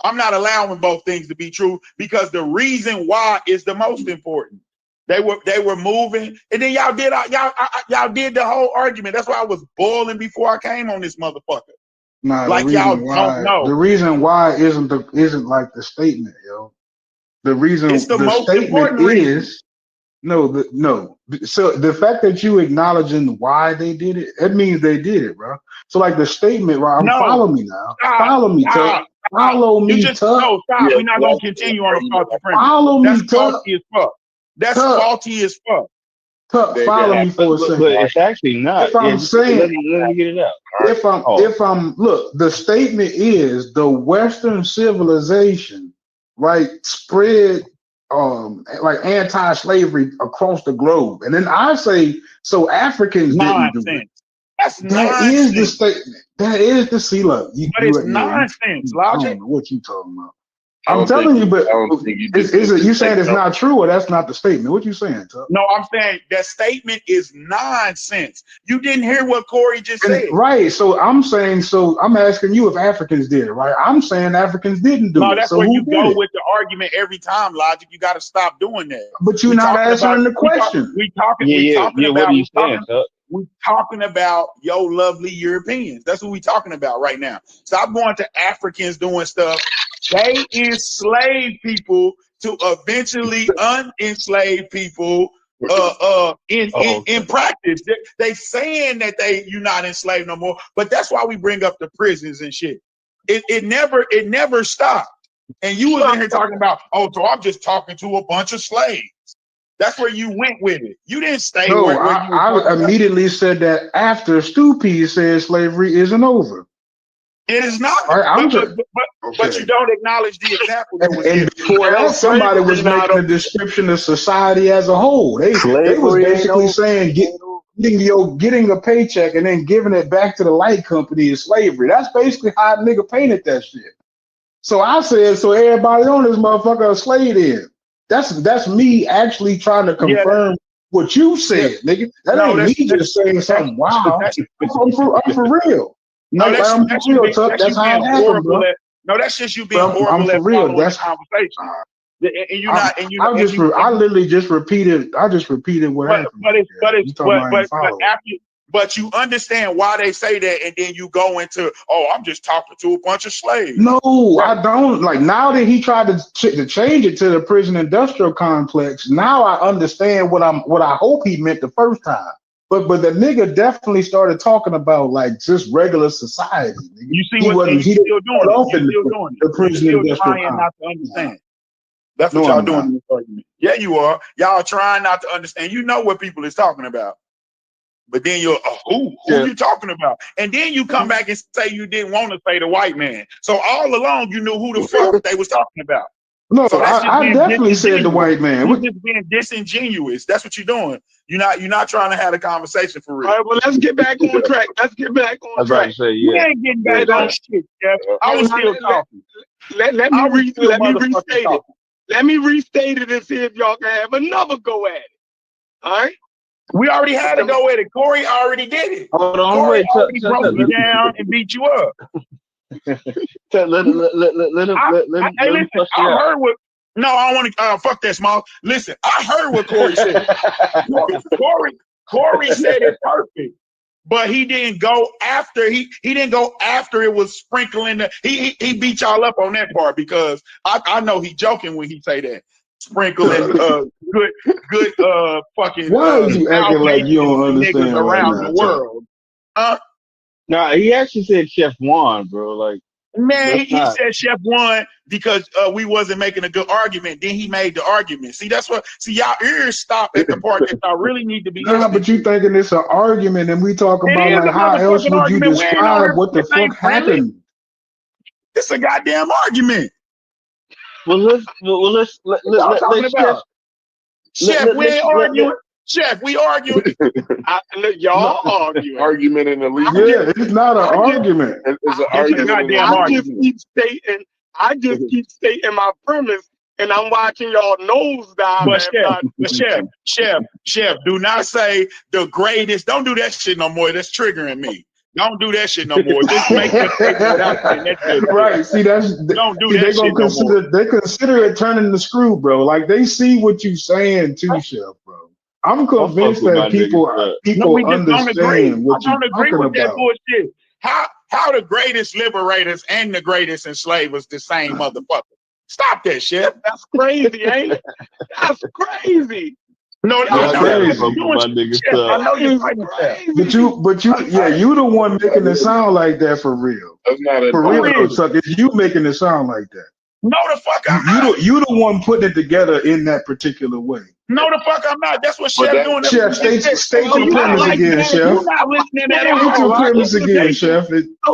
I'm not allowing both things to be true because the reason why is the most important. They were moving, and then y'all did the whole argument. That's why I was boiling before I came on this motherfucker. Nah, like y'all don't know. The reason why isn't like the statement, yo. The reason it's the most statement important reason. is no. So the fact that you acknowledging why they did it, that means they did it, bro. So like the statement, right? Follow me now. Follow me, Tuck. Follow me, Tuck. No, stop. We're not gonna continue on the faulty premise. Follow me, That's faulty as fuck. That's faulty as fuck. Tuck, follow me for a second. But it's actually not. If I'm saying, let me get it out. If I'm look, the statement is the Western civilization, right, spread like anti-slavery across the globe, and then I say so Africans didn't do it. That's nonsense. That is the statement. That is the CeeLo. But it's nonsense, Logic. I don't know what you talking about. I'm telling you, but is it you saying it's not true, or that's not the statement? What you saying, Tuck? No, I'm saying that statement is nonsense. You didn't hear what Corey just said. Right. So I'm saying, I'm asking you if Africans did it, right? I'm saying Africans didn't do it. No, that's where you go with the argument every time, Logic. You got to stop doing that. But you're not answering the question. We're talking about your lovely Europeans. That's what we're talking about right now. Stop going to Africans doing stuff. They enslaved people to eventually unenslave people in practice. They saying that you're not enslaved no more, but that's why we bring up the prisons and shit. It never stopped. And you was in here talking about, so I'm just talking to a bunch of slaves. That's where you went with it. You didn't stay where you I immediately said that after Stupid said slavery isn't over. It is not. Right, but you don't acknowledge the example. And before that, somebody was making a description of society as a whole. They was basically saying, getting a paycheck and then giving it back to the light company is slavery. That's basically how a nigga painted that shit. So I said, so everybody on this motherfucker a slave then. That's me actually trying to confirm what you said, nigga. That ain't me just saying something. Wow, I'm for real. No, that's I'm for real, Tuck. That's how it happened, bro. No, that's just you being horrible at following the conversation. And you're not. And you. I literally just repeated. I just repeated what happened. But you understand why they say that, and then you go into, oh, I'm just talking to a bunch of slaves. No, I don't. Like, now that he tried to change it to the prison industrial complex, now I understand what I hope he meant the first time. But the nigga definitely started talking about like just regular society. Nigga. You see what he's still doing? The prison industrial trying not to understand. That's what y'all doing in this argument. Yeah, you are. Y'all trying not to understand. You know what people is talking about. But then you're, who you talking about? And then you come back and say you didn't want to say the white man. So all along you knew who the fuck they was talking about. No, so I definitely said the white man. You're just being disingenuous. That's what you're doing. You're not trying to have a conversation for real. All right, well, let's get back on track. Track. You ain't getting back on shit, Jeff. I was still talking. Let me restate it. Let me restate it and see if y'all can have another go at it. All right? We already had to go at it. Corey already did it. Hold on, Corey already broke you down and beat you up. Let him. I heard what. No, I don't want to. Fuck that, Small. Listen, I heard what Corey said. Corey said it perfect, but he didn't go after. He didn't go after it was sprinkling. He beat y'all up on that part because I know he joking when he say that. Sprinkling good fucking. Why are you acting like you don't understand around the world? Nah, he actually said Chef Juan, bro. Like, man, he said Chef Juan because we wasn't making a good argument. Then he made the argument. See, that's what. See, y'all ears stop at the part that y'all really need to be. Nah, but you thinking it's an argument, and we talking about like how else would you describe what the fuck happened? It's a goddamn argument. Let's Chef, we ain't arguing. Chef, we arguing. Y'all arguing. Argument in the league. Yeah, it's not an argument. It's an argument. I just keep stating my premise, and I'm watching y'all nosedive. But Chef, do not say the greatest. Don't do that shit no more. That's triggering me. Don't do that shit no more. Just make the statement without saying that shit. Right. See, don't do that shit no more. They consider it turning the screw, bro. Like they see what you saying too, Chef, bro. I'm convinced that people understand what you're talking about. I don't agree with that bullshit. How the greatest liberators and the greatest enslavers the same motherfucker? Stop that shit. That's crazy, ain't it? That's crazy. No, that's crazy. I know you're crazy. But you the one making it sound like that for real. That's not for real, Tuck. It's you making it sound like that. No, the fuck I'm not. You the one putting it together in that particular way. No, the fuck I'm not. That's what Chef doing. Chef, state your premise again, Chef. You're not listening at all. State your premise again, Chef.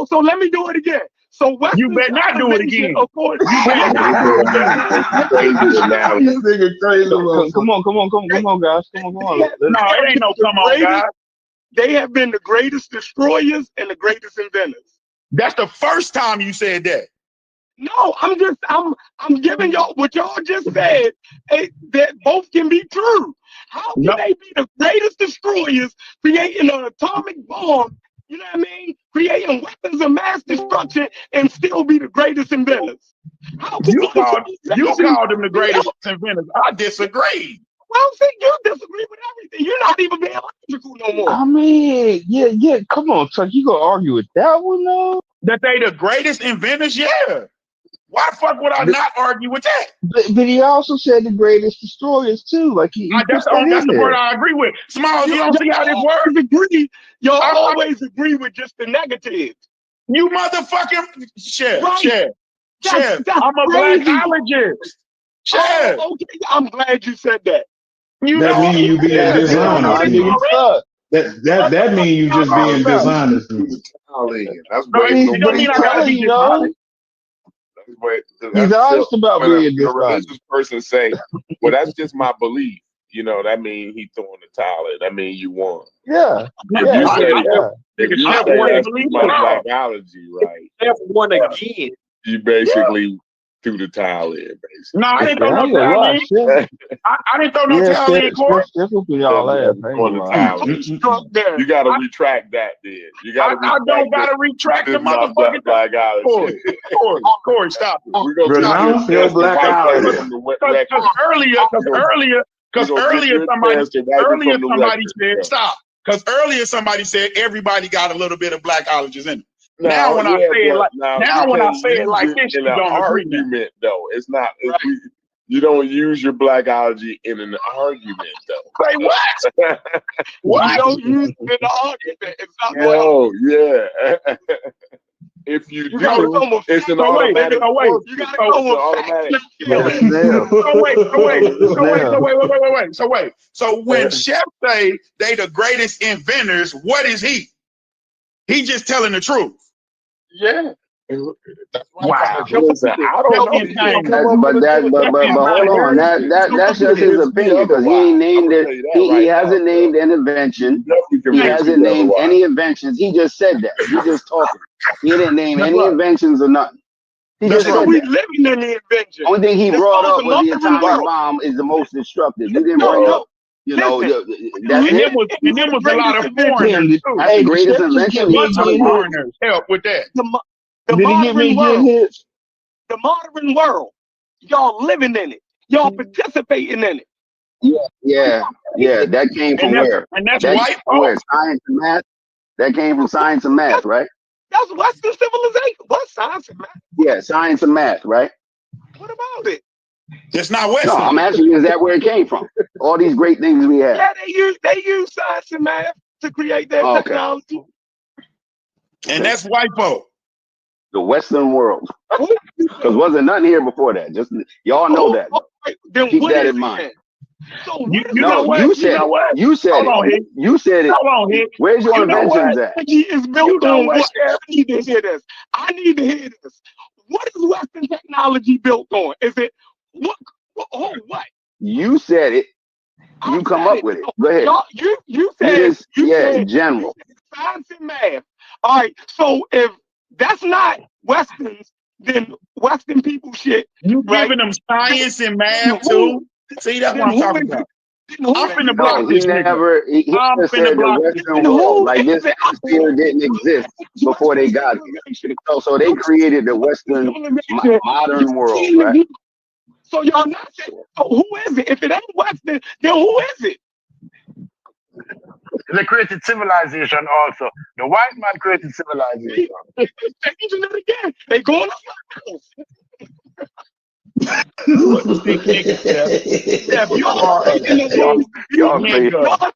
So let me do it again. So you better not do it again. Of course, you better not do it again. This nigga crazy. Come on, guys. Come on. No, it ain't no come on, guys. They have been the greatest destroyers and the greatest inventors. That's the first time you said that. No, I'm giving y'all what y'all just said. That both can be true. How can they be the greatest destroyers, creating an atomic bomb? You know what I mean? Creating weapons of mass destruction and still be the greatest inventors. How can you called them the greatest inventors? I disagree. Well, see, you disagree with everything. You're not even being logical no more. I mean, yeah. Come on, Chuck. You gonna argue with that one, though? That they the greatest inventors? Yeah. Why the fuck would I not argue with that? But he also said the greatest destroyers too. Like that's the word I agree with. Small, you don't see how this works? Agree. Y'all always agree with just the negatives. You motherfucking Chef. That's I'm a blackologist. Chef. Okay, I'm glad you said that. That means you being dishonest. That means you just being dishonest. That's great. He's honest about being a religious person say, well, that's just my belief. you know, that means he throwing the towel in. That means you won. Yeah. If you say, if Nigga, you Chef say won that's again. my blackology, right? Chef won again. You basically threw the towel in, basically. No, I didn't throw I no ain't gonna towel lie, in. Chef. I didn't throw no Yeah, towel in, Corey. Chef will be y'all ass. I ain't On gonna the lie. towel. You got to I- retract that, then. You I, got to I don't gotta retract the motherfucking Corey. Corey, stop. We're gonna Renounce your blackology. Because earlier somebody said stop. Because earlier somebody said everybody got a little bit of blackologies in it. Now when I say it like this, you in an don't agree. argument, though, it's not. You don't use your blackology in an argument, though. Say what? What? You don't use it in the argument. It's not No, yeah. If you do, it's an automatic. You gotta go So wait. So when Chef say they the greatest inventors, what is he? He just telling the truth. Yeah. Wow. Listen, I don't know. But hold on, that's just his opinion because he ain't named it. He hasn't named an invention. He hasn't named any inventions. He just said that. He just talking. He didn't name any inventions or nothing. He just said we that. living in the invention. Only thing he brought up was the atomic bomb is the most destructive. You didn't bring up, you know, that's it. And then was a lot of foreigners too. Hey, greatest invention. Foreigners help with that. The modern world, y'all living in it. Y'all participating in it. Yeah. That came from where? And that's that white from where? Science and math. That came from science and math, right? That's Western civilization. What science and math? Yeah, science and math, right? What about it? It's not Western. No, I'm asking you, is that where it came from? All these great things we have. Yeah, they use science and math to create their technology. And that's white folk. The Western world. Because wasn't nothing here before that. Just y'all know that. Then keep that in mind. So you said it. You said it. Hold on, where's your inventions at? Is built on what? I need to hear this. I need to hear this. What is Western technology built on? Is it what? What? You said it. You come up with it. Go ahead. You said it. General. Science and math. All right. So if that's not Westerns, then Western people shit. You giving them science and math too? See, that's what I'm talking about. I'm finna block this nigga. He just said the Western world, like this sphere didn't exist before they got here. So they created the Western modern world, right? So y'all not saying, who is it? If it ain't Western, then who is it? They created civilization also. The white man created civilization. Changing it again. They going up. Y'all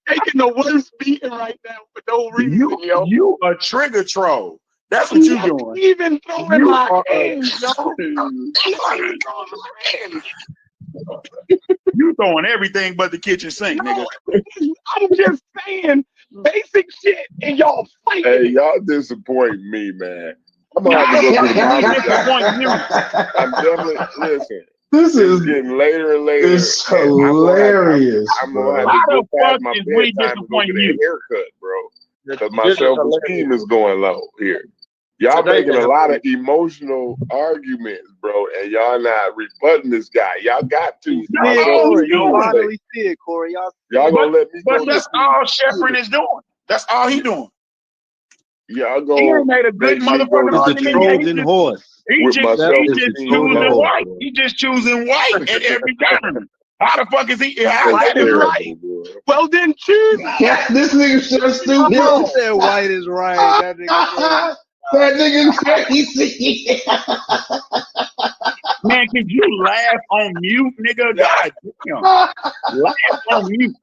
taking the worst beating right now for no reason, yo. You a trigger troll. That's what you doing. Even throwing my hands, yo. You throwing everything but the kitchen sink, nigga. I'm just saying basic shit and y'all fighting. Hey, y'all disappoint me, man. I'm gonna have to go to the I'm definitely listen. This is getting later and later. It's hilarious. I'm gonna have to go past my bedtime and go get a haircut, bro. Because my self-esteem is going low here. Y'all making a lot of emotional arguments, bro, and y'all not rebutting this guy. Y'all got to. You finally see it, Corey. Y'all gonna let me go. But that's all Sheffrin is doing. That's all he doing. Y'all go. He made a good motherfucking Trojan horse. He just choosing white. He just choosing white at every turn. How the fuck is he? White is right. Well, then choose. This nigga's so stupid. You said white is right. That nigga crazy. Man, can you laugh on mute, nigga? God damn. Laugh on mute.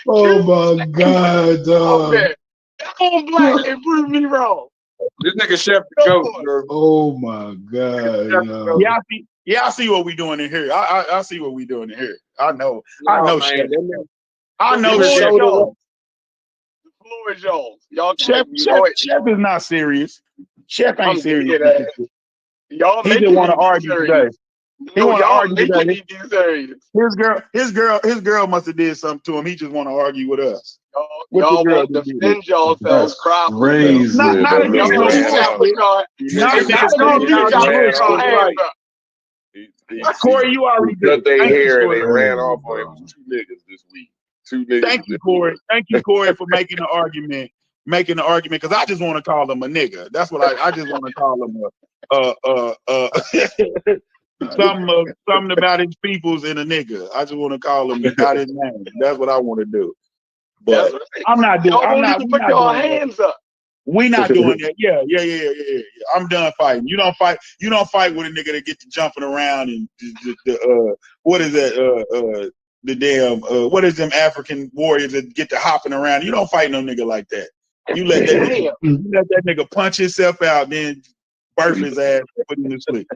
Oh my God, dog. Come on, black, and prove me wrong. This nigga Chef the goat, bro. Oh my God. No. I see what we doing in here. I see what we doing in here. I know Chef. I know Chef. The floor is yours. Y'all Chef is not serious. Chef ain't serious. Y'all he just want to argue today. He want to y'all argue making that me be serious. his girl must have did something to him. He just want to argue with us. Y'all want to defend yourselves, crowd. Crazy. Not against no bullshit. Corey, you already did. They Thank hair you, and they Corey. ran off on him. It was 2 niggas this week. 2 niggas. Thank you, Corey. Thank you, Corey, for making the argument. Because I just want to call him a nigga. That's what I just want to call him something about his peoples and a nigga. I just want to call him out his name. That's what I want to do. But I'm not doing. I'm not. Put your hands up. We not doing that. Yeah. I'm done fighting. You don't fight. You don't fight with a nigga that get to jumping around and what is that? The damn what is them African warriors that get to hopping around? You don't fight no nigga like that. You let that nigga punch himself out, then birth his ass, put him to sleep.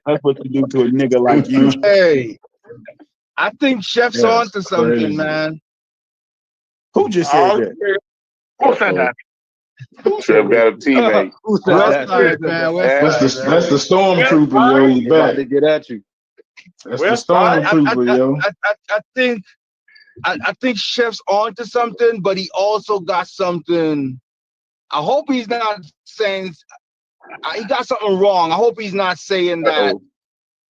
That's what you do to a nigga like you. Hey, I think Chef's on to something, man. Who just said that? Who said that? Chef got a teammate. That's the stormtrooper, yo. You back to get at you. That's the stormtrooper, yo. I think Chef's on to something, but he also got something. I hope he's not saying he got something wrong. I hope he's not saying that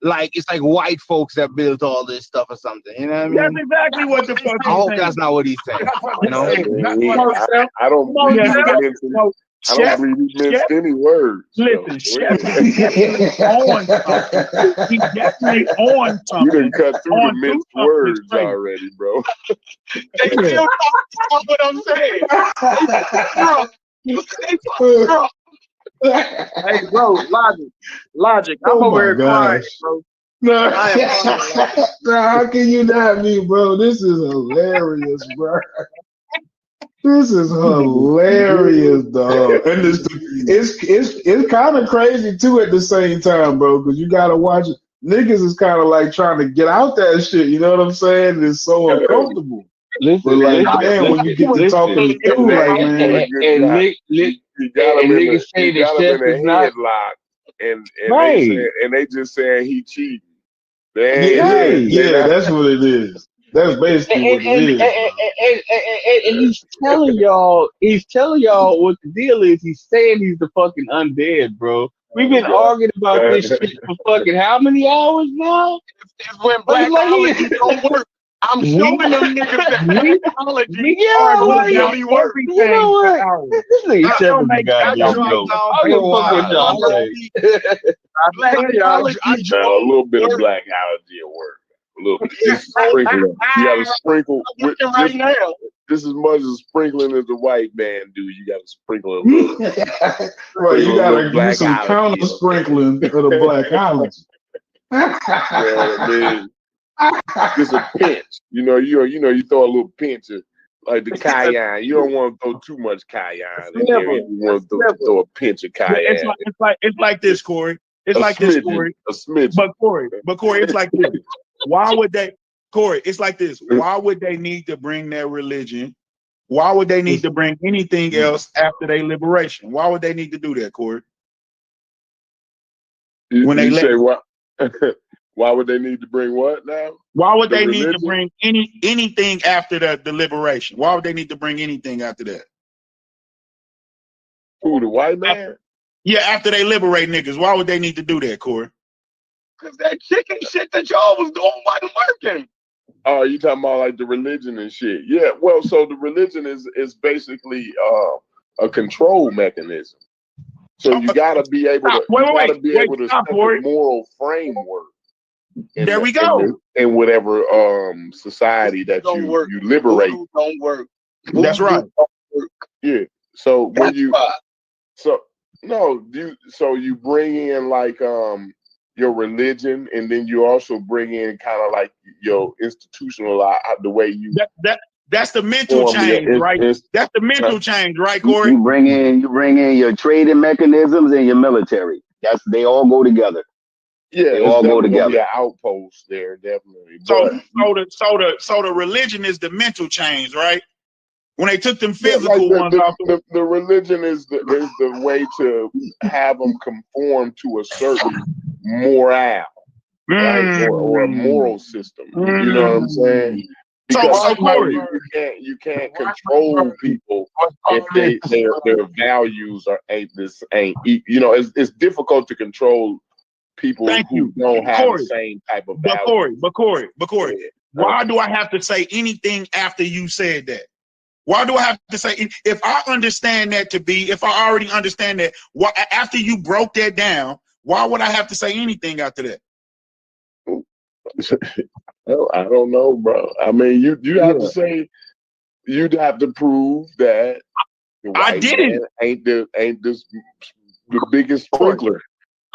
like it's like white folks that built all this stuff or something. You know what I mean? That's exactly what the fuck. I hope that's not what he's saying. You know? I don't believe he missed any words. Listen, Chef is on something. He's definitely on something. You done cut through the missed words already, bro. They still talking what I'm saying. Hey, bro, logic. I'm over here crying, bro. No, how can you not be, bro? This is hilarious, bro. This is hilarious, dog. And it's kind of crazy too at the same time, bro, because you gotta watch it. Niggas is kind of like trying to get out that shit. You know what I'm saying? It's so uncomfortable. But like, man, when you get to talking through, like, man, niggas say that Chef is not headlock, and they just saying he cheating. Yeah, that's what it is. That's basically what it is. And he's telling y'all what the deal is. He's saying he's the fucking undead, bro. We've been arguing about this shit for fucking how many hours now? It's when blackology don't work. I'm showing them niggas that blackology really work. You know what? This nigga Chef is a goddamn joke. A little bit of blackology at work. A little bit. Just sprinkle. You gotta sprinkle with right now. Just as much as sprinkling as the white man do. You gotta sprinkle a little. Right, you gotta do some counter sprinkling of the blackology. Just a pinch. You throw a little pinch of like the cayenne. You don't want to throw too much cayenne in there. You want to throw a pinch of cayenne. It's like this, Corey. It's like this, Corey. A smidge. But Corey, it's like this. Why would they, Corey? It's like this. Why would they need to bring their religion? Why would they need to bring anything else after their liberation? Why would they need to do that, Corey? When they say what? Why would they need to bring what now? Why would they need to bring anything after the liberation? Why would they need to bring anything after that? Who, the white man? Yeah, after they liberate niggas, why would they need to do that, Corey? Because that chicken shit that y'all was doing wasn't working. Oh, you talking about like the religion and shit? Yeah. Well, so the religion is basically a control mechanism. So you gotta be able to set a moral framework. There we go. In whatever society that you liberate. Don't work. That's right. Yeah. So when you you bring in like your religion, and then you also bring in kind of like your institutional the way you that's the mental change, right? That's the mental change, right, Corey? You bring in your trading mechanisms and your military. They all go together. Yeah, they all go together. The outposts there, definitely. So the religion is the mental change, right? When they took them physical ones off, the religion is the way to have them conform to a certain morale. right? Or a moral system. You know what I'm saying? Because So Corey, you can't control people if their values ain't. You know, it's difficult to control people who don't have the same type of values. But Corey, why do I have to say anything after you said that? Why do I have to say, if I understand that to be, if I already understand that, after you broke that down, why would I have to say anything after that? I don't know, bro. I mean, you have to say, you'd have to prove that the white man ain't the biggest sprinkler.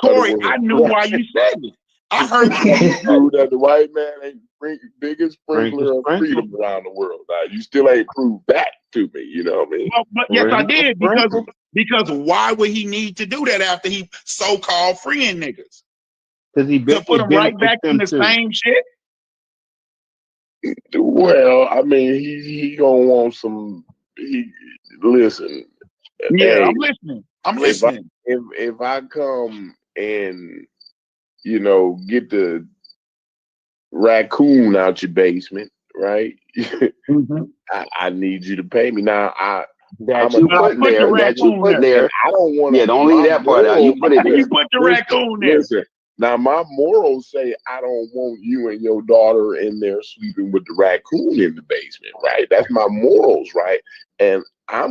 Corey, I knew why you said it. I heard you prove that the white man ain't the biggest sprinkler of freedom around the world. Now, you still ain't proved that to me. You know what I mean? Well, but yes, I did, because why would he need to do that after he so-called freeing niggas? Because he to put them right back in the same shit. Well, I mean, he gonna want some. Listen. Yeah, hey, I'm listening. I'm listening. If I come and get the raccoon out your basement, right? I need you to pay me now. That you put there. I don't want. Yeah, don't leave that part out. You put it there. You put the raccoon there. Listen, now my morals say I don't want you and your daughter in there sleeping with the raccoon in the basement, right? That's my morals, right? And I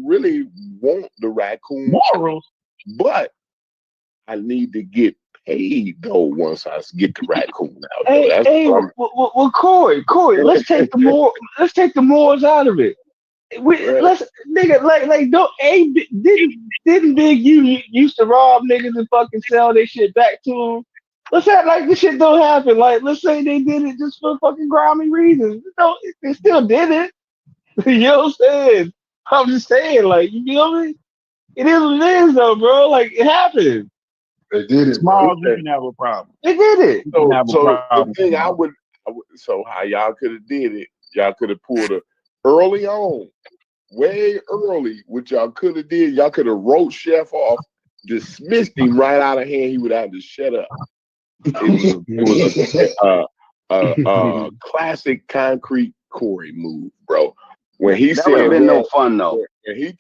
really want the raccoon morals, but I need to get paid though once I get the raccoon out. Well, Corey, let's take the morals out of it. Didn't Big U used to rob niggas and fucking sell their shit back to them? Let's act like this shit don't happen. Like, let's say they did it just for fucking grimy reasons. They still did it. You know what I'm saying? I'm just saying, like, you know what I mean? It is what it is, though, bro. Like, it happened. They did it. Small, you can have a problem. They did it. So the thing I would, so how y'all could have did it, y'all could have pulled it early on, way early, what y'all could have did, y'all could have wrote Chef off, dismissed him right out of hand, he would have to shut up. It was a classic concrete Corey move, bro. When he said that would have been no fun though.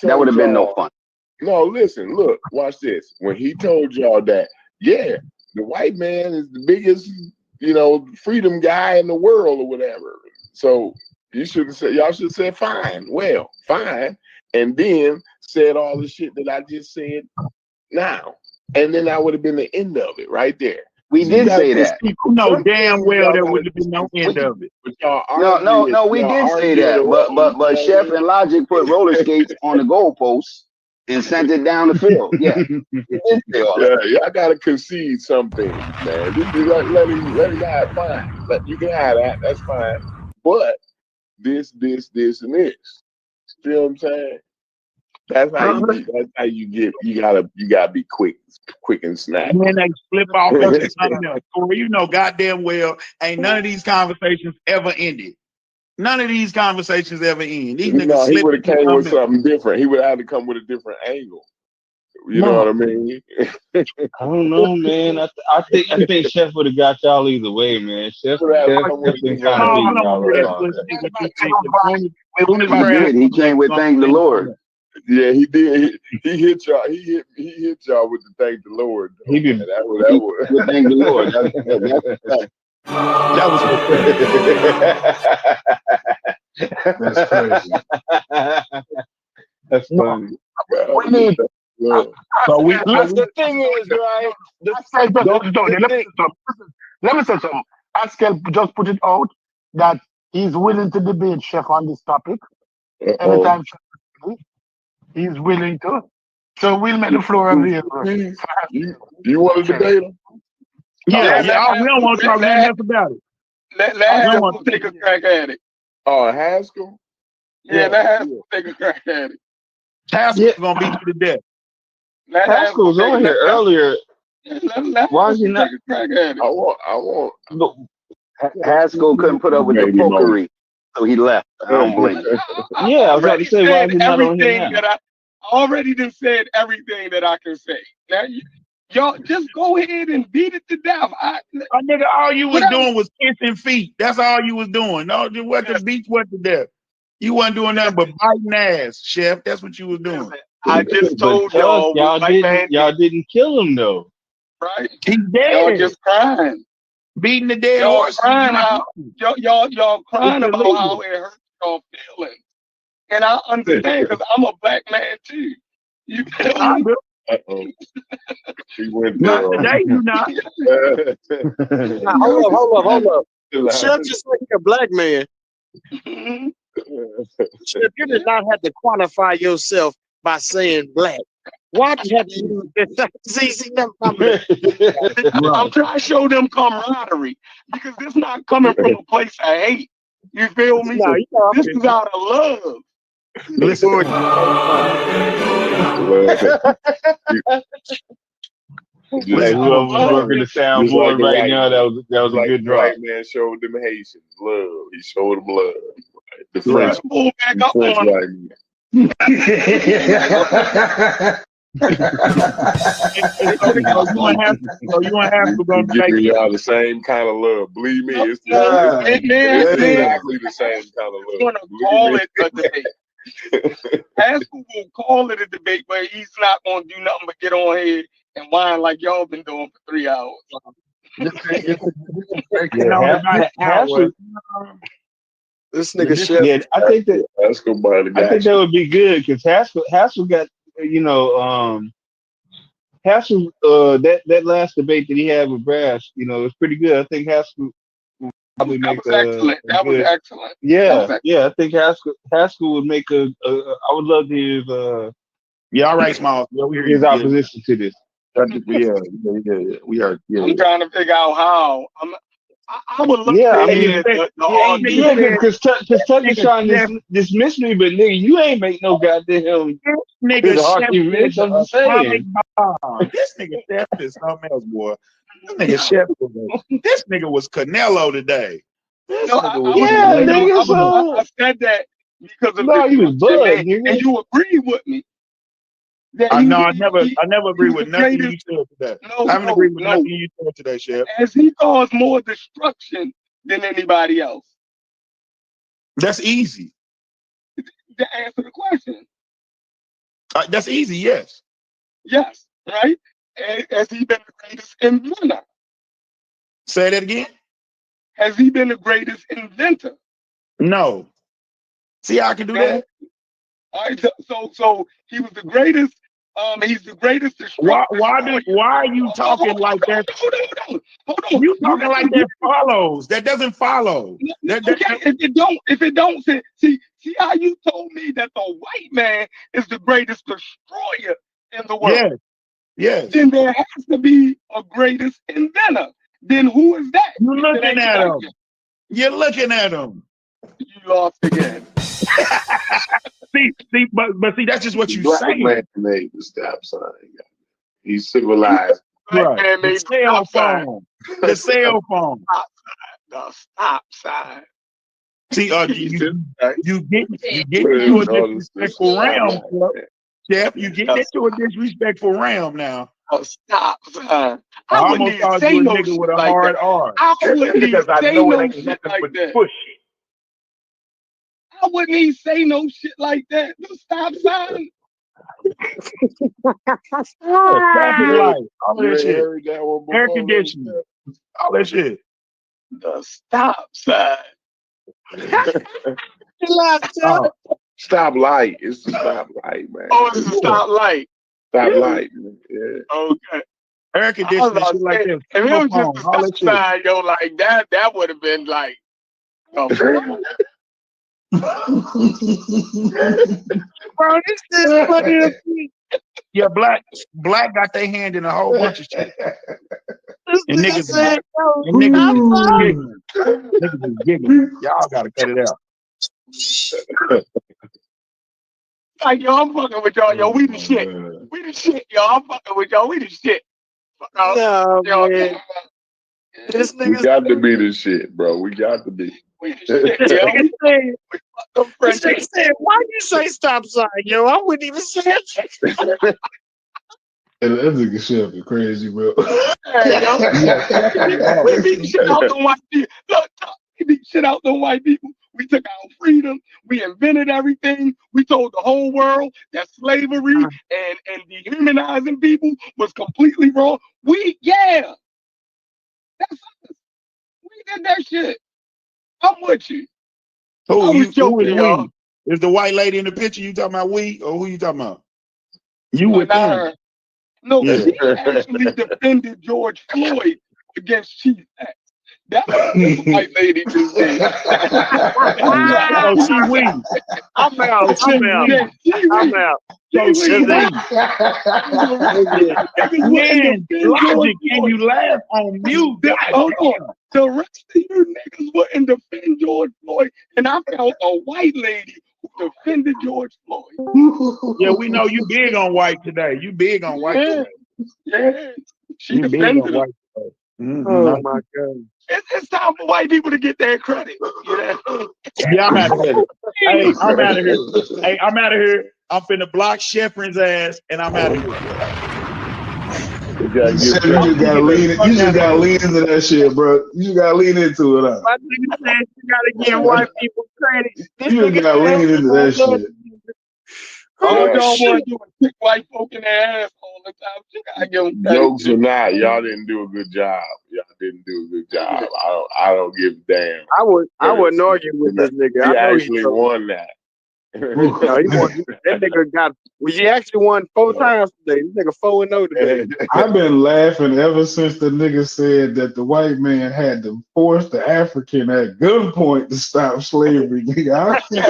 That would have been no fun. No, listen, look, watch this. When he told y'all that, yeah, the white man is the biggest, freedom guy in the world or whatever. So y'all should have said fine, well, fine, and then said all the shit that I just said now. And then that would have been the end of it right there. We did say that. People know damn well there would have been no end of it. No, we did say that. But Chef and Logic put roller skates on the goalposts and sent it down the field. Yeah. I gotta concede something, man. Just let him have fine. You can have that, that's fine. But this, and this. You know what I'm saying? That's how you get. You gotta be quick and snap. And then they flip off into something else. Corey, goddamn well, ain't none of these conversations ever ended. None of these conversations ever end. These niggas he would have came with something different. He would have had to come with a different angle. You know what I mean? I don't know, man. I think Chef would have got y'all either way, man. Chef been kind of beating y'all around. He came with thank the Lord. Yeah, he did. He hit y'all. He hit y'all with the thank the Lord. He did that was thank the Lord. That was that's crazy. That's funny. We need. The thing is, right? Let me say something. Askel just put it out that he's willing to debate Chef on this topic. Anytime he's willing to. So we'll make the floor available. You want to debate him? Yeah, we don't want to talk enough about it. Let Haskell take a crack at it. Oh, Haskell? Yeah, let Haskell take a crack at it. Haskell's gonna beat you to death. Haskell was on here earlier. Why is he not? I want. Haskell couldn't put up with the pokery, so he left. I don't blame him. Yeah, I was about to say, why is he not on here now? I already said everything that I can say. Now Y'all just go ahead and beat it to death. Nigga, all you was doing was kissing feet. That's all you was doing. No, what the beat, what to death. You wasn't doing nothing but biting ass, Chef. That's what you was doing. I just told y'all, y'all didn't kill him though. Right? He's dead. Y'all just crying. Beating the dead y'all horse. Crying out, y'all crying about how it hurts y'all feelings. And I understand because I'm a black man too. You feel me? He went not today, you not. Hold up. Chef just like a black man. Chef, you did not have to quantify yourself by saying black. Why do you have to use this? I'm trying to show them camaraderie because this is not coming from a place I hate. You feel me? No, this is out of love. Listen. Hey, whoever's working the soundboard right now, that was a good drop. White man showed them Haitians love. He showed them love. The French pull back up on him. You want to have to go giving y'all the same kind of love. Believe me, it's exactly the same kind of love. He's gonna call it a debate. Haskell will call it a debate, but he's not gonna do nothing but get on here and whine like y'all been doing for 3 hours. This nigga Chef. Yeah, I think that I think that would be good because Haskell got Haskell that last debate that he had with Brass, was pretty good. I think Haskell would probably make excellent. That was excellent. Yeah, I think Haskell would make I would love to hear yeah, all right, Smalls. Yeah, his opposition to this. We are. Yeah. I'm trying to figure out how. I would love to hear because Tucker's trying to dismiss me, but nigga, you ain't make no goddamn nigga argument. I'm just saying. This nigga Chef is something else, boy. This nigga Chef, this nigga was Canelo today. I said that because of he was Bud, and you agree with me. I never agree with nothing you said today. I haven't agreed with nothing you said today, Chef. As he caused more destruction than anybody else. That's easy. To answer the question. That's easy, yes. Yes, right? Has he been the greatest inventor? Say that again? Has he been the greatest inventor? No. See how I can do that? All right, so he was the greatest. He's the greatest. Why are you talking like that? Hold on. You talking like that follows? That doesn't follow. If it don't, see how you told me that the white man is the greatest destroyer in the world. Yes. Then there has to be a greatest inventor. Then who is that? You're looking at him. You're looking at him. You lost again. see, but see, that's just what you say. Man made the stop sign. He's civilized. Right. The cell phone. The cell phone. The stop sign. See, you get into a disrespectful realm, Chef. You get into a disrespectful realm now. Oh, stop sign. I almost called you a nigga with a hard R. I wouldn't even say no shit like that. I wouldn't even say no shit like that. The stop sign. Traffic light. All that shit. Air conditioning. All that shit. The stop sign. Stop light. It's the stop light, man. Oh, it's the stop light. Stop light. Yeah. Okay. Air conditioning, shit like this. If it was just the stop sign, yo, like that would have been like. Bro, this is funny. Yeah, black got their hand in a whole bunch of shit. And niggas is giggling. Y'all gotta cut it out. Like, yo, I'm fucking with y'all. Yo, we the shit. We the shit, yo. I'm fucking with y'all. We the shit. No, yo, man. This we got to be the shit, bro. We got to be. We the shit, yo. This nigga said, why you say stop sign, yo? I wouldn't even say it. And that nigga Chef is crazy, bro. Hey, we beat shit out the white people. Look, we beat shit out the white people. We took our freedom. We invented everything. We told the whole world that slavery and dehumanizing people was completely wrong. That's us. We did that shit. I'm with you. Who is we? Is the white lady in the picture you talking about we, or who you talking about? You with them? No, she actually defended George Floyd against Chief X. That's what this white lady just did. Oh, she we. I'm out. So she we. Man, Logic, and you laugh on mute. Hold on. The rest of you niggas wouldn't defend George Floyd, and I found a white lady who defended George Floyd. Yeah, we know you big on white today. You big on white today. Yeah. She defended him. Mm-hmm. Oh my God. It's time for white people to get their credit. Yeah, I'm out of here. Hey, I'm out of here. Hey, I'm out of here. I'm finna block Sheffrin's ass, and I'm out of here. You just gotta lean into that shit, bro. You just gotta lean into it. My nigga said you gotta give white people credit. You just gotta lean into that shit. Oh, don't want to do a kick white folk in their ass all the time. You gotta give them Jokes or not, y'all didn't do a good job. I don't give a damn. I wouldn't argue with this nigga. He actually won that. No, he won. That nigga got. Well, he actually won 4 times today. This nigga 4-0 today. I've been laughing ever since the nigga said that the white man had to force the African at gunpoint to stop slavery. Nigga, they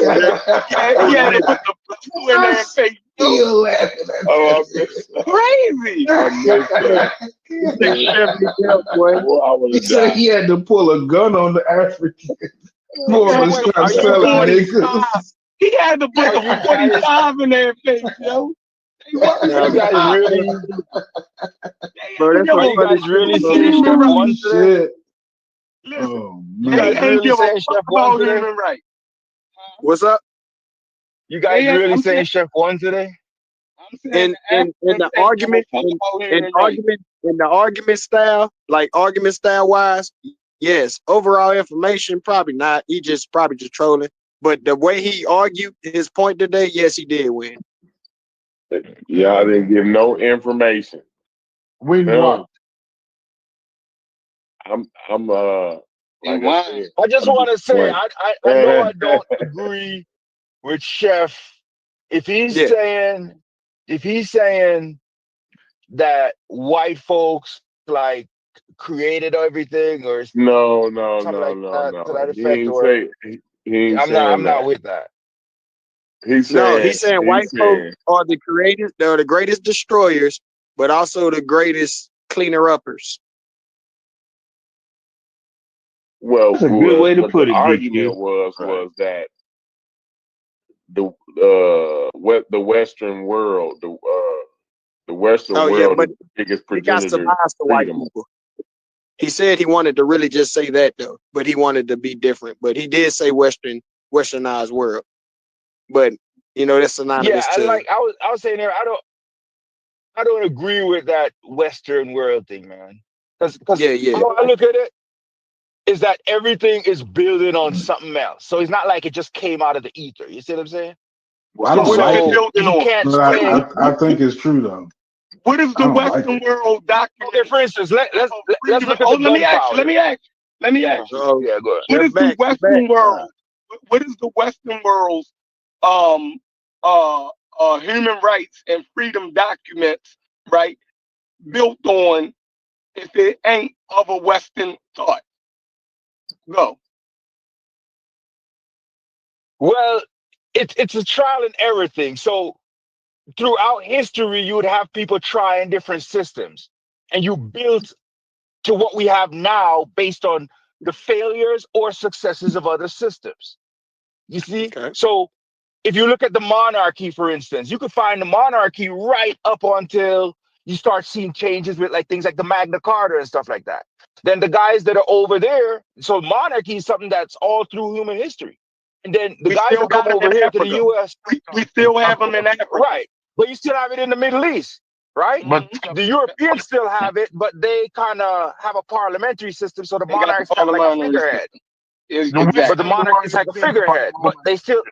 put the pistol in their face. Still laughing at that. Crazy. He said he had to pull a gun on the African for him to stop selling niggas. He had to put the 45 in their face, yo. Bro, that's what you guys really saying Chef One today? Oh, man. They ain't give a fuck about human rights. What's up? You guys really saying Chef One today? In the argument style, like argument style wise, yes. Overall information, probably not. He just probably just trolling. But the way he argued his point today, yes, he did win. Y'all didn't give no information. Win what? I'm like I just want to say I know I don't agree with Chef if he's saying that white folks like created everything or no. I'm not with that. He's saying white folks are the greatest. They're the greatest destroyers, but also the greatest cleaner uppers. Well, that's a good way to put it. The argument was that the Western world, the Western world is the biggest progenitor of white people. He said he wanted to really just say that though, but he wanted to be different. But he did say westernized world. But you know that's synonymous to. I was saying there. I don't agree with that Western world thing, man. Because how I look at it is that everything is building on something else. So it's not like it just came out of the ether. You see what I'm saying? Well, I don't like it. I think it's true though. What is the Western world document? Okay, for instance, let's look at the let me ask. Oh yeah, go ahead. What is the Western world? What is the Western world's human rights and freedom documents, right? Built on if it ain't of a Western thought. Go. Well, it's a trial and error thing. So throughout history, you would have people trying different systems, and you built to what we have now based on the failures or successes of other systems. You see? Okay. So if you look at the monarchy, for instance, you could find the monarchy right up until you start seeing changes with like things like the Magna Carta and stuff like that. Then the guys that are over there, so monarchy is something that's all through human history. And then the guys that come over here to the U.S. We still have them in Africa. Right. But you still have it in the Middle East. right? But The Europeans still have it, but they kind of have a parliamentary system, so the monarch's kind of like a figurehead. But the monarch is like a figurehead, but they still.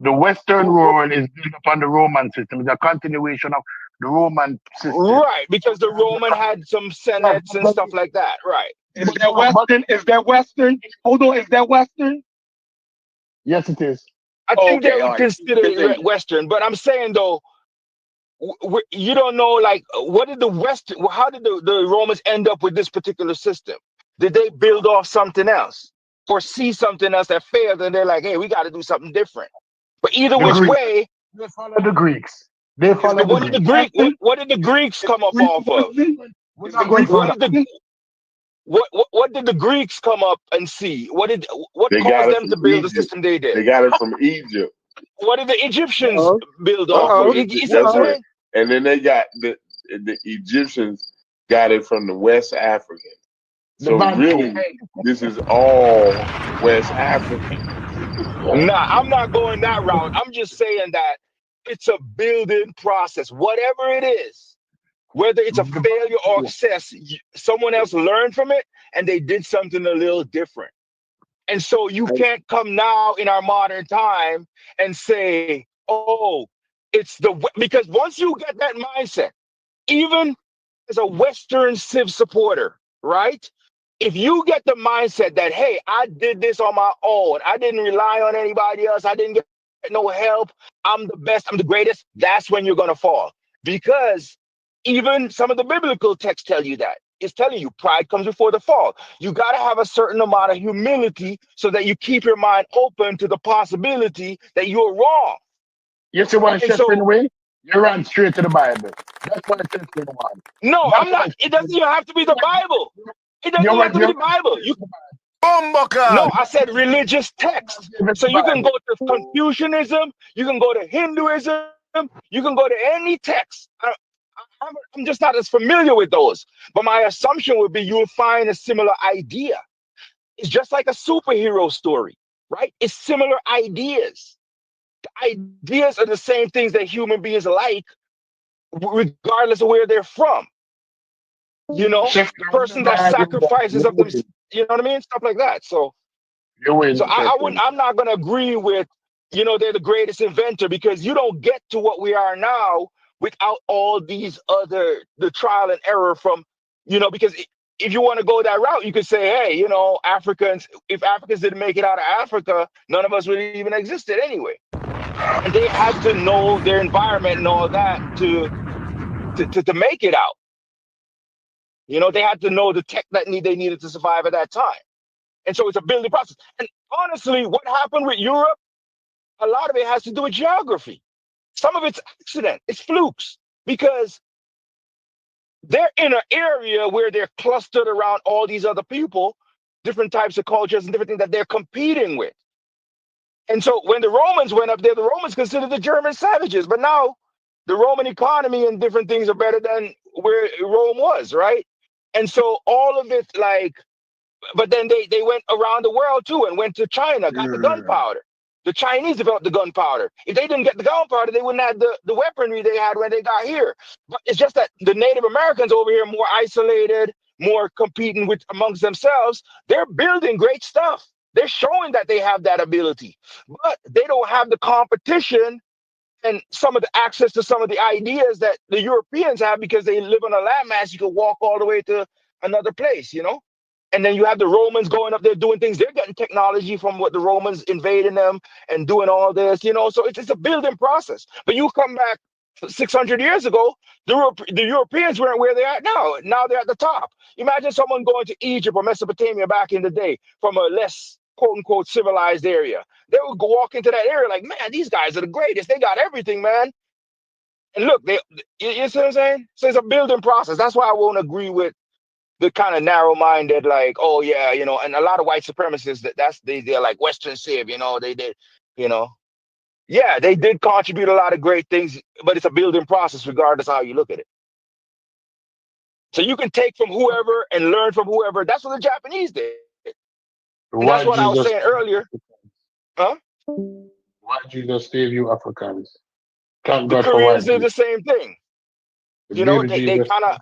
The Western world is built upon the Roman system. It's a continuation of the Roman system. Right, because the Roman had some senates and stuff like that. Right. Is that Western? Is that Western? Hold on, is that Western? Yes, it is. I think they would consider it Western, but I'm saying though, you don't know, like, what did the West? How did the Romans end up with this particular system? Did they build off something else, or see something else that failed, and they're like, hey, we got to do something different? But either which way, they follow the Greeks. They follow what did the Greeks? What did the Greeks come up off of? What did the Greeks come up and see? What caused them to build the system they did? They got it from Egypt. What did the Egyptians build off? And then they got the Egyptians got it from the West Africans. So really, this is all West African. Nah, I'm not going that route. I'm just saying that it's a building process. Whatever it is, whether it's a failure or success, someone else learned from it and they did something a little different. And so you can't come now in our modern time and say, oh, because once you get that mindset, even as a Western Civ supporter, right? If you get the mindset that, hey, I did this on my own, I didn't rely on anybody else, I didn't get no help, I'm the best, I'm the greatest, that's when you're going to fall. Because even some of the biblical texts tell you that. It's telling you pride comes before the fall. You got to have a certain amount of humility so that you keep your mind open to the possibility that you're wrong. You see what Shepard way? You run straight to the Bible. That's what Shepard wants. No, I'm not. It doesn't even have to be the Bible. It doesn't even have to be the Bible. No, I said religious text. So you can go to Confucianism, you can go to Hinduism, you can go to any text. I'm just not as familiar with those. But my assumption would be you'll find a similar idea. It's just like a superhero story, right? It's similar ideas. The ideas are the same things that human beings like, regardless of where they're from. You know, person that sacrifices of them, you know what I mean? Stuff like that. So I'm not going to agree with, they're the greatest inventor, because you don't get to what we are now without all these the trial and error from, because if you want to go that route, you could say, hey, if Africans didn't make it out of Africa, none of us would even existed anyway. And they had to know their environment and all that to make it out. They had to know the tech that they needed to survive at that time. And so it's a building process. And honestly, what happened with Europe, a lot of it has to do with geography. Some of it's accident, it's flukes, because they're in an area where they're clustered around all these other people, different types of cultures and different things that they're competing with. And so when the Romans went up there, the Romans considered the German savages, but now the Roman economy and different things are better than where Rome was, right? And so all of it, but then they went around the world too and went to China, got the gunpowder. The Chinese developed the gunpowder. If they didn't get the gunpowder, they wouldn't have the weaponry they had when they got here. But it's just that the Native Americans over here, more isolated, more competing amongst themselves, they're building great stuff. They're showing that they have that ability, but they don't have the competition and some of the access to some of the ideas that the Europeans have, because they live on a landmass. You can walk all the way to another place, And then you have the Romans going up there doing things. They're getting technology from what the Romans invading them and doing all this, So it's a building process. But you come back 600 years ago, the Europeans weren't where they're at now. Now they're at the top. Imagine someone going to Egypt or Mesopotamia back in the day from a less quote unquote civilized area. They would go walk into that area like, man, these guys are the greatest. They got everything, man. And look, you see what I'm saying? So it's a building process. That's why I won't agree with the kind of narrow-minded, like, oh yeah, and a lot of white supremacists they're like Western Civ, they did, yeah, they did contribute a lot of great things, but it's a building process regardless of how you look at it. So you can take from whoever and learn from whoever. That's what the Japanese did. And that's what I was saying earlier. Huh? Why Jesus save you Africans? The Koreans did the same thing. You know, they kind of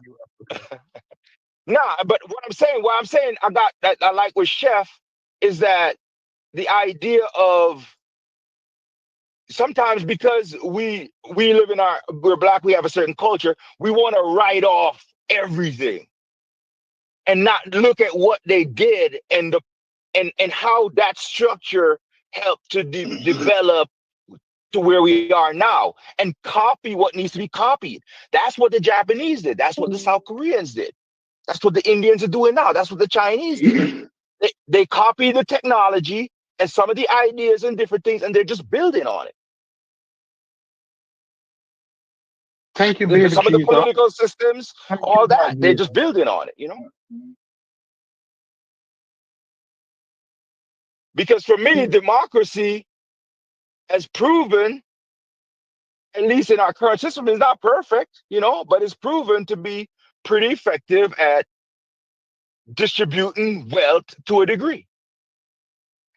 nah. But what I'm saying, I got that I like with Chef is that the idea of sometimes because we live in we're black, we have a certain culture, we want to write off everything and not look at what they did and how that structure helped to develop to where we are now and copy what needs to be copied. That's what the Japanese did. That's what the South Koreans did. That's what the Indians are doing now. That's what the Chinese did. They copy the technology and some of the ideas and different things, and they're just building on it. Thank you, baby. Some of the political systems, all that, they're just building on it, you know? Because for me, democracy has proven, at least in our current system, is not perfect, you know, but it's proven to be pretty effective at distributing wealth to a degree.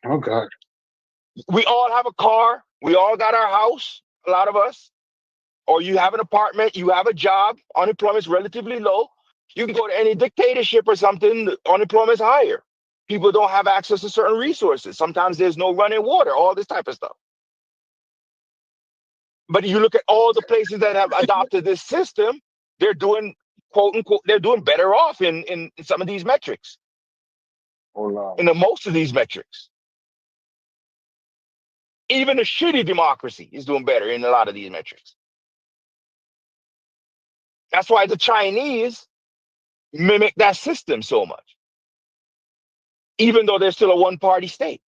Oh, God. We all have a car. We all got our house, a lot of us. Or you have an apartment, you have a job, unemployment is relatively low. You can go to any dictatorship or something, unemployment is higher. People don't have access to certain resources. Sometimes there's no running water, all this type of stuff. But you look at all the places that have adopted this system, they're doing, quote unquote, they're doing better off in some of these metrics. In most of these metrics. Even a shitty democracy is doing better in a lot of these metrics. That's why the Chinese mimic that system so much, even though they're still a one-party state.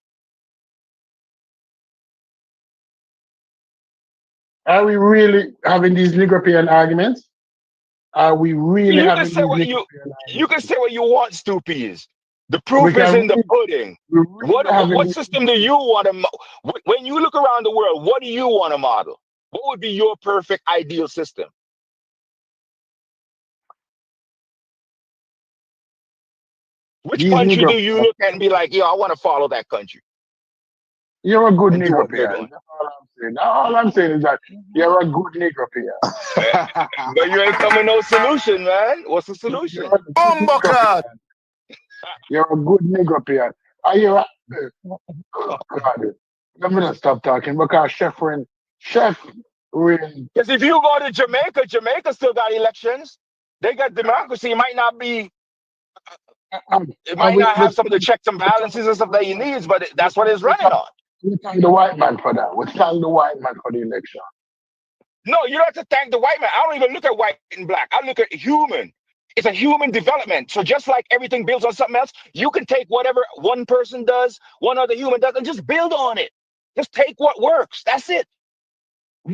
Are we really having these Negropean arguments? Are we really you having can say these what Negropean you can say what you want, Stoopies. The proof is in the pudding. What system do you want to? When you look around the world, what do you want to model? What would be your perfect ideal system? Which country do you look at and be like, yo, I want to follow that country? You're a good Negropean. That's all I'm saying. All I'm saying is that you're a good Negropean. But you ain't coming no solution, man. What's the solution? You're a good Negropean. Are you? Oh, God. Let me not stop talking because Chef really. Because if you go to Jamaica, Jamaica still got elections. They got democracy. It might not be. It might not have some of the checks and balances and stuff that he needs, but that's what it's running on. We thank the white man for that. We thank the white man for the election. No, you don't have to thank the white man. I don't even look at white and black. I look at human. It's a human development. So just like everything builds on something else, you can take whatever one person does, one other human does, and just build on it. Just take what works. That's it. I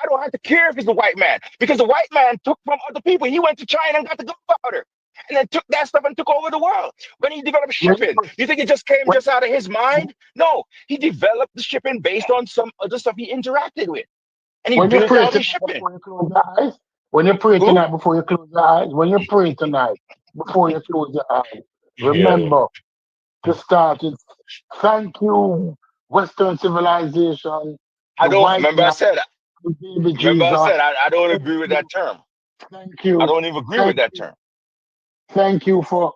don't have to care if it's the white man, because the white man took from other people. He went to China and got the gunpowder, and then took that stuff and took over the world. When he developed shipping, you think it just came just out of his mind? No, he developed the shipping based on some other stuff he interacted with, and he built out his shipping. When you pray tonight before you close your eyes, remember to start it. Thank you, Western civilization. I don't remember. I said I don't agree with that term. Thank you. I don't even agree with that term. Thank you for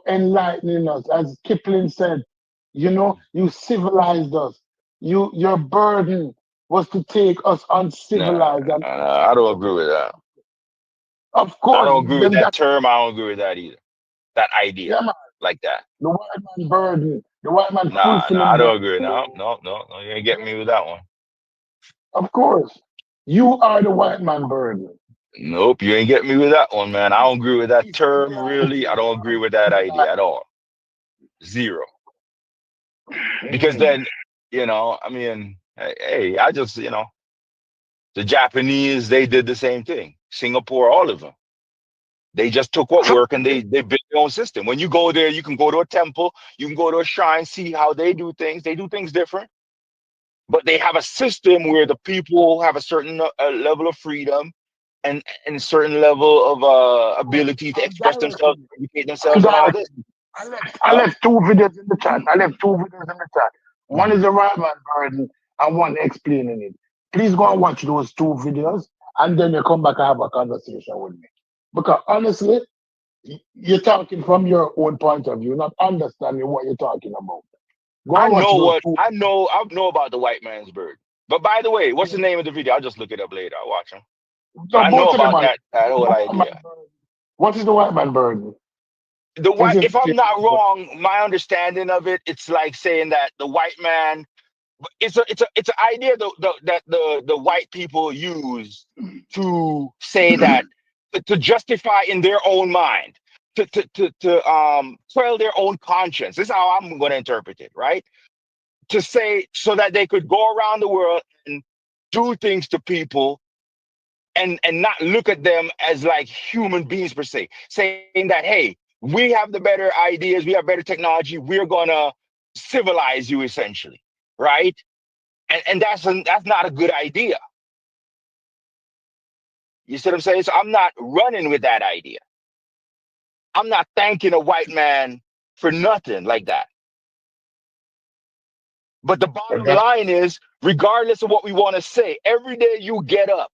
enlightening us. As Kipling said, you know, you civilized us. Your burden was to take us uncivilized. I don't agree with that. Of course. I don't agree with that term. I don't agree with that either. That idea, like that. The white man burden. The white man. I don't agree. No, you ain't getting me with that one. Of course. You are the white man burden. Nope, you ain't getting me with that one, man. I don't agree with that term, really. I don't agree with that idea at all. Zero. Because then, you know, I mean, hey, I just, you know, the Japanese, they did the same thing. Singapore, all of them. They just took what worked and they built their own system. When you go there, you can go to a temple, you can go to a shrine, see how they do things. They do things different. But they have a system where the people have a certain level of freedom and a certain level of ability to express themselves, educate themselves, and all this. I left 2 videos in the chat. One is the right man burden and one explaining it. Please go and watch those 2 videos and then you come back and have a conversation with me. Because honestly, you're talking from your own point of view, not understanding what you're talking about. I know about the white man's bird. But by the way, what's the name of the video? I'll just look it up later. I'll watch him. I know about that whole idea. What is the white man bird? If I'm not wrong, my understanding of it, it's like saying that the white man, it's an idea that the white people use to say that, to justify in their own mind, to quell their own conscience. This is how I'm going to interpret it, right? To say, so that they could go around the world and do things to people and not look at them as like human beings per se, saying that, hey, we have the better ideas, we have better technology, we're gonna civilize you essentially, right? And that's not a good idea. You see what I'm saying? So I'm not running with that idea. I'm not thanking a white man for nothing like that. But the bottom line is, regardless of what we want to say, every day you get up,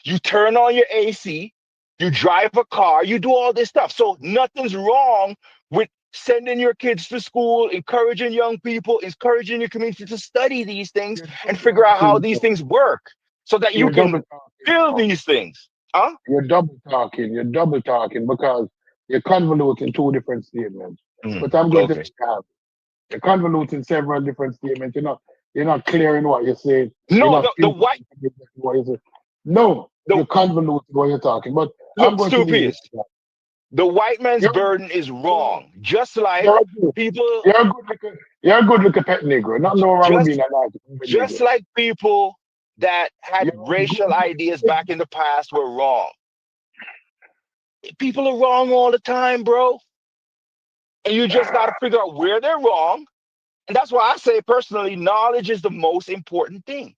you turn on your AC, you drive a car, you do all this stuff. So nothing's wrong with sending your kids to school, encouraging young people, encouraging your community to study these things and figure out how these things work so that you can build these things. Huh? You're double talking because you're convoluting two different statements. But I'm going to have you're convoluting several different statements. You're not clear in what you're saying. No, the white. What you're saying. No, you're convoluting what you're talking. But I'm going to the white man's burden is wrong. Just like people. You're a good looking pet Negro. Not no wrong with being a just like people that had racial ideas back in the past were wrong. People are wrong all the time, bro. And you just got to figure out where they're wrong. And that's why I say personally, knowledge is the most important thing.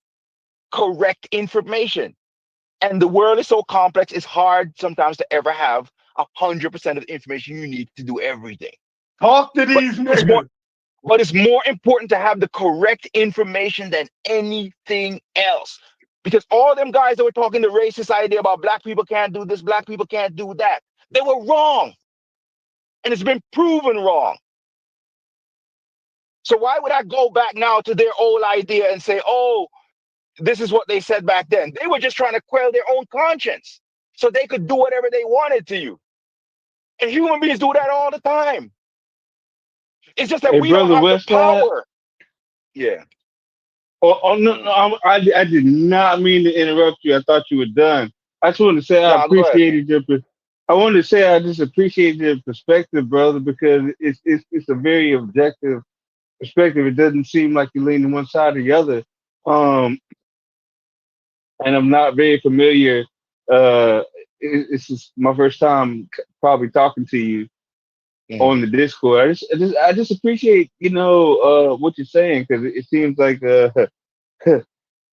Correct information. And the world is so complex, it's hard sometimes to ever have 100% of the information you need to do everything. Talk to these niggas. But it's more important to have the correct information than anything else. Because all them guys that were talking the racist idea about black people can't do this, black people can't do that, they were wrong. And it's been proven wrong. So why would I go back now to their old idea and say, oh, this is what they said back then? They were just trying to quell their own conscience so they could do whatever they wanted to you. And human beings do that all the time. It's just that we don't have the power. Yeah. Oh no, I did not mean to interrupt you. I thought you were done. I just wanted to say I appreciated your. I wanted to say I just appreciate your perspective, brother, because it's a very objective perspective. It doesn't seem like you're leaning one side or the other. And I'm not very familiar. It's just my first time probably talking to you on the Discord. I just appreciate what you're saying, because it seems like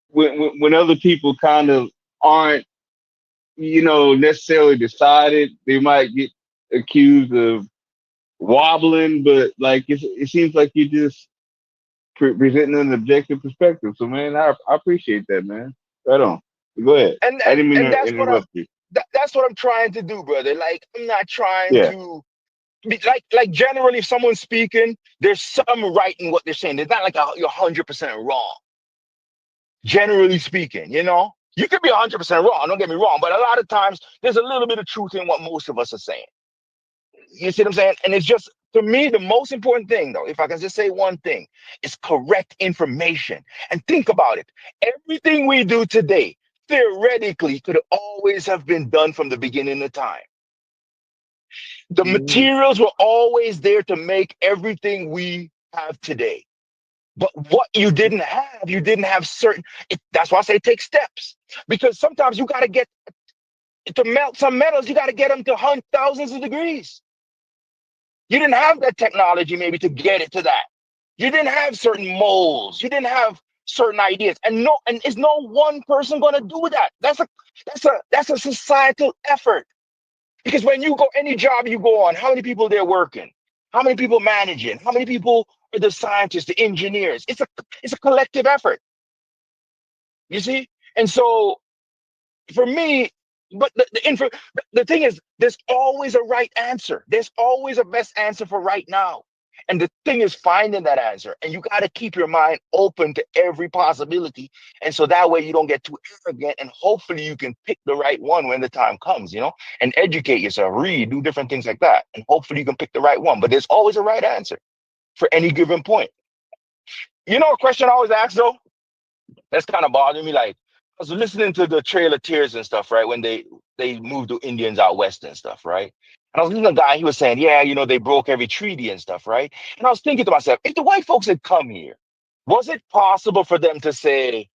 when other people kind of aren't necessarily decided, they might get accused of wobbling, but like it seems like you just presenting an objective perspective. So man, I appreciate that, man. Right on. Go ahead. And I didn't mean to interrupt you. That's what I'm trying to do, brother. Like, I'm not trying to be like generally, if someone's speaking, there's some right in what they're saying. It's not like you're 100% wrong. Generally speaking, you could be 100% wrong. Don't get me wrong, but a lot of times there's a little bit of truth in what most of us are saying. You see what I'm saying? And it's just, to me, the most important thing, though, if I can just say one thing, is correct information. And think about it. Everything we do today, theoretically, could always have been done from the beginning of time. The materials were always there to make everything we have today. But what you didn't have certain, that's why I say take steps. Because sometimes you got to get, to melt some metals, you got to get them to thousands of degrees. You didn't have that technology maybe to get it to that. You didn't have certain molds. You didn't have certain ideas. And is no one person going to do that. That's a societal effort. Because when you go, any job you go on, how many people they're working? How many people managing? How many people are the scientists, the engineers? It's a collective effort. You see? And so for me, but the thing is, there's always a right answer. There's always a best answer for right now. And the thing is finding that answer. And you got to keep your mind open to every possibility. And so that way you don't get too arrogant, and hopefully you can pick the right one when the time comes, and educate yourself, read, do different things like that. And hopefully you can pick the right one. But there's always a right answer for any given point. A question I always ask though, that's kind of bothering me. Like, I was listening to the Trail of Tears and stuff, right? When they moved the Indians out west and stuff, right? And I was listening to a guy, he was saying, yeah, they broke every treaty and stuff, right? And I was thinking to myself, if the white folks had come here, was it possible for them to say,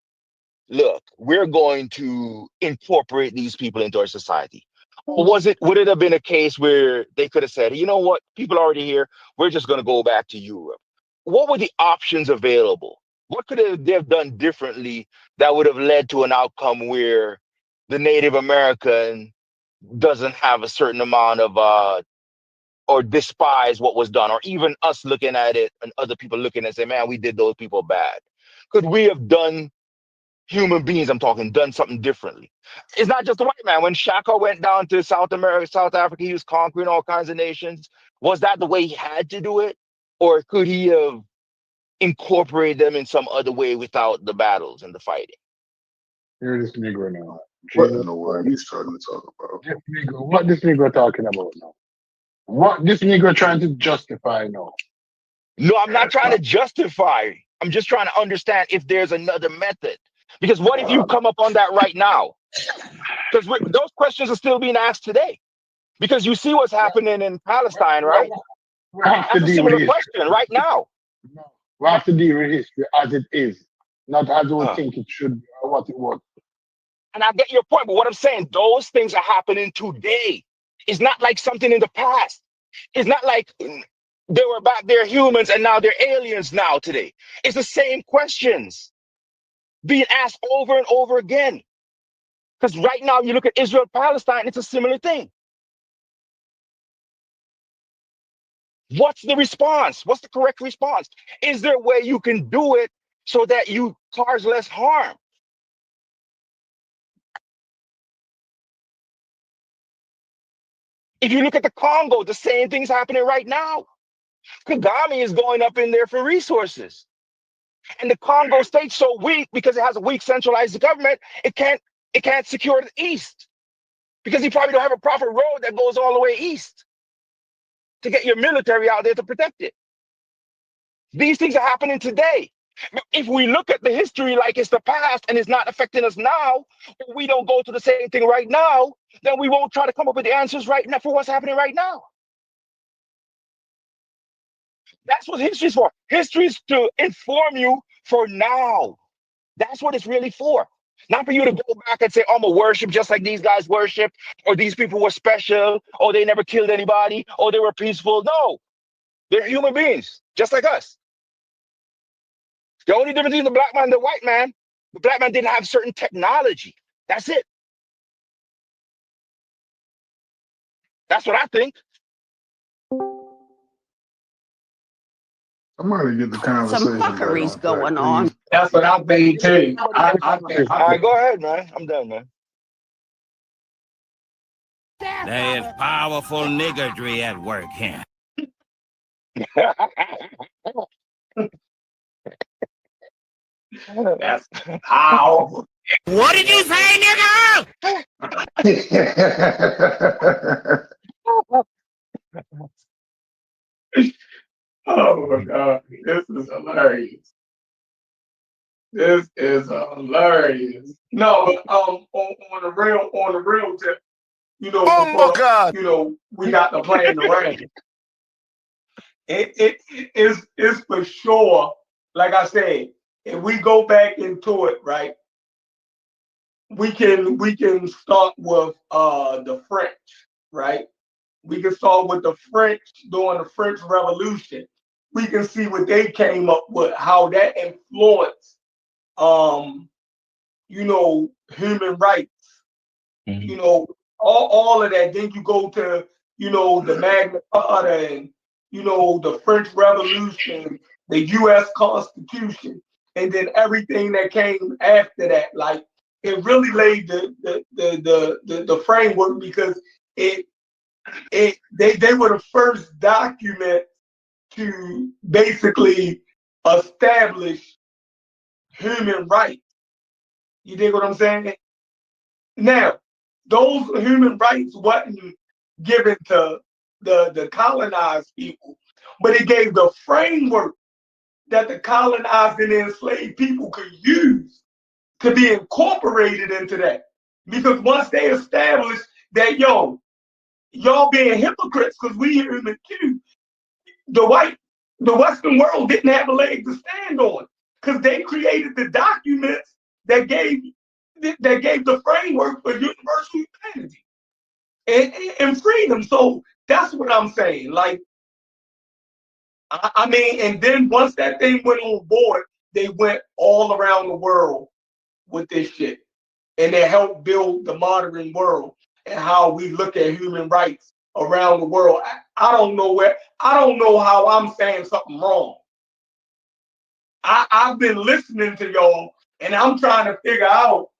look, we're going to incorporate these people into our society? Or would it have been a case where they could have said, you know what, people already here, we're just going to go back to Europe? What were the options available? What could they have done differently that would have led to an outcome where the Native American doesn't have a certain amount of or despise what was done, or even us looking at it and other people looking and say, man, we did those people bad? Could we have done, human beings I'm talking, done something differently? It's not just the white man. When Shaka went down to South America, South Africa, he was conquering all kinds of nations. Was that the way he had to do it? Or could he have incorporated them in some other way without the battles and the fighting? Hear this Negro now. What in the world you starting to talk about? What this Negro talking about now? What this Negro trying to justify now? No, I'm not trying to justify. I'm just trying to understand if there's another method. Because what if you come up on that right now? Because those questions are still being asked today. Because you see what's happening in Palestine, right? That's a similar question right now. We have to deal with history as it is, not as we think it should be or what it was. And I get your point, but what I'm saying, those things are happening today. It's not like something in the past. It's not like they were back there humans and now they're aliens now today. It's the same questions being asked over and over again. Because right now you look at Israel, Palestine, it's a similar thing. What's the response? What's the correct response? Is there a way you can do it so that you cause less harm? If you look at the Congo, the same thing's happening right now. Kagame is going up in there for resources. And the Congo state's so weak because it has a weak centralized government, it can't secure the east. Because you probably don't have a proper road that goes all the way east to get your military out there to protect it. These things are happening today. If we look at the history like it's the past and it's not affecting us now, or we don't go to the same thing right now, then we won't try to come up with the answers right now for what's happening right now. That's what history is for. History is to inform you for now. That's what it's really for. Not for you to go back and say, oh, I'm going to worship just like these guys worship, or these people were special, or they never killed anybody, or they were peaceful. No, they're human beings, just like us. The only difference between the black man and the white man, the black man didn't have certain technology. That's it. That's what I think. Somebody get the conversation. Some fuckery's going on. That's what I think too. All right, go ahead, man. I'm done, man. There's powerful niggardry at work here. That's powerful. What did you say, nigga? Oh my God, this is hilarious. This is hilarious. No, but on the real tip, Oh my God. We got to play in the rain. It is for sure. Like I said, if we go back into it, right, we can start with the French, right? We can start with the French during the French Revolution. We can see what they came up with, how that influenced, human rights, all of that. Then you go to, the Magna Carta and, the French Revolution, the U.S. Constitution, and then everything that came after that, like it really laid the framework because they were the first document to basically establish human rights. You dig what I'm saying? Now, those human rights wasn't given to the colonized people, but it gave the framework that the colonized and enslaved people could use to be incorporated into that. Because once they established that, y'all being hypocrites because we human too, the Western world didn't have a leg to stand on because they created the documents that gave the framework for universal humanity and freedom. So that's what I'm saying. Like, I mean, and then once that thing went on board, they went all around the world with this shit. And they helped build the modern world and how we look at human rights around the world. I don't know how I'm saying something wrong. I've been listening to y'all and I'm trying to figure out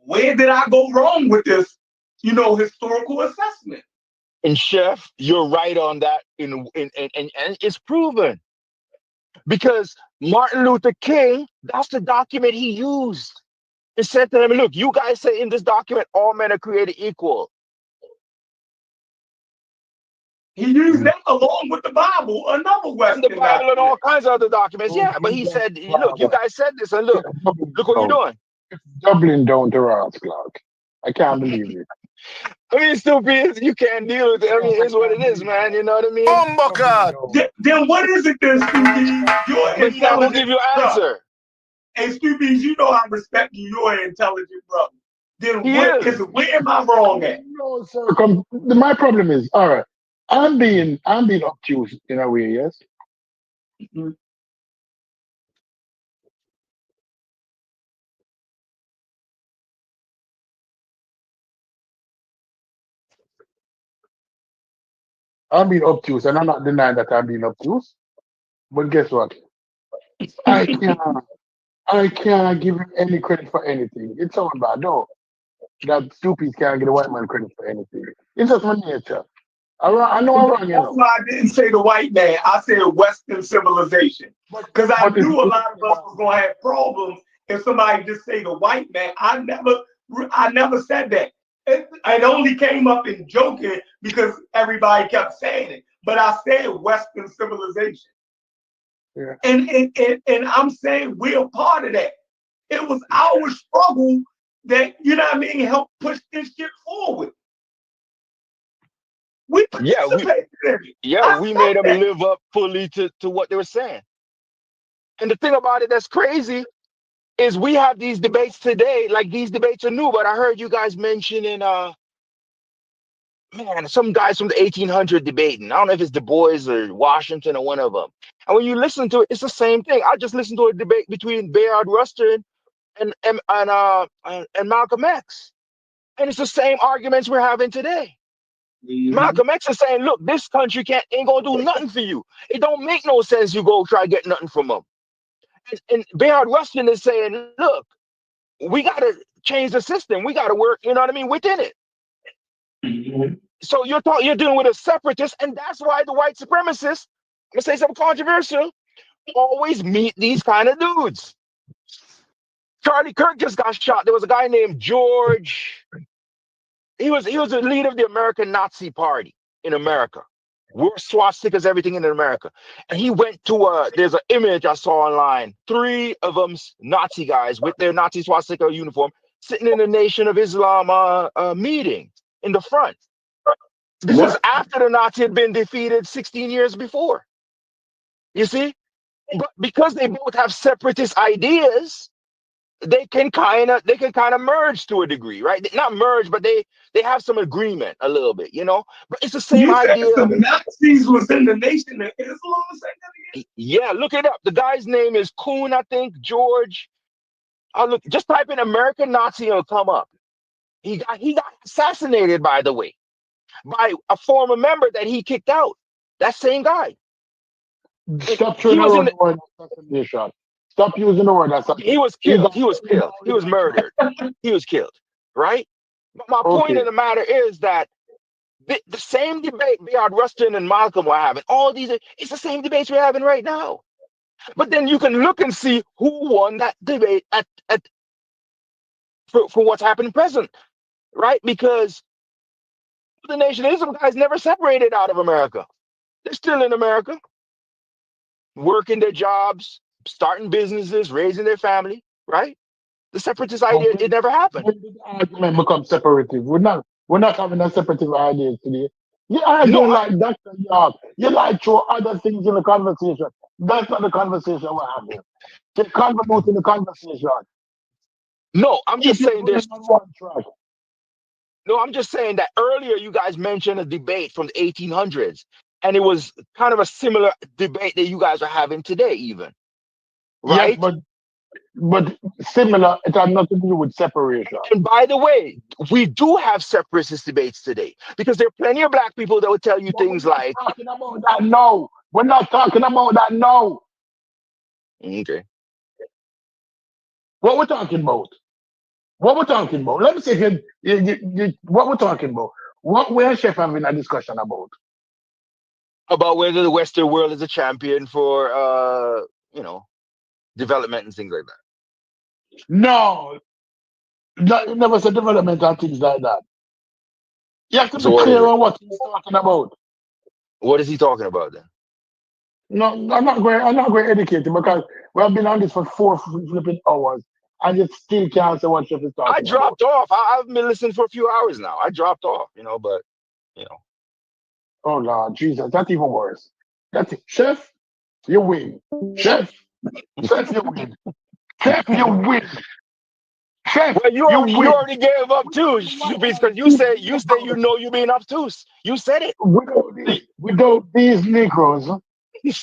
where did I go wrong with this, historical assessment. And Chef, you're right on that, and it's proven. Because Martin Luther King, that's the document he used. It said to them, look, you guys say in this document, all men are created equal. He used that along with the Bible, another Western the Bible and all kinds of other documents. Yeah, but he said, look, you guys said this, and look what you're doing. It's doubling down to Ross Clark. I can't believe it. I mean, stupid, you can't deal with it. I mean, it's what it is, man. You know what I mean? Oh my God. Then what is it then, Stupid? I will give you an answer. Hey, Stupid, you know I respect you. You're an intelligent brother. Then what is it? Where am I wrong at? No, sir. My problem is, all right, I'm being obtuse in a way, yes? Mm-hmm. I'm being obtuse, and I'm not denying that I'm being obtuse. But guess what? I can't give him any credit for anything. It's all bad, no. That stupid can't get a white man credit for anything. It's just my nature. I know I'm wrong. That's why I didn't say the white man. I said Western civilization. Because I knew a lot of us was gonna have problems if somebody just say the white man. I never said that. It only came up in joking because everybody kept saying it. But I said Western civilization. Yeah. And I'm saying we're a part of that. It was our struggle that, helped push this shit forward. We made them live up fully to what they were saying. And the thing about it that's crazy is we have these debates today, like these debates are new, but I heard you guys mentioning some guys from the 1800 debating. I don't know if it's Du Bois or Washington or one of them. And when you listen to it, it's the same thing. I just listened to a debate between Bayard Rustin and Malcolm X. And it's the same arguments we're having today. Mm-hmm. Malcolm X is saying, look, this country ain't gonna do nothing for you. It don't make no sense you go try to get nothing from them. And Bayard Rustin is saying, look, we gotta change the system. We gotta work, within it. Mm-hmm. So you're dealing with a separatist, and that's why the white supremacists, I'm gonna say something controversial, always meet these kind of dudes. Charlie Kirk just got shot. There was a guy named George. He was the leader of the American Nazi Party in America. Worst swastikas, everything in America. And he went to there's an image I saw online. 3 of them Nazi guys with their Nazi swastika uniform sitting in the Nation of Islam meeting in the front. This is after the Nazi had been defeated 16 years before. You see? But because they both have separatist ideas, they can kind of merge to a degree, right? Not merge, but they have some agreement a little bit, But it's the same idea. The Nazis was in the Nation of Islam. Yeah, look it up. The guy's name is Kuhn, I think. George. Just type in American Nazi, it'll come up. He got assassinated, by the way, by a former member that he kicked out. That same guy. Stop trying to assassination. Stop using the word. He was killed. He was killed. He was murdered. He was killed. Right? But my point of the matter is that the same debate Bayard Rustin and Malcolm were having, all these, it's the same debates we're having right now. But then you can look and see who won that debate for what's happening present, right? Because the Nation of Islam guys never separated out of America. They're still in America, working their jobs, starting businesses, raising their family, right? The separatist idea, it never happened. When did the argument become separative? We're not having a separative idea today. You argue like Dr. York. You like throw other things in the conversation. That's not the conversation we're having. Get convolute in the conversation. No, I'm just saying there's one track. No, I'm just saying that earlier you guys mentioned a debate from the 1800s, and it was kind of a similar debate that you guys are having today, even. Right? Yes, but similar, it has nothing to do with separation. And by the way, we do have separatist debates today because there are plenty of black people that will tell you things like, talking about that, no. We're not talking about that, no. Okay. What we're talking about? What we're talking about? Let me see if what we're talking about. What we're Chef having a discussion about? About whether the Western world is a champion for, development and things like that. No, it never said development and things like that. You have to So be clear on what he's talking about. What is he talking about then? No, I'm not going to educate you because we have been on this for 4 flipping hours and you still can't say what Chef is talking I dropped off. I've been listening for a few hours now. I dropped off, but. Oh Lord, Jesus, that's even worse. That's it. Chef, you win. Chef, you win. Chef, you win. Chef, well, you already gave up too, because you say you're being obtuse. You said it. Without these Negroes,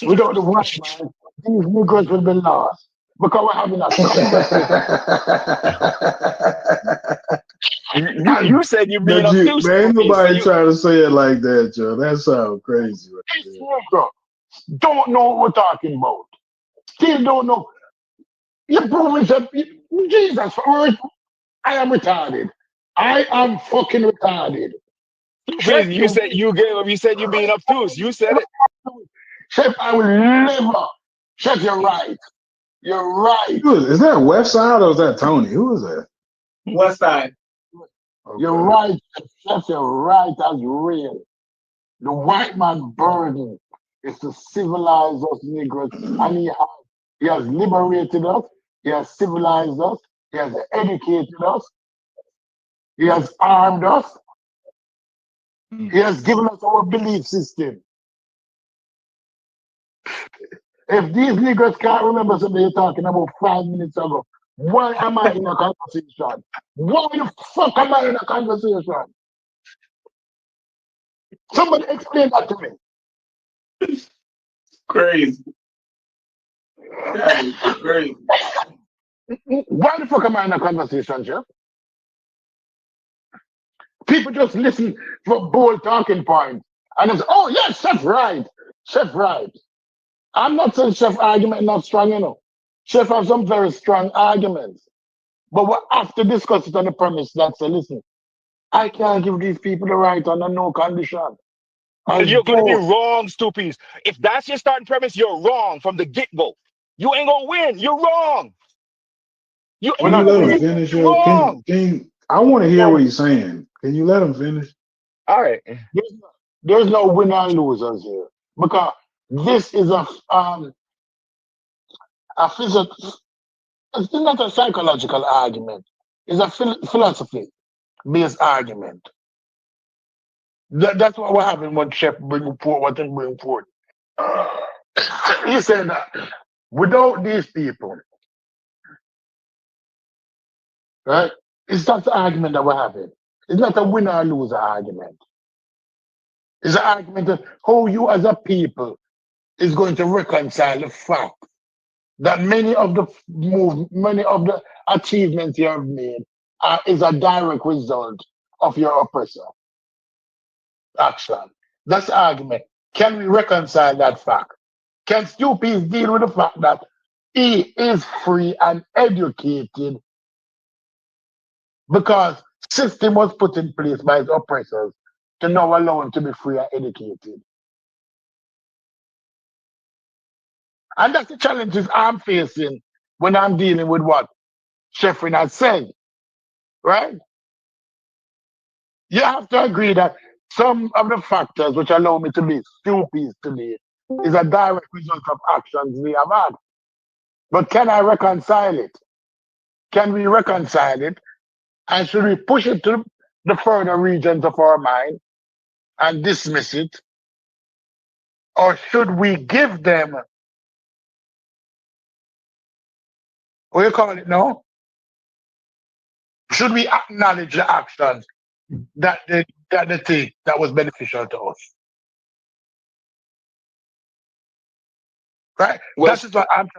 without the white man, these Negroes will be lost. Because we're having a you said you're being obtuse. Man, ain't nobody trying to say it like that, Joe. That sounds crazy. Right? Don't know what we're talking about. Still don't know. You promise that Jesus, I am retarded. I am fucking retarded. Chef, you said you gave up. You said you're being obtuse. You said it. Chef, I will never. Chef, you're right. You're right. Is that West Side or is that Tony? Who is that? West Side. Okay. You're right. Chef, you're right. That's real. The white man's burden is to civilize us Negroes. And he has liberated us. He has civilized us. He has educated us. He has armed us. He has given us our belief system. If these niggas can't remember something you're talking about 5 minutes ago, why am I in a conversation? Why the fuck am I in a conversation? Somebody explain that to me. Crazy. That is crazy. Why the fuck am I in a conversation, Jeff? People just listen for bold talking points. And it's, oh, yes, Chef right. Chef right. I'm not saying Chef argument not strong enough. Chef have some very strong arguments. But we have to discuss it on the premise that, say, listen, I can't give these people the right under no condition. And you're going to be wrong, Stoopies. If that's your starting premise, you're wrong from the get-go. You ain't going to win. You're wrong. Can you let him finish? I want to hear what he's saying. Can you let him finish? All right. There's no winner and losers here. Because this is a physical, it's not a psychological argument. It's a philosophy-based argument. That's what we're having when Chef bring forth what he bring forth. He said that without these people, right? It's not the argument that we're having. It's not a winner or loser argument. It's an argument of how you as a people is going to reconcile the fact that many of the achievements you have made is a direct result of your oppressor action. That's the argument. Can we reconcile that fact? Can Stoopies deal with the fact that he is free and educated because system was put in place by his oppressors to now allow him to be free and educated. And that's the challenges I'm facing when I'm dealing with what Sheffrin has said, right? You have to agree that some of the factors which allow me to be stupid today is a direct result of actions we have had. But can I reconcile it? Can we reconcile it? And should we push it to the further regions of our mind and dismiss it? Or should we give them, what do you call it now? Should we acknowledge the actions that they take that was beneficial to us? Right? Well, That is what I'm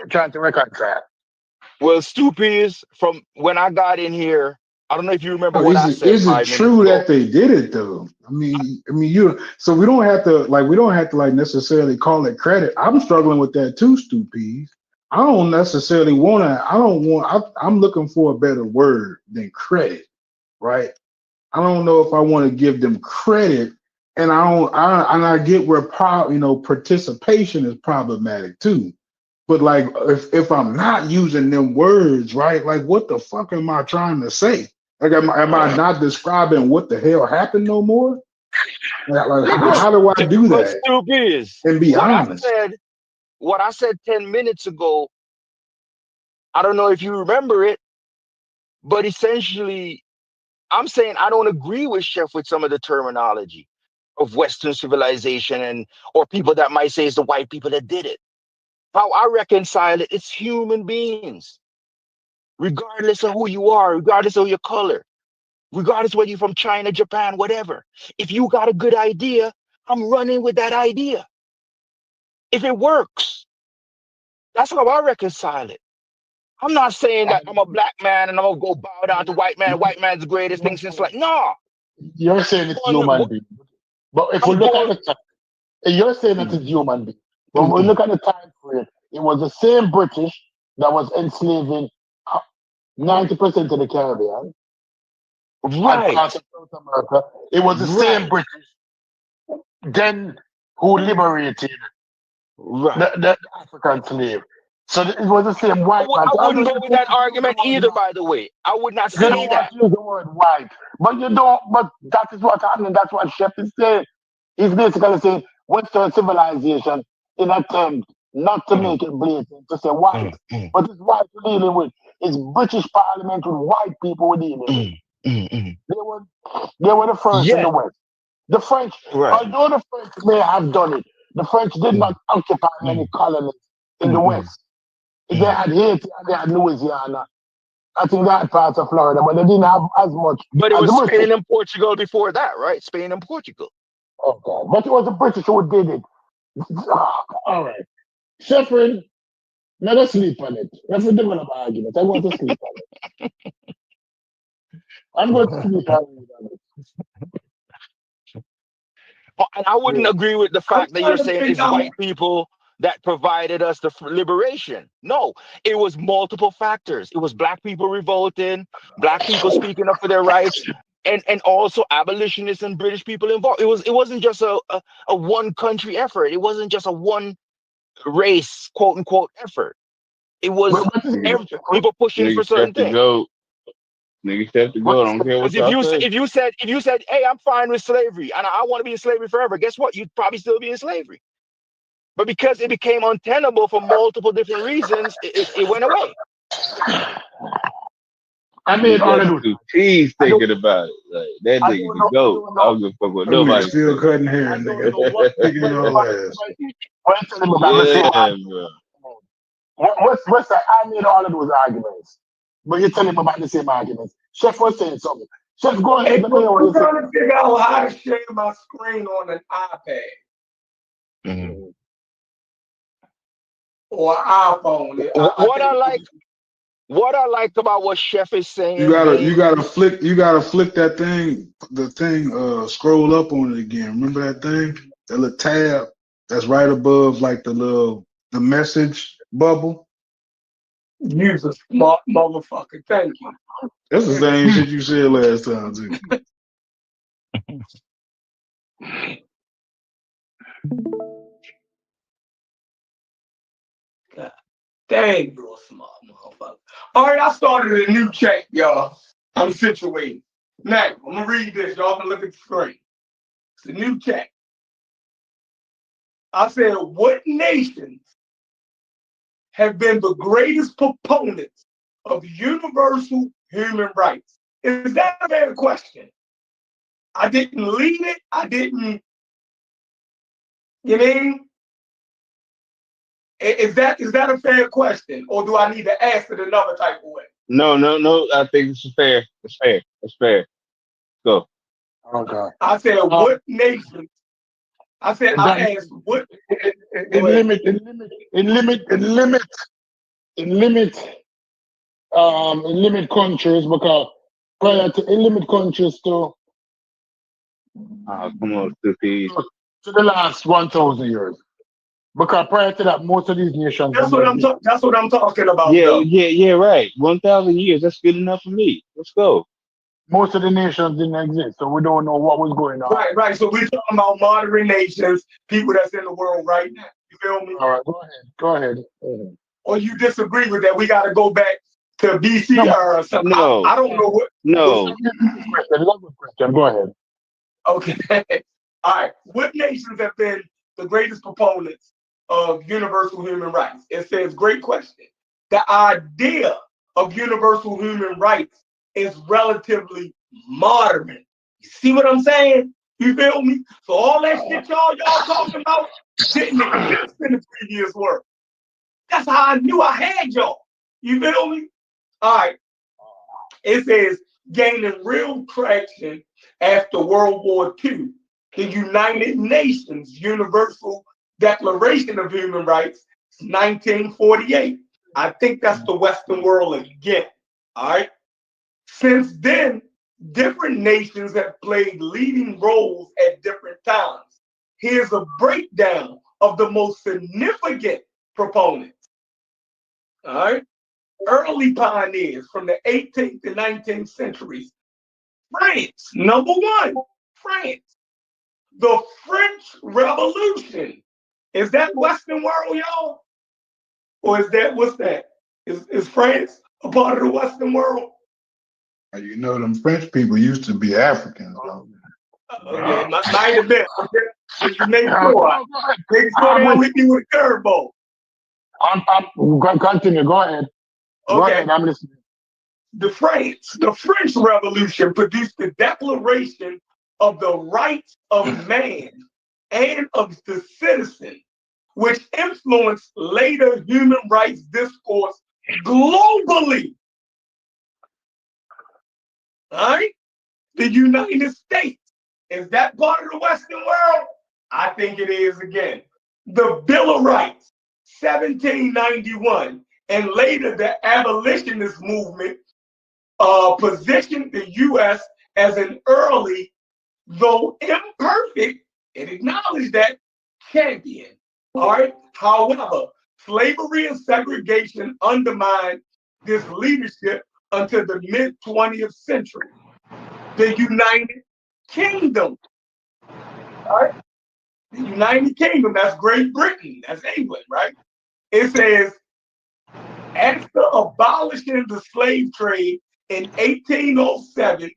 trying to reconcile. Well, Stupid, from when I got in here, I don't know if you remember what I said. Is it true that they did it though? I mean, so we don't have to necessarily call it credit. I'm struggling with that too, Stupid. I don't necessarily want to. I'm looking for a better word than credit, right? I don't know if I want to give them credit, and I get where participation is problematic too. But like, if I'm not using them words, right? Like, what the fuck am I trying to say? Like, am I not describing what the hell happened no more? Like how do I do that? Stupid. And be honest. What I said 10 minutes ago, I don't know if you remember it, but essentially, I'm saying I don't agree with Chef with some of the terminology of Western civilization or people that might say it's the white people that did it. How I reconcile it, it's human beings, regardless of who you are, regardless of your color, regardless whether you're from China, Japan, whatever. If you got a good idea, I'm running with that idea. If it works, that's how I reconcile it. I'm not saying that I'm a black man and I'm gonna go bow down to white man. White man's the greatest thing since no. You're saying it's human being, but if we look at the time, you're saying that it's human being. When we look at the time frame, it was the same British that was enslaving 90% of the Caribbean, right? Parts of South America. It was the same British then who liberated the African slave. So it was the same white man. I wouldn't go with that argument either, by the way. I would not say you that. Use the word white, but you don't. But that is what's happening. That's what Shep is saying. He's basically saying Western civilization in attempt not to make it blatant to say white, but it's white we're dealing with. It's British Parliament with white people we're dealing with. They were the first in the West. The French, although the French may have done it, the French did not occupy any colonies in the West. They had Haiti and they had Louisiana. I think they had parts of Florida, but they didn't have as much. But it was Spain and Portugal before that, right? Spain and Portugal. Okay, but it was the British who did it. All right. Sheffrin, never sleep on it. Let's develop an argument. I want to sleep on it. I'm going to sleep on it. And I wouldn't agree with the fact that you're saying it's white people that provided us the liberation. No, it was multiple factors. It was black people revolting, black people speaking up for their rights, and also abolitionists and British people involved. It wasn't just a one country effort. It wasn't just a one race, quote unquote, effort. It was people pushing for certain things. Niggas have to go. I don't care what y'all say. If you said, hey, I'm fine with slavery and I want to be in slavery forever, guess what? You'd probably still be in slavery. But because it became untenable for multiple different reasons, it went away. I mean, he's thinking about it. Like, that nigga can go. I don't give a fuck what nobody. Still cutting hair, nigga. What's that? I made all of those arguments, but you're telling me about the same arguments. Chef was saying something. Chef, go ahead. I'm trying to figure out how to share my screen on an iPad. Or iPhone. What I like about what Chef is saying. You gotta flick that thing, scroll up on it again. Remember that thing? That little tab that's right above like the message Bubble. You's a smart motherfucker. Thank you. That's the same shit you said last time, too. God dang, you're a smart motherfucker. All right, I started a new check, y'all. I'm situated. Now, I'm going to read this. Y'all can look at the screen. It's a new check. I said, what nations have been the greatest proponents of universal human rights? Is that a fair question? I didn't lead it. I didn't, you mean? Is that a fair question? Or do I need to ask it another type of way? No. I think it's fair. It's fair. Go. Okay. I said, what nations? I said, I asked, what? In limit countries, because prior to limit countries to come on, Stupid. To the last 1,000 years. Because prior to that, most of these nations. That's what I'm talking about. Yeah, right. 1,000 years. That's good enough for me. Let's go. Most of the nations didn't exist, so we don't know what was going on. Right. So we're talking about modern nations, people that's in the world right now. You feel me? All right, go ahead. Or you disagree with that? We got to go back to BC or something. No. I don't know what. No. Go ahead. Okay. All right. What nations have been the greatest proponents of universal human rights? It says, great question. The idea of universal human rights is relatively modern. You see what I'm saying? You feel me? So all that shit y'all talking about didn't exist in the previous world. That's how I knew I had y'all. You feel me? All right. It says, gaining real traction after World War II. The United Nations Universal Declaration of Human Rights, 1948. I think that's the Western world again. All right. Since then, different nations have played leading roles at different times. Here's a breakdown of the most significant proponents. All right. Early pioneers from the 18th and 19th centuries. France, number one, France. The French Revolution. Is that Western world, y'all? Or is that, what's that? Is France a part of the Western world? You know, them French people used to be Africans. Okay, might have been. Just make sure. Make sure they don't hit me with a curveball. Continue, go ahead. Okay. Go ahead, I'm listening. The French Revolution produced the Declaration of the Rights of Man and of the Citizen, which influenced later human rights discourse globally. All right? The United States, is that part of the Western world? I think it is again. The Bill of Rights, 1791, and later the abolitionist movement positioned the U.S. as an early, though imperfect, and acknowledged that, champion. All right. However, slavery and segregation undermined this leadership until the mid-20th century. The United Kingdom. All right. The United Kingdom, that's Great Britain, that's England, right? It says, after abolishing the slave trade in 1807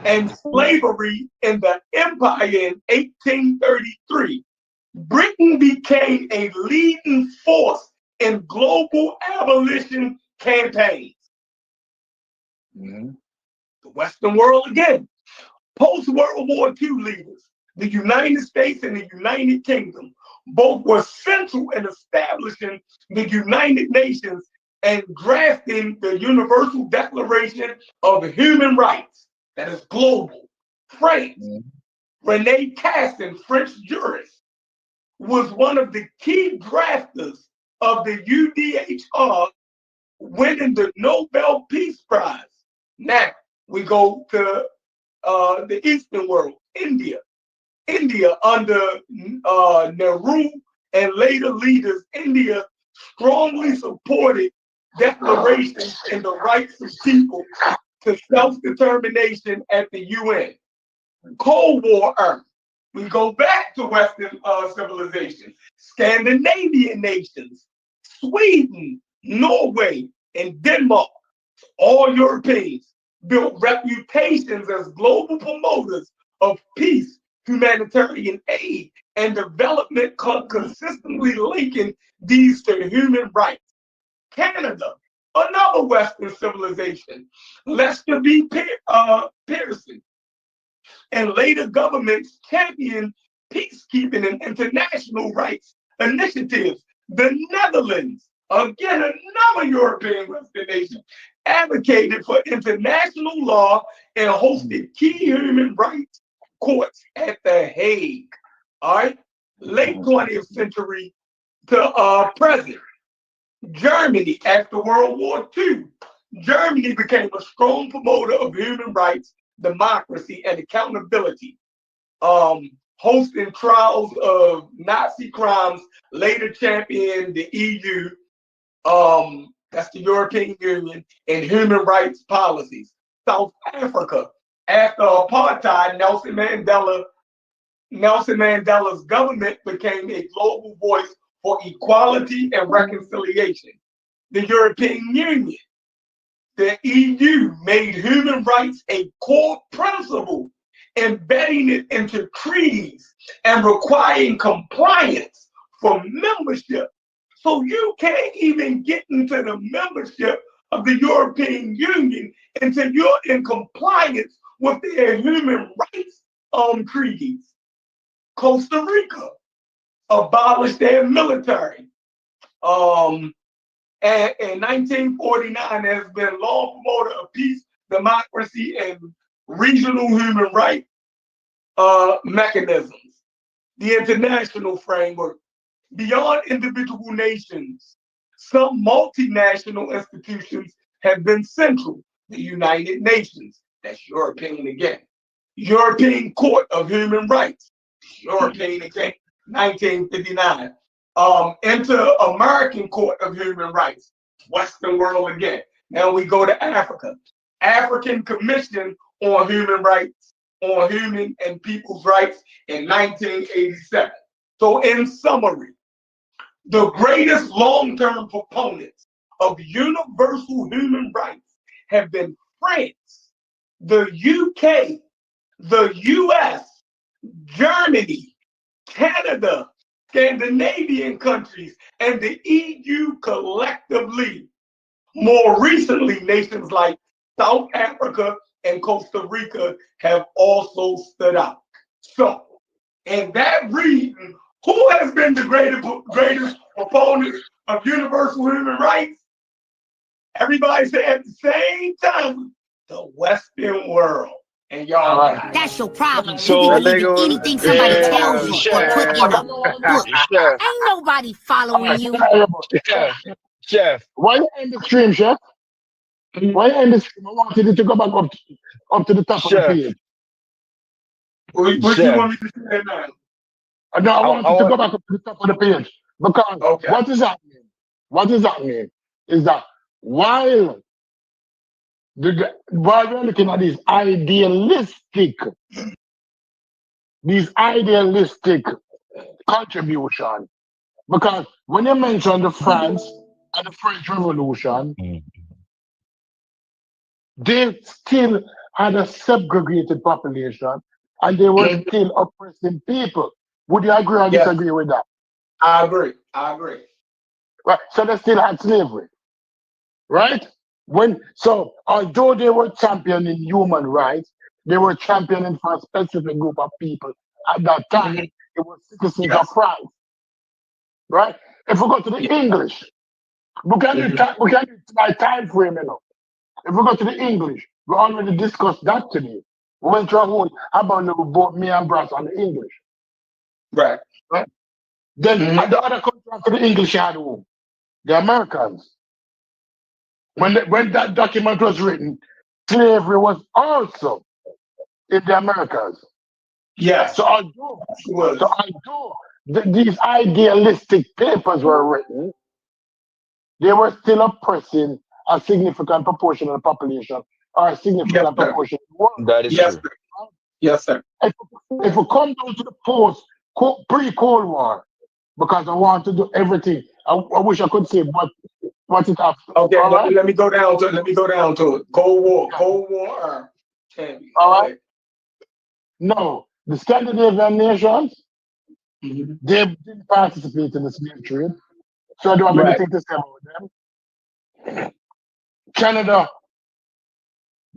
and slavery in the empire in 1833, Britain became a leading force in global abolition campaigns. The Western world again. Post-World War II leaders, the United States and the United Kingdom, both were central in establishing the United Nations and drafting the Universal Declaration of Human Rights that is global. France, Rene Cassin, French jurist, was one of the key drafters of the UDHR, winning the Nobel Peace Prize. Now we go to the Eastern world, India. India under Nehru and later leaders, India strongly supported declarations and the rights of people to self-determination at the UN. Cold War era. We go back to Western civilization, Scandinavian nations, Sweden, Norway, and Denmark, all Europeans, built reputations as global promoters of peace, humanitarian aid, and development, consistently linking these to human rights. Canada, another Western civilization, Lester B. Pearson, and later governments championed peacekeeping and international rights initiatives. The Netherlands, again, another European Western nation, advocated for international law and hosted key human rights courts at The Hague. All right, late 20th century to present. Germany, after World War II, Germany became a strong promoter of human rights, democracy, and accountability, hosting trials of Nazi crimes, later championed the EU, that's the European Union, and human rights policies. South Africa, after apartheid, Nelson Mandela's government became a global voice for equality and reconciliation. The European Union, the EU, made human rights a core principle, embedding it into treaties and requiring compliance for membership. So you can't even get into the membership of the European Union until you're in compliance with their human rights treaties. Costa Rica abolished their military. And in 1949, has been a long promoter of peace, democracy, and regional human rights mechanisms. The international framework. Beyond individual nations, some multinational institutions have been central. The United Nations, that's European again. European Court of Human Rights, European again, 1959. Inter-American Court of Human Rights, Western world again. Now we go to Africa. African Commission on Human Rights, on Human and People's Rights in 1987. So in summary, the greatest long-term proponents of universal human rights have been France, the UK, the US, Germany, Canada, Scandinavian countries, and the EU collectively. More recently, nations like South Africa and Costa Rica have also stood out. So, in that reason, who has been the greatest proponent of universal human rights? Everybody said at the same time, the Western world. And y'all, that's your problem. So you believe anything somebody tells you or put in a book. Ain't nobody following you. Chef. Why you end the stream, Chef? Why you end the stream? I wanted to go back up to the top of the page. What you want me to say now? No, I wanted to go back up to the top of the page. Because what is happening? What is happening is that while we're looking at these idealistic contribution, because when you mention the France and the French Revolution, they still had a segregated population and they were still oppressing people. Would you agree or disagree with that? I agree. Right. So they still had slavery. Right? So although they were championing human rights, they were championing for a specific group of people at that time. It was citizens of France. Right? If we go to the English, we can do by time frame, you know. If we go to the English, we already discussed that today. We went to a whole about both me and Brass on the English. Right. Then the other country after the English had who? The Americans. When that document was written, slavery was also in the Americas. Yeah. So although these idealistic papers were written, they were still oppressing a significant proportion of the population or a significant proportion of the world. That is true. Yes, sir. If we come down to the pre-Cold War, because I want to do everything, I wish I could say what it has. Okay, let me go down to it. Cold War. All right. No, the Scandinavian nations, they didn't participate in the slave trade, so I don't have anything to say about them. Canada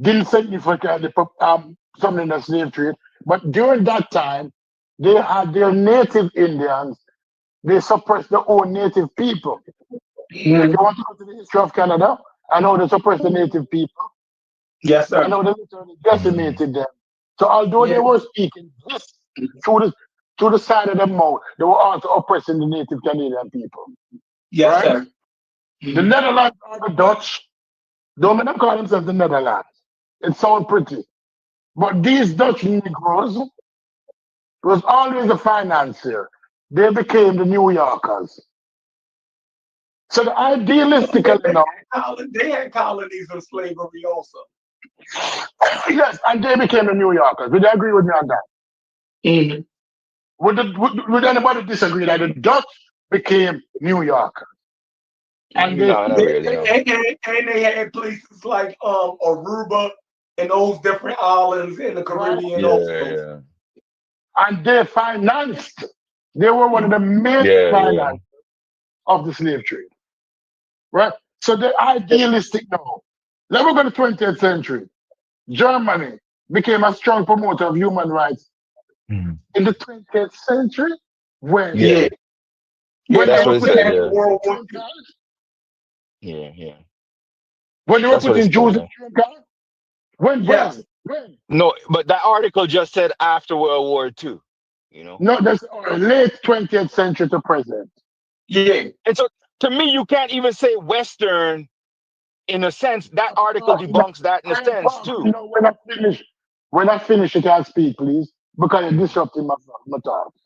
didn't significantly something in the slave trade, but during that time, they had their native Indians. They suppressed their own native people. If you want to go to the history of Canada, I know they suppressed the native people. Yes, sir. I know they literally decimated them. So although they were speaking this through the side of their mouth, they were also oppressing the native Canadian people. Yes, right? Sir. The Netherlands are the Dutch. Don't make them call themselves the Netherlands. It sounds pretty. But these Dutch Negroes was always a financier. They became the New Yorkers. So the idealistically now, they had colonies of slavery also. Yes, and they became the New Yorkers. Would you agree with me on that? Would anybody disagree that the Dutch became New Yorkers? And they had places like Aruba and those different islands in the Caribbean also. And they financed. They were one of the main financiers of the slave trade. Right? So the idealistic now. Let me go to the 20th century. Germany became a strong promoter of human rights in the 20th century. When? That's what it said. World War II. When they were putting Jews in camp? When? No, but that article just said after World War II. You know? No, that's late 20th century to present. And so to me, you can't even say Western in a sense. That article debunks that in a sense too. You know, when I finish, you can speak, please, because you're disrupting my thoughts.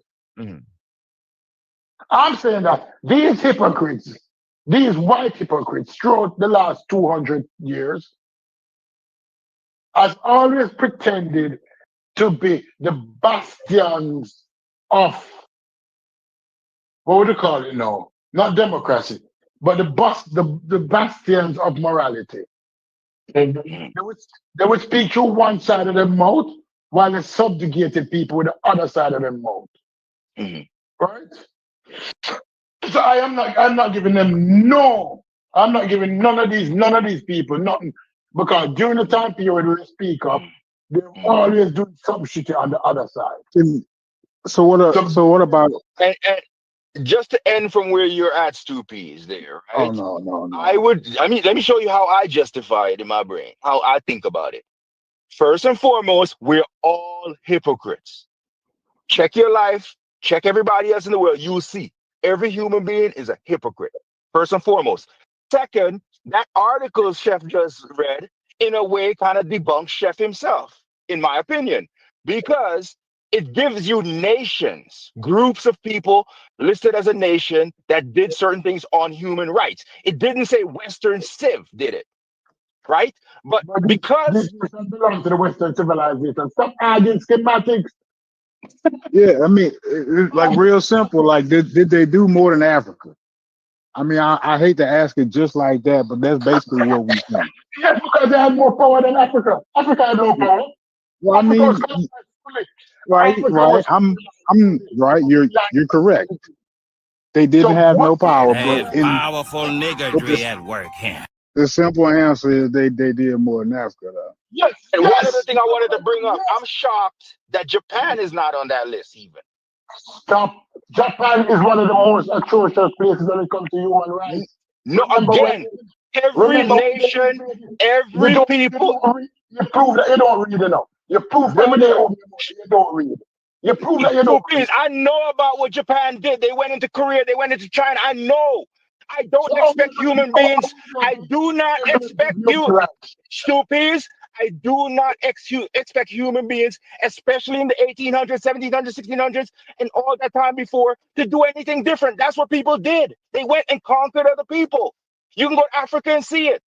I'm saying that these hypocrites, these white hypocrites, throughout the last 200 years, has always pretended to be the bastions of, what would you call it now? Not democracy, but the bastions of morality. They would speak through one side of their mouth while they subjugated people with the other side of their mouth. Right? So I'm not giving them I'm not giving none of these people nothing, because during the time period we speak up, they're always doing some shit on the other side. So what about and just to end from where you're at, Stu Peas, there, right? Oh no. let me show you how I justify it in my brain, how I think about it. First and foremost, we're all hypocrites. Check your life, check everybody else in the world, you'll see every human being is a hypocrite. First and foremost. Second, that article Chef just read, in a way, kind of debunks Chef himself, in my opinion, because it gives you nations, groups of people listed as a nation that did certain things on human rights. It didn't say Western Civ did it, right? But because this belongs to the Western civilization. Stop arguing schematics. Yeah, I mean, it's like real simple. Like, did they do more than Africa? I mean, I hate to ask it just like that, but that's basically what we think. Yes, because they had more power than Africa. Africa had no power. Well, I mean, right. I'm right. You're correct. They didn't have no power, but powerful niggardry at work here. The simple answer is they did more than Africa, though. Yes. And one other thing I wanted to bring up, I'm shocked that Japan is not on that list even. Stop. Japan is one of the most atrocious places when it comes to human rights. No, again, every nation, every people. You prove that you don't read enough. You prove that you don't read. You prove that you don't read. I know about what Japan did. They went into Korea, they went into China. I know. I don't expect human beings. I do not expect you, stupids. I do not expect human beings, especially in the 1800s, 1700s, 1600s, and all that time before, to do anything different. That's what people did. They went and conquered other people. You can go to Africa and see it.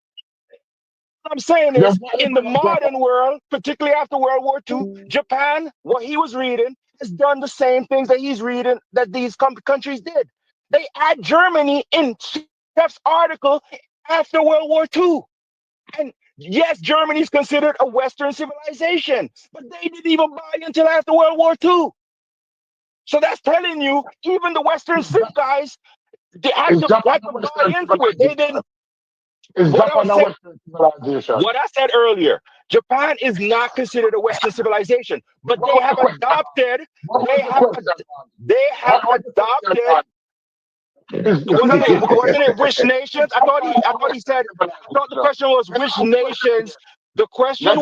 What I'm saying is, in the modern world, particularly after World War II, Japan, what he was reading, has done the same things that he's reading that these countries did. They add Germany in Chef's article after World War II. And yes, Germany is considered a Western civilization, but they didn't even buy until after World War II. So that's telling you, even the Western civ guys, they had to buy into it. They didn't. What I said earlier, Japan is not considered a Western civilization, but they have adopted. Wasn't it which nations? I thought he said. I thought the question was which nations. The question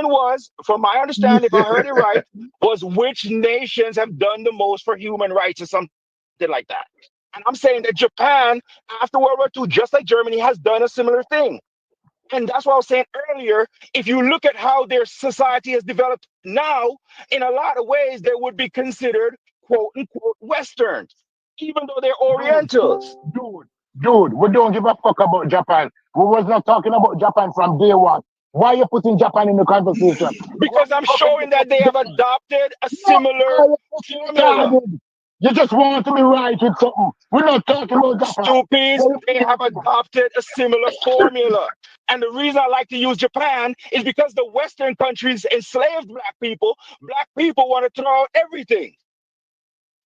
was, from my understanding, if I heard it right, was which nations have done the most for human rights or something like that. And I'm saying that Japan, after World War II, just like Germany, has done a similar thing. And that's what I was saying earlier. If you look at how their society has developed now, in a lot of ways, they would be considered quote unquote Westerns, even though they're Orientals. Dude, we don't give a fuck about Japan. We was not talking about Japan from day one. Why are you putting Japan in the conversation? Because I'm showing that they have adopted a similar formula. You just want to be right with something. We're not talking about Japan. Stupids, they have adopted a similar formula. And the reason I like to use Japan is because the Western countries enslaved black people. Black people want to throw out everything.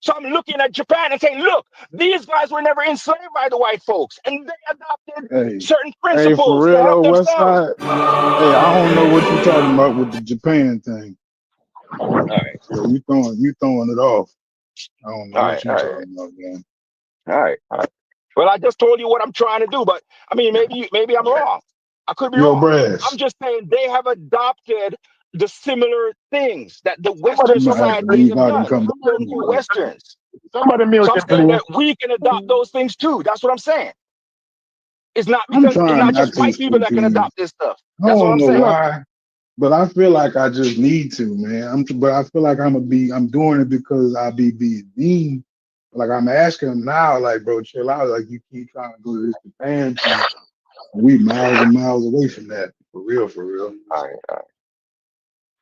So I'm looking at Japan and saying, look, these guys were never enslaved by the white folks. And they adopted certain principles for real, to help though, themselves. Westside. Hey, I don't know what you're talking about with the Japan thing. All right. So you throwing it off. I don't know what you're talking about, man. All right. Well, I just told you what I'm trying to do, but I mean, maybe I'm wrong. I could be wrong. Brass. I'm just saying they have adopted the similar things that the Western society have done. Westerns. Somebody so I'm saying that we can adopt those things too. That's what I'm saying. It's not because it's not just white people that can adopt this stuff. That's what I'm saying. Why, but I feel like I just need to, man. But I feel like I'm doing it because I be being mean. Like I'm asking him now, like, bro, chill out. Like you keep trying to go to this Japan thing. We miles and miles away from that. For real. All right.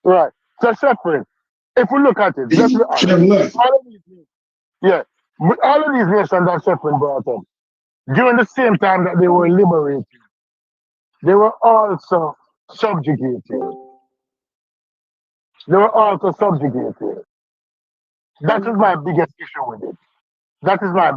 Right. So separate. If we look at it, let's look at it. All of these nations that Shepard brought up, during the same time that they were liberated, they were also subjugated. That is my biggest issue with it. That is my